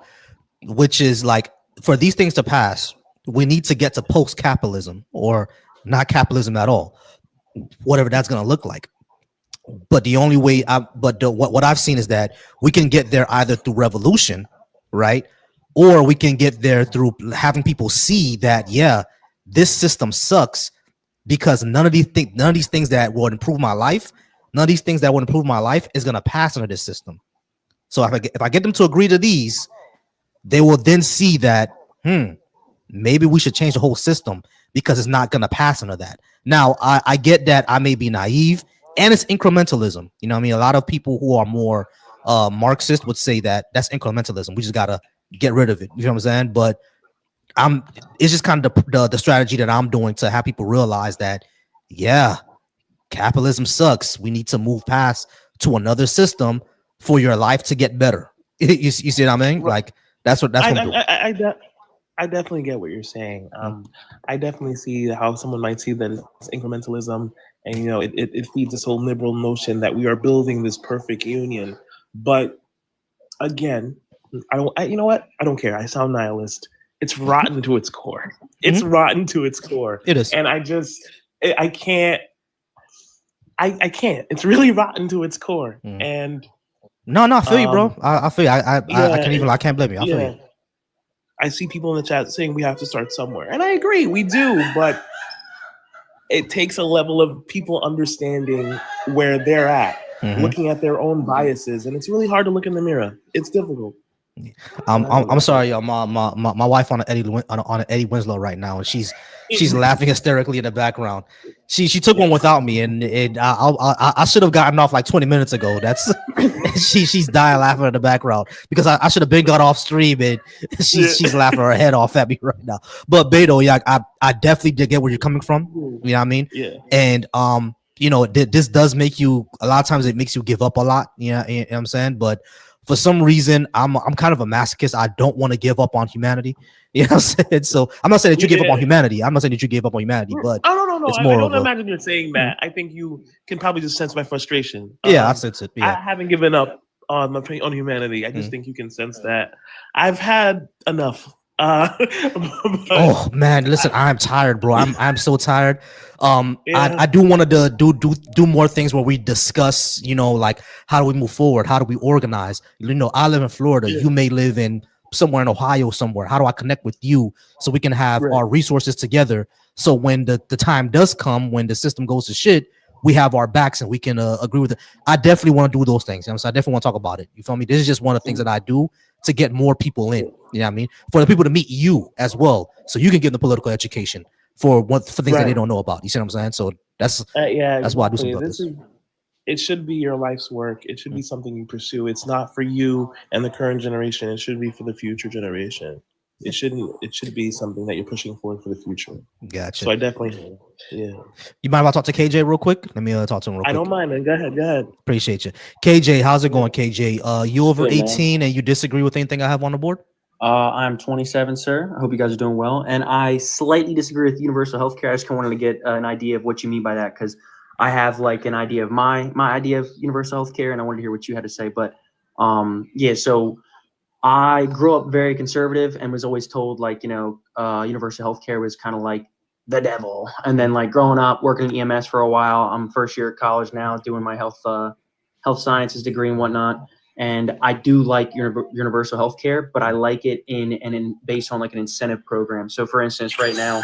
which is like, for these things to pass, we need to get to post-capitalism, or not capitalism at all, whatever that's going to look like. But the only way, what I've seen is that we can get there either through revolution, right? Or we can get there through having people see that, yeah, this system sucks, because none of these things that would improve my life, is going to pass under this system. So if I get them to agree to these, they will then see that, maybe we should change the whole system, because it's not going to pass under that. Now, I get that I may be naive, and it's incrementalism. You know what I mean? A lot of people who are more Marxist would say that that's incrementalism. We just got to get rid of it. You know what I'm saying? But it's just kind of the strategy that I'm doing to have people realize that, yeah, capitalism sucks. We need to move past to another system for your life to get better. You see what I mean? Like, that's what I'm doing. I definitely get what you're saying. I definitely see how someone might see that it's incrementalism, and it feeds this whole liberal notion that we are building this perfect union. But again, you know what? I don't care. I sound nihilist. It's rotten to its core. It's rotten to its core. It is. And I can't. It's really rotten to its core. And no, I feel you, bro. I feel you. I can't blame you. I feel you. I see people in the chat saying we have to start somewhere. And I agree, we do, but it takes a level of people understanding where they're at, looking at their own biases, and it's really hard to look in the mirror. It's difficult. I'm sorry, y'all. My wife on an Eddie Winslow right now, and she's laughing hysterically in the background. She took one without me, and I should have gotten off like 20 minutes ago. That's she's dying laughing in the background, because I should have been got off stream, and she's laughing her head off at me right now. But Beto, yeah, I definitely did get where you're coming from. You know what I mean? Yeah. And this does make you, a lot of times it makes you give up a lot. You know what I'm saying? But for some reason, I'm kind of a masochist. I don't want to give up on humanity. You know what I'm saying? So I'm not saying that you give up on humanity. I'm not saying that you gave up on humanity, but no. It's I more don't of imagine you're saying that. I think you can probably just sense my frustration. Yeah, I sense it. Yeah. I haven't given up on humanity. I just think you can sense that. I've had enough. Oh man, listen, I'm tired, bro. I'm so tired. I do want to do more things where we discuss, like, how do we move forward? How do we organize? I live in Florida. You may live in somewhere in Ohio somewhere. How do I connect with you so we can have our resources together? So when the time does come, when the system goes to shit, we have our backs and we can agree with it. I definitely want to do those things. So I definitely want to talk about it. You feel me? This is just one of the things that I do to get more people in. You know what I mean? For the people to meet you as well, so you can give them the political education for things that they don't know about. You see what I'm saying? So that's why I do something like this. It should be your life's work. It should be something you pursue. It's not for you and the current generation. It should be for the future generation. It should be something that you're pushing forward for the future. Gotcha. So I definitely, You mind if I talk to KJ real quick? Let me talk to him real quick. I don't mind, man. Go ahead. Appreciate you. KJ, how's it going, KJ? You over 18 and you disagree with anything I have on the board? I'm 27, sir. I hope you guys are doing well. And I slightly disagree with universal healthcare. I just kind of wanted to get an idea of what you mean by that, because I have like an idea of my idea of universal healthcare, and I wanted to hear what you had to say. But so I grew up very conservative and was always told universal healthcare was kind of like the devil. And then like growing up, working in EMS for a while, I'm first year at college now doing my health sciences degree and whatnot. And I do like universal healthcare, but I like it in based on like an incentive program. So for instance, right now,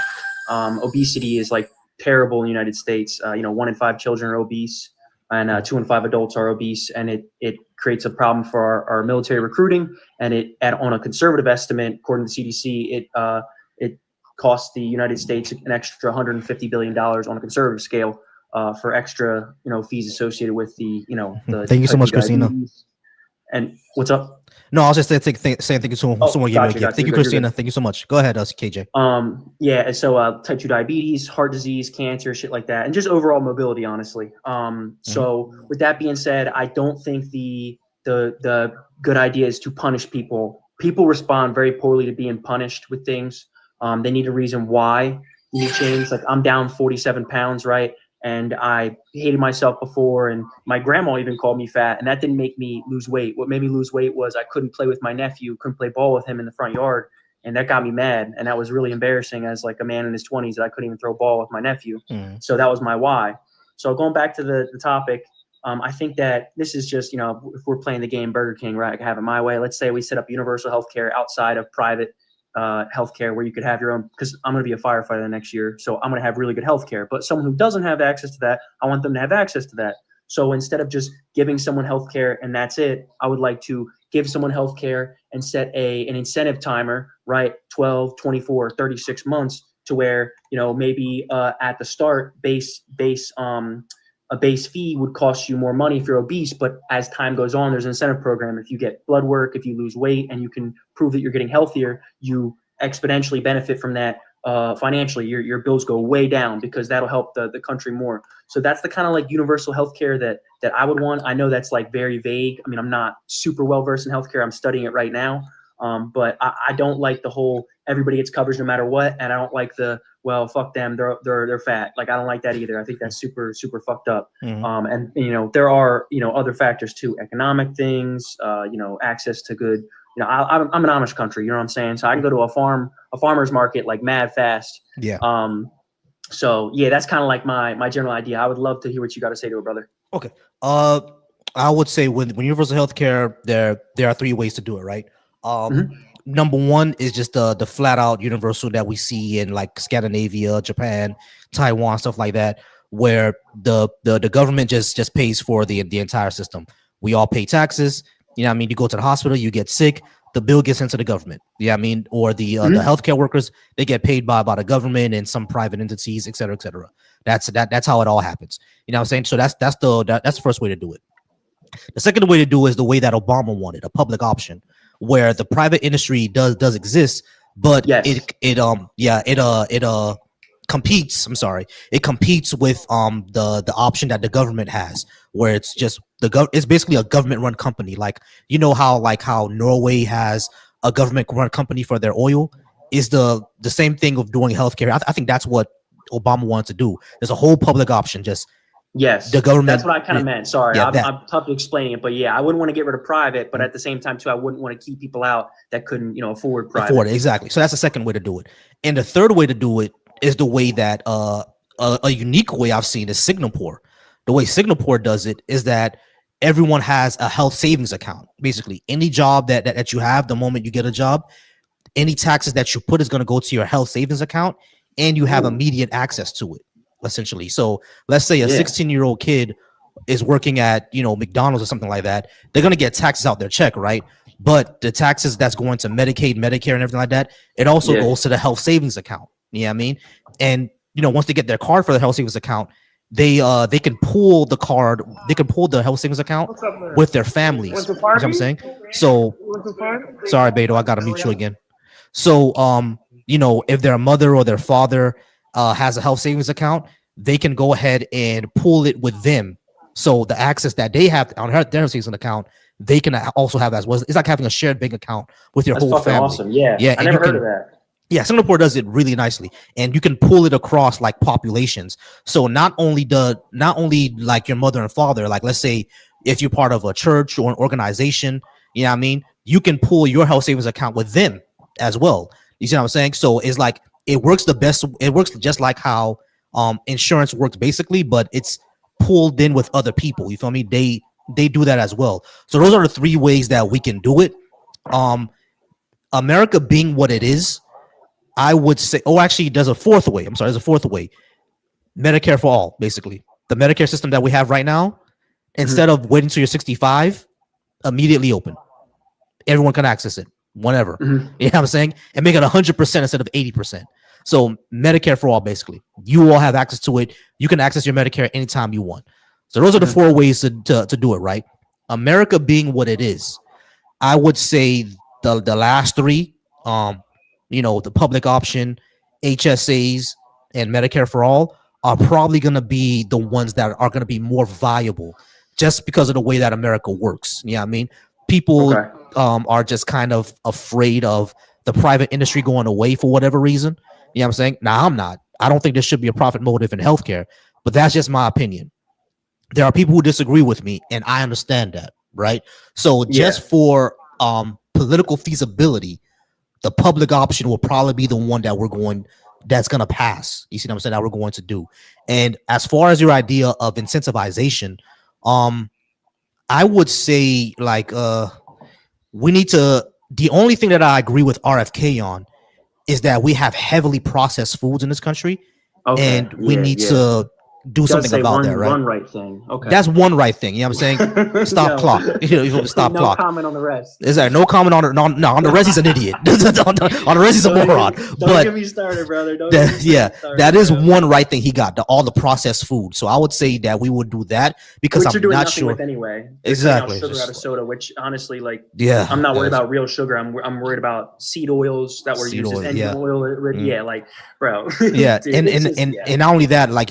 obesity is like terrible in the United States. 1 in 5 children are obese, and 2 in 5 adults are obese, and it creates a problem for our military recruiting. And on a conservative estimate, according to the CDC, it costs the United States an extra $150 billion on a conservative scale for extra fees associated with the Thank you so much, Christina. And what's up? No, I was just saying thank you to someone gave me a gift. Thank you, Christina. Thank you so much. Go ahead, KJ. So type 2 diabetes, heart disease, cancer, shit like that, and just overall mobility, honestly. So with that being said, I don't think the good idea is to punish people. People respond very poorly to being punished with things. They need a reason why you need change. Like I'm down 47 pounds, right? And I hated myself before, and my grandma even called me fat, and that didn't make me lose weight. What made me lose weight was I couldn't play with my nephew, couldn't play ball with him in the front yard, and that got me mad. And that was really embarrassing as like a man in his 20s that I couldn't even throw a ball with my nephew. So that was my why. So going back to the topic, I think that this is just, if we're playing the game Burger King, right, I can have it my way. Let's say we set up universal healthcare outside of private healthcare where you could have your own, because I'm going to be a firefighter the next year. So I'm going to have really good healthcare, but someone who doesn't have access to that, I want them to have access to that. So instead of just giving someone healthcare and that's it, I would like to give someone healthcare and set an incentive timer, right? 12, 24, 36 months to where, maybe at the start a base fee would cost you more money if you're obese, but as time goes on, there's an incentive program. If you get blood work, if you lose weight and you can prove that you're getting healthier, you exponentially benefit from that financially. Your bills go way down because that'll help the country more. So that's the kind of like universal healthcare that I would want. I know that's like very vague. I mean, I'm not super well versed in healthcare. I'm studying it right now. But I don't like the whole everybody gets coverage no matter what, and I don't like the well, fuck them, they're fat. Like I don't like that either. I think that's super fucked up. And there are other factors too, economic things, access to good. I'm an Amish country, you know what I'm saying? So I can go to a farmer's market like mad fast. Yeah. So yeah, that's kind of like my general idea. I would love to hear what you got to say to it, brother. Okay. I would say when universal healthcare, there are three ways to do it, right? Number one is just the flat out universal that we see in like Scandinavia, Japan, Taiwan, stuff like that, where the government just pays for the entire system. We all pay taxes. You go to the hospital, you get sick, the bill gets into the government. Or the healthcare workers, they get paid by the government and some private entities, et cetera, et cetera. That's how it all happens. You know what I'm saying? So that's the first way to do it. The second way to do it is the way that Obama wanted, a public option, where the private industry does exist, but it competes. I'm sorry, it competes with the option that the government has, where it's just it's basically a government run company. Like how Norway has a government run company for their oil, is the same thing of doing healthcare. I think that's what Obama wanted to do. There's a whole public option, just yes, the government. That's what I kind of meant. Sorry, Yeah, I'm tough to explaining it, but yeah, I wouldn't want to get rid of private, but at the same time too, I wouldn't want to keep people out that couldn't, afford private. Exactly. So that's the second way to do it. And the third way to do it is the way that a unique way I've seen is Singapore. The way Singapore does it is that everyone has a health savings account. Basically, any job that you have, the moment you get a job, any taxes that you put is going to go to your health savings account, and you have immediate access to it. Essentially, so let's say a 16-year-old kid is working at McDonald's or something like that. They're gonna get taxes out their check, right? But the taxes that's going to Medicaid, Medicare, and everything like that, it also goes to the health savings account. You know what I mean? And once they get their card for the health savings account, they can pull the card, they can pull the health savings account with their families. You know what I'm saying? So sorry, Beto, I gotta mute you again. So if their mother or their father has a health savings account, they can go ahead and pull it with them. So the access that they have on their savings account, they can also have as well. It's like having a shared bank account with your whole family. Awesome. Yeah. I never heard of that. Yeah, Singapore does it really nicely, and you can pull it across like populations. So not only like your mother and father, like let's say if you're part of a church or an organization, you know what I mean, you can pull your health savings account with them as well. You see what I'm saying? So it's like it works the best. It works just like how insurance works basically, but it's pulled in with other people. You feel me? They do that as well. So those are the three ways that we can do it. America being what it is, I would say, actually there's a fourth way. I'm sorry, there's a fourth way. Medicare for all, basically. The Medicare system that we have right now, instead of waiting till you're 65, immediately open. Everyone can access it whenever. You know what I'm saying? And make it 100% instead of 80%. So Medicare for all, basically. You all have access to it. You can access your Medicare anytime you want. So those are the four ways to do it, right? America being what it is, I would say the last three, the public option, HSAs, and Medicare for all are probably going to be the ones that are going to be more viable just because of the way that America works. You know what I mean? People are just kind of afraid of the private industry going away for whatever reason. You know what I'm saying? Now, I'm not. I don't think there should be a profit motive in healthcare, but that's just my opinion. There are people who disagree with me, and I understand that, right? So just for political feasibility, the public option will probably be the one that's going to pass. You see what I'm saying? That we're going to do. And as far as your idea of incentivization, I would say like we need to, the only thing that I agree with RFK on is that we have heavily processed foods in this country, and we need to do something about that, right? One right thing. Okay. That's one right thing. You know what I'm saying? Stop clock. You stop clock. No comment on the rest. Is there no comment on it? No, on the rest, he's an idiot. on the rest, he's a moron. Don't get me started, brother. That is one right thing he got, all the processed food. So I would say that we would do that because which I'm not sure. With anyway. Exactly. Sugar out of soda, which honestly, like, yeah, I'm not worried about real sugar. I'm worried about seed oils that were used as engine oil. Yeah, like, bro. Yeah, dude, and not only that, like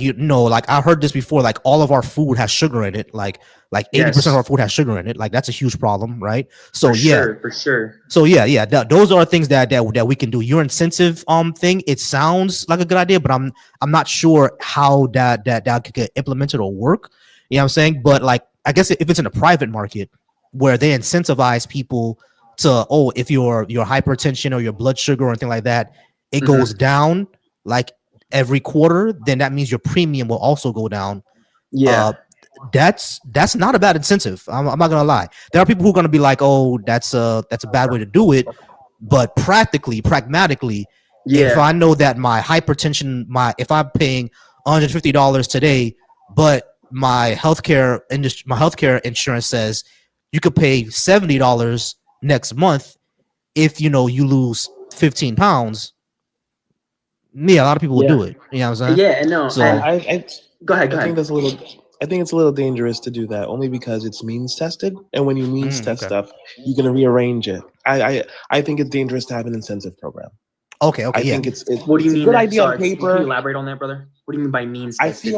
like I heard this before. Like all of our food has sugar in it. Like 80% of our food has sugar in it. Like that's a huge problem, right? So for sure. So those are things that we can do. Your incentive thing, it sounds like a good idea, but I'm not sure how that could get implemented or work. You know what I'm saying? But like I guess if it's in a private market where they incentivize people to if your hypertension or your blood sugar or anything like that, it goes down like every quarter, then that means your premium will also go down. That's not a bad incentive. I'm not gonna lie. There are people who are gonna be like, oh, that's a bad way to do it, but pragmatically, if I know that my hypertension, if I'm paying $150 today, but my healthcare insurance says you could pay $70 next month if you lose 15 pounds. A lot of people will do it. You know what I'm saying? Yeah, no. So go ahead. I think it's a little dangerous to do that only because it's means tested, and when you means test stuff, you're gonna rearrange it. I think it's dangerous to have an incentive program. Okay. I think it's what do you mean? Good idea on paper. Can you elaborate on that, brother? What do you mean by means tested?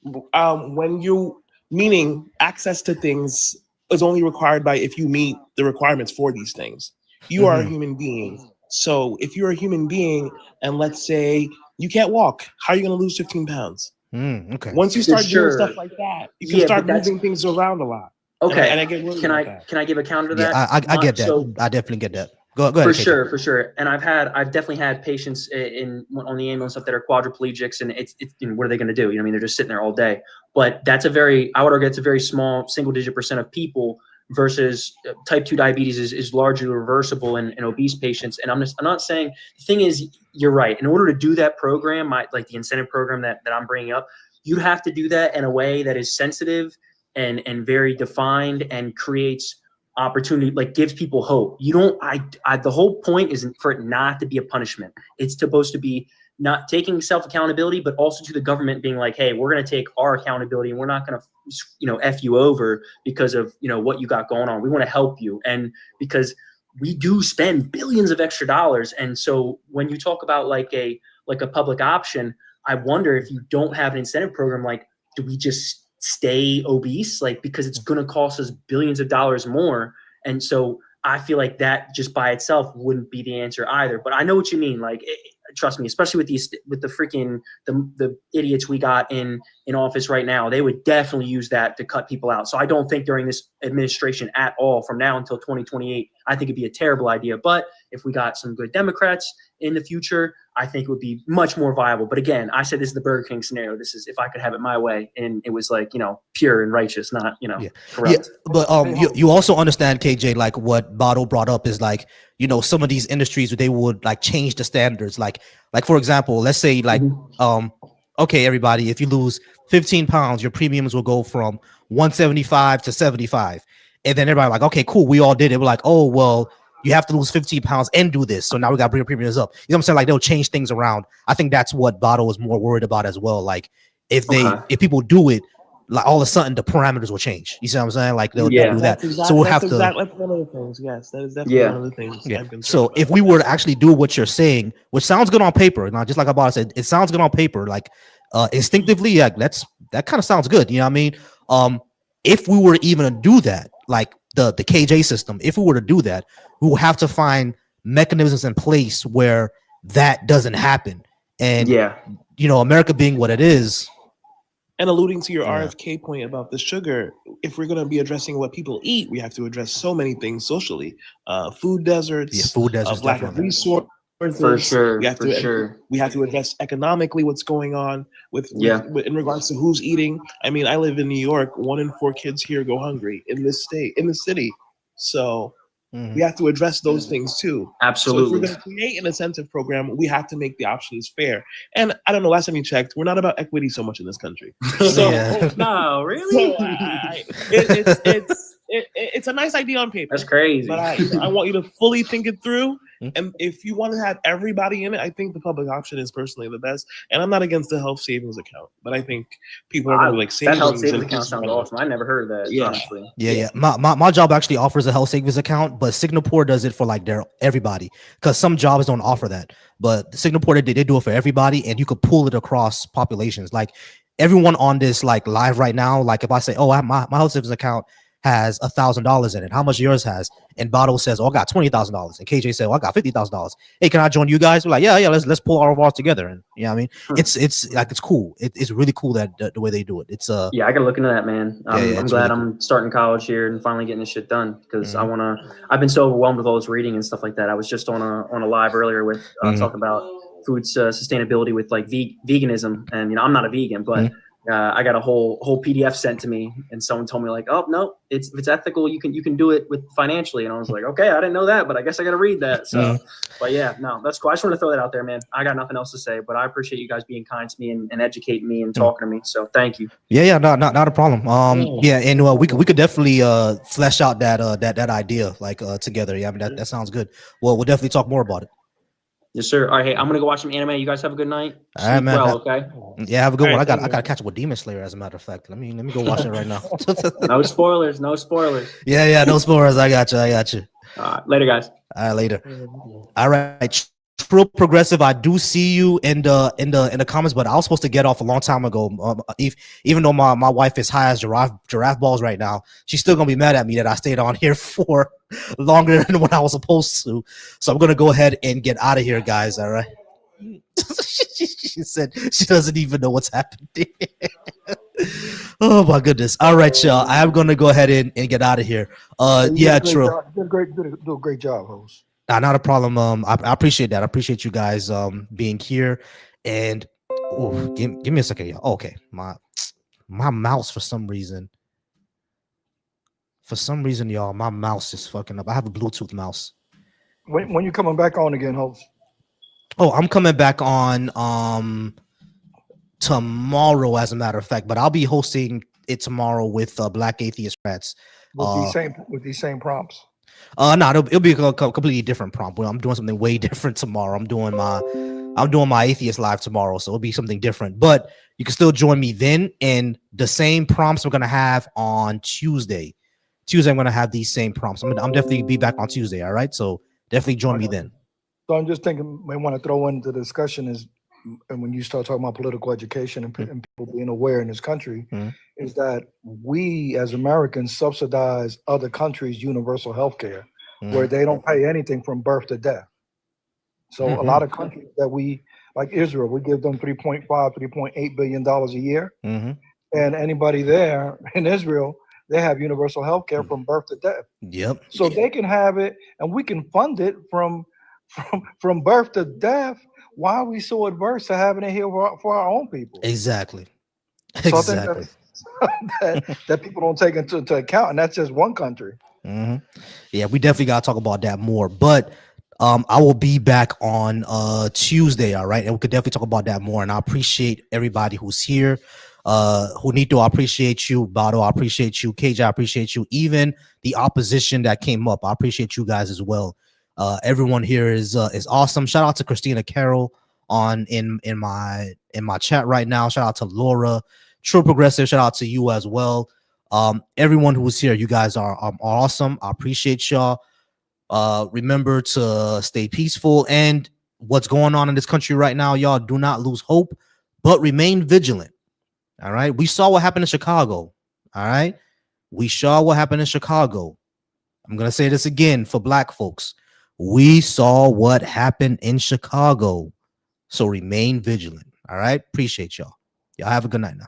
When you meaning access to things is only required by if you meet the requirements for these things. You are a human being. So if you're a human being and let's say you can't walk, how are you going to lose 15 pounds? Okay. Once you start doing stuff like that, you can start moving things around a lot. Okay. And I get can I give a counter to that? I get that. So, I definitely get that. Go ahead. For sure. And I've definitely had patients on the ambulance stuff that are quadriplegics, and it's what are they going to do? You know what I mean? They're just sitting there all day. But I would argue it's a very small single-digit % of people. Versus type 2 diabetes is largely reversible in obese patients. And I'm not saying, the thing is, you're right. In order to do that program, like the incentive program that I'm bringing up, you'd have to do that in a way that is sensitive and very defined and creates opportunity, like gives people hope. The whole point is for it not to be a punishment. It's supposed to be not taking self-accountability, but also to the government being like, hey, we're going to take our accountability and we're not going to, F you over because of, what you got going on. We want to help you. And because we do spend billions of extra dollars. And so when you talk about like a public option, I wonder if you don't have an incentive program, like, do we just stay obese? Like, because it's going to cost us billions of dollars more. And so I feel like that just by itself wouldn't be the answer either. But I know what you mean. Like, trust me, especially with the freaking the idiots we got in office right now, they would definitely use that to cut people out. So I don't think during this administration at all, from now until 2028, I think it'd be a terrible idea. But if we got some good Democrats in the future, I think it would be much more viable. But again, I said this is the Burger King scenario. This is if I could have it my way, and it was like, pure and righteous, not corrupt. Yeah, but you also understand, KJ, like what Bado brought up is like, some of these industries, they would like change the standards. Like for example, let's say like okay, everybody, if you lose 15 pounds, your premiums will go from 175 to 75. And then everybody like, okay, cool, we all did it. We're like, oh, well, you have to lose 15 pounds and do this. So now we got to bring your premiums up. You know what I'm saying? Like they'll change things around. I think that's what Bado was more worried about as well. Like if people do it, like all of a sudden the parameters will change. You see what I'm saying? Like they'll do that. So we'll have to. That's one of the things. Yes, that is definitely one of the things. Yeah. So if we were to actually do what you're saying, which sounds good on paper, now just like Abba said, it sounds good on paper. Like instinctively, like that kind of sounds good. You know what I mean? If we were even to do that, like the KJ system, if we were to do that, we will have to find mechanisms in place where that doesn't happen. And yeah, you know, America being what it is. And alluding to your Yeah. RFK point about the sugar, if we're going to be addressing what people eat, we have to address so many things socially. Food deserts, Yeah, food deserts, lack of definitely. resources. for sure, We have for to sure. we have to address economically what's going on with Yeah. in regards to who's eating. I mean, I live in New York. 1 in 4 kids here go hungry in this state, in the city. So we have to address those things too. So if Absolutely. we're going to create an incentive program, we have to make the options fair. And I don't know, last time you checked, we're not about equity so much in this country. So, Yeah. No, really? so it's a nice idea on paper. That's crazy. But I want you to fully think it through. Mhm. And if you want to have everybody in it, I think the public option is personally the best. And I'm not against the health savings account, but I think people are going to like that savings. health savings and account sounds awesome. I never heard of that. Yeah. Honestly. Yeah. My job actually offers a health savings account, but Singapore does it for like their everybody, because some jobs don't offer that. But Singapore, they do it for everybody, and you could pull it across populations. Like everyone on this like live right now, like if I say, oh, my health savings account has $1,000 in it, how much yours has? And Bottle says, oh, I got $20,000, and KJ said, well, I got $50,000. Hey, can I join you guys? We're like, yeah, let's pull our ours together. And you know what I mean, it's like, it's cool. It's really cool that the way they do it. It's Yeah, I gotta look into that, man. I'm it's glad really I'm starting college here and finally getting this shit done because Mhm. I've been so overwhelmed with all this reading and stuff like that. I was just on a live earlier with talking about food sustainability with like veganism, and I'm not a vegan, but I got a whole PDF sent to me, and someone told me like, oh no, if it's ethical, you can do it with financially, and I was like, okay, I didn't know that, but I guess I got to read that. So, but yeah, no, that's cool. I just want to throw that out there, man. I got nothing else to say, but I appreciate you guys being kind to me and educating me and talking to me. So thank you. Yeah, not a problem. Yeah, and we could definitely flesh out that idea like together. Yeah, I mean that sounds good. Well, we'll definitely talk more about it. Yes, sir. All right, hey, I'm gonna go watch some anime. You guys have a good night. All right, Sleep man. well, okay? Yeah, have a good All one. right, I gotta catch up with Demon Slayer, as a matter of fact. Let me go watch it right now. No spoilers. No spoilers. Yeah, no spoilers. I got you. All right, later, guys. All right, later. All right, True Progressive. I do see you in the comments, but I was supposed to get off a long time ago. Even though my wife is high as giraffe balls right now, she's still gonna be mad at me that I stayed on here for longer than what I was supposed to. So I'm gonna go ahead and get out of here, guys. All right. She said she doesn't even know what's happening. Oh my goodness. All right, y'all. I am gonna go ahead and get out of here. Yeah, True. Do a great job, host. Nah, not a problem. I appreciate that. I appreciate you guys being here. And give me a second, y'all. Okay, my mouse for some reason, y'all, my mouse is fucking up. I have a Bluetooth mouse. When you coming back on again, host? Oh, I'm coming back on tomorrow, as a matter of fact, but I'll be hosting it tomorrow with Black Atheist Rats. With these same prompts. No, it'll be a completely different prompt. I'm doing something way different tomorrow. I'm doing my Atheist Live tomorrow, so it'll be something different. But you can still join me then, and the same prompts we're gonna have on Tuesday. I'm gonna have these same prompts. I'm definitely be back on Tuesday. All right, so definitely join me then. So I'm just thinking, may want to throw into the discussion is, and when you start talking about political education and people being aware in this country, is that we as Americans subsidize other countries' universal health care, where they don't pay anything from birth to death. So a lot of countries that we, like Israel, we give them $3.8 billion a year. And anybody there in Israel, they have universal health care from birth to death. Yep. So they can have it and we can fund it from birth to death. Why are we so adverse to having it here for our own people? Exactly. So I think that people don't take into account, and that's just one country. Yeah, we definitely gotta talk about that more. But I will be back on Tuesday, all right, and we could definitely talk about that more. And I appreciate everybody who's here. Junito, I appreciate you. Bado, I appreciate you. KJ, I appreciate you. Even the opposition that came up, I appreciate you guys as well. Everyone here is awesome. Shout out to Christina Carroll in my chat right now. Shout out to Laura, True Progressive. Shout out to you as well. Everyone who's here, you guys are awesome. I appreciate y'all. Remember to stay peaceful, and what's going on in this country right now, y'all, do not lose hope, but remain vigilant. All right. We saw what happened in Chicago. All right. We saw what happened in Chicago. I'm going to say this again for black folks. We saw what happened in Chicago. So remain vigilant. All right. Appreciate y'all. Y'all have a good night now.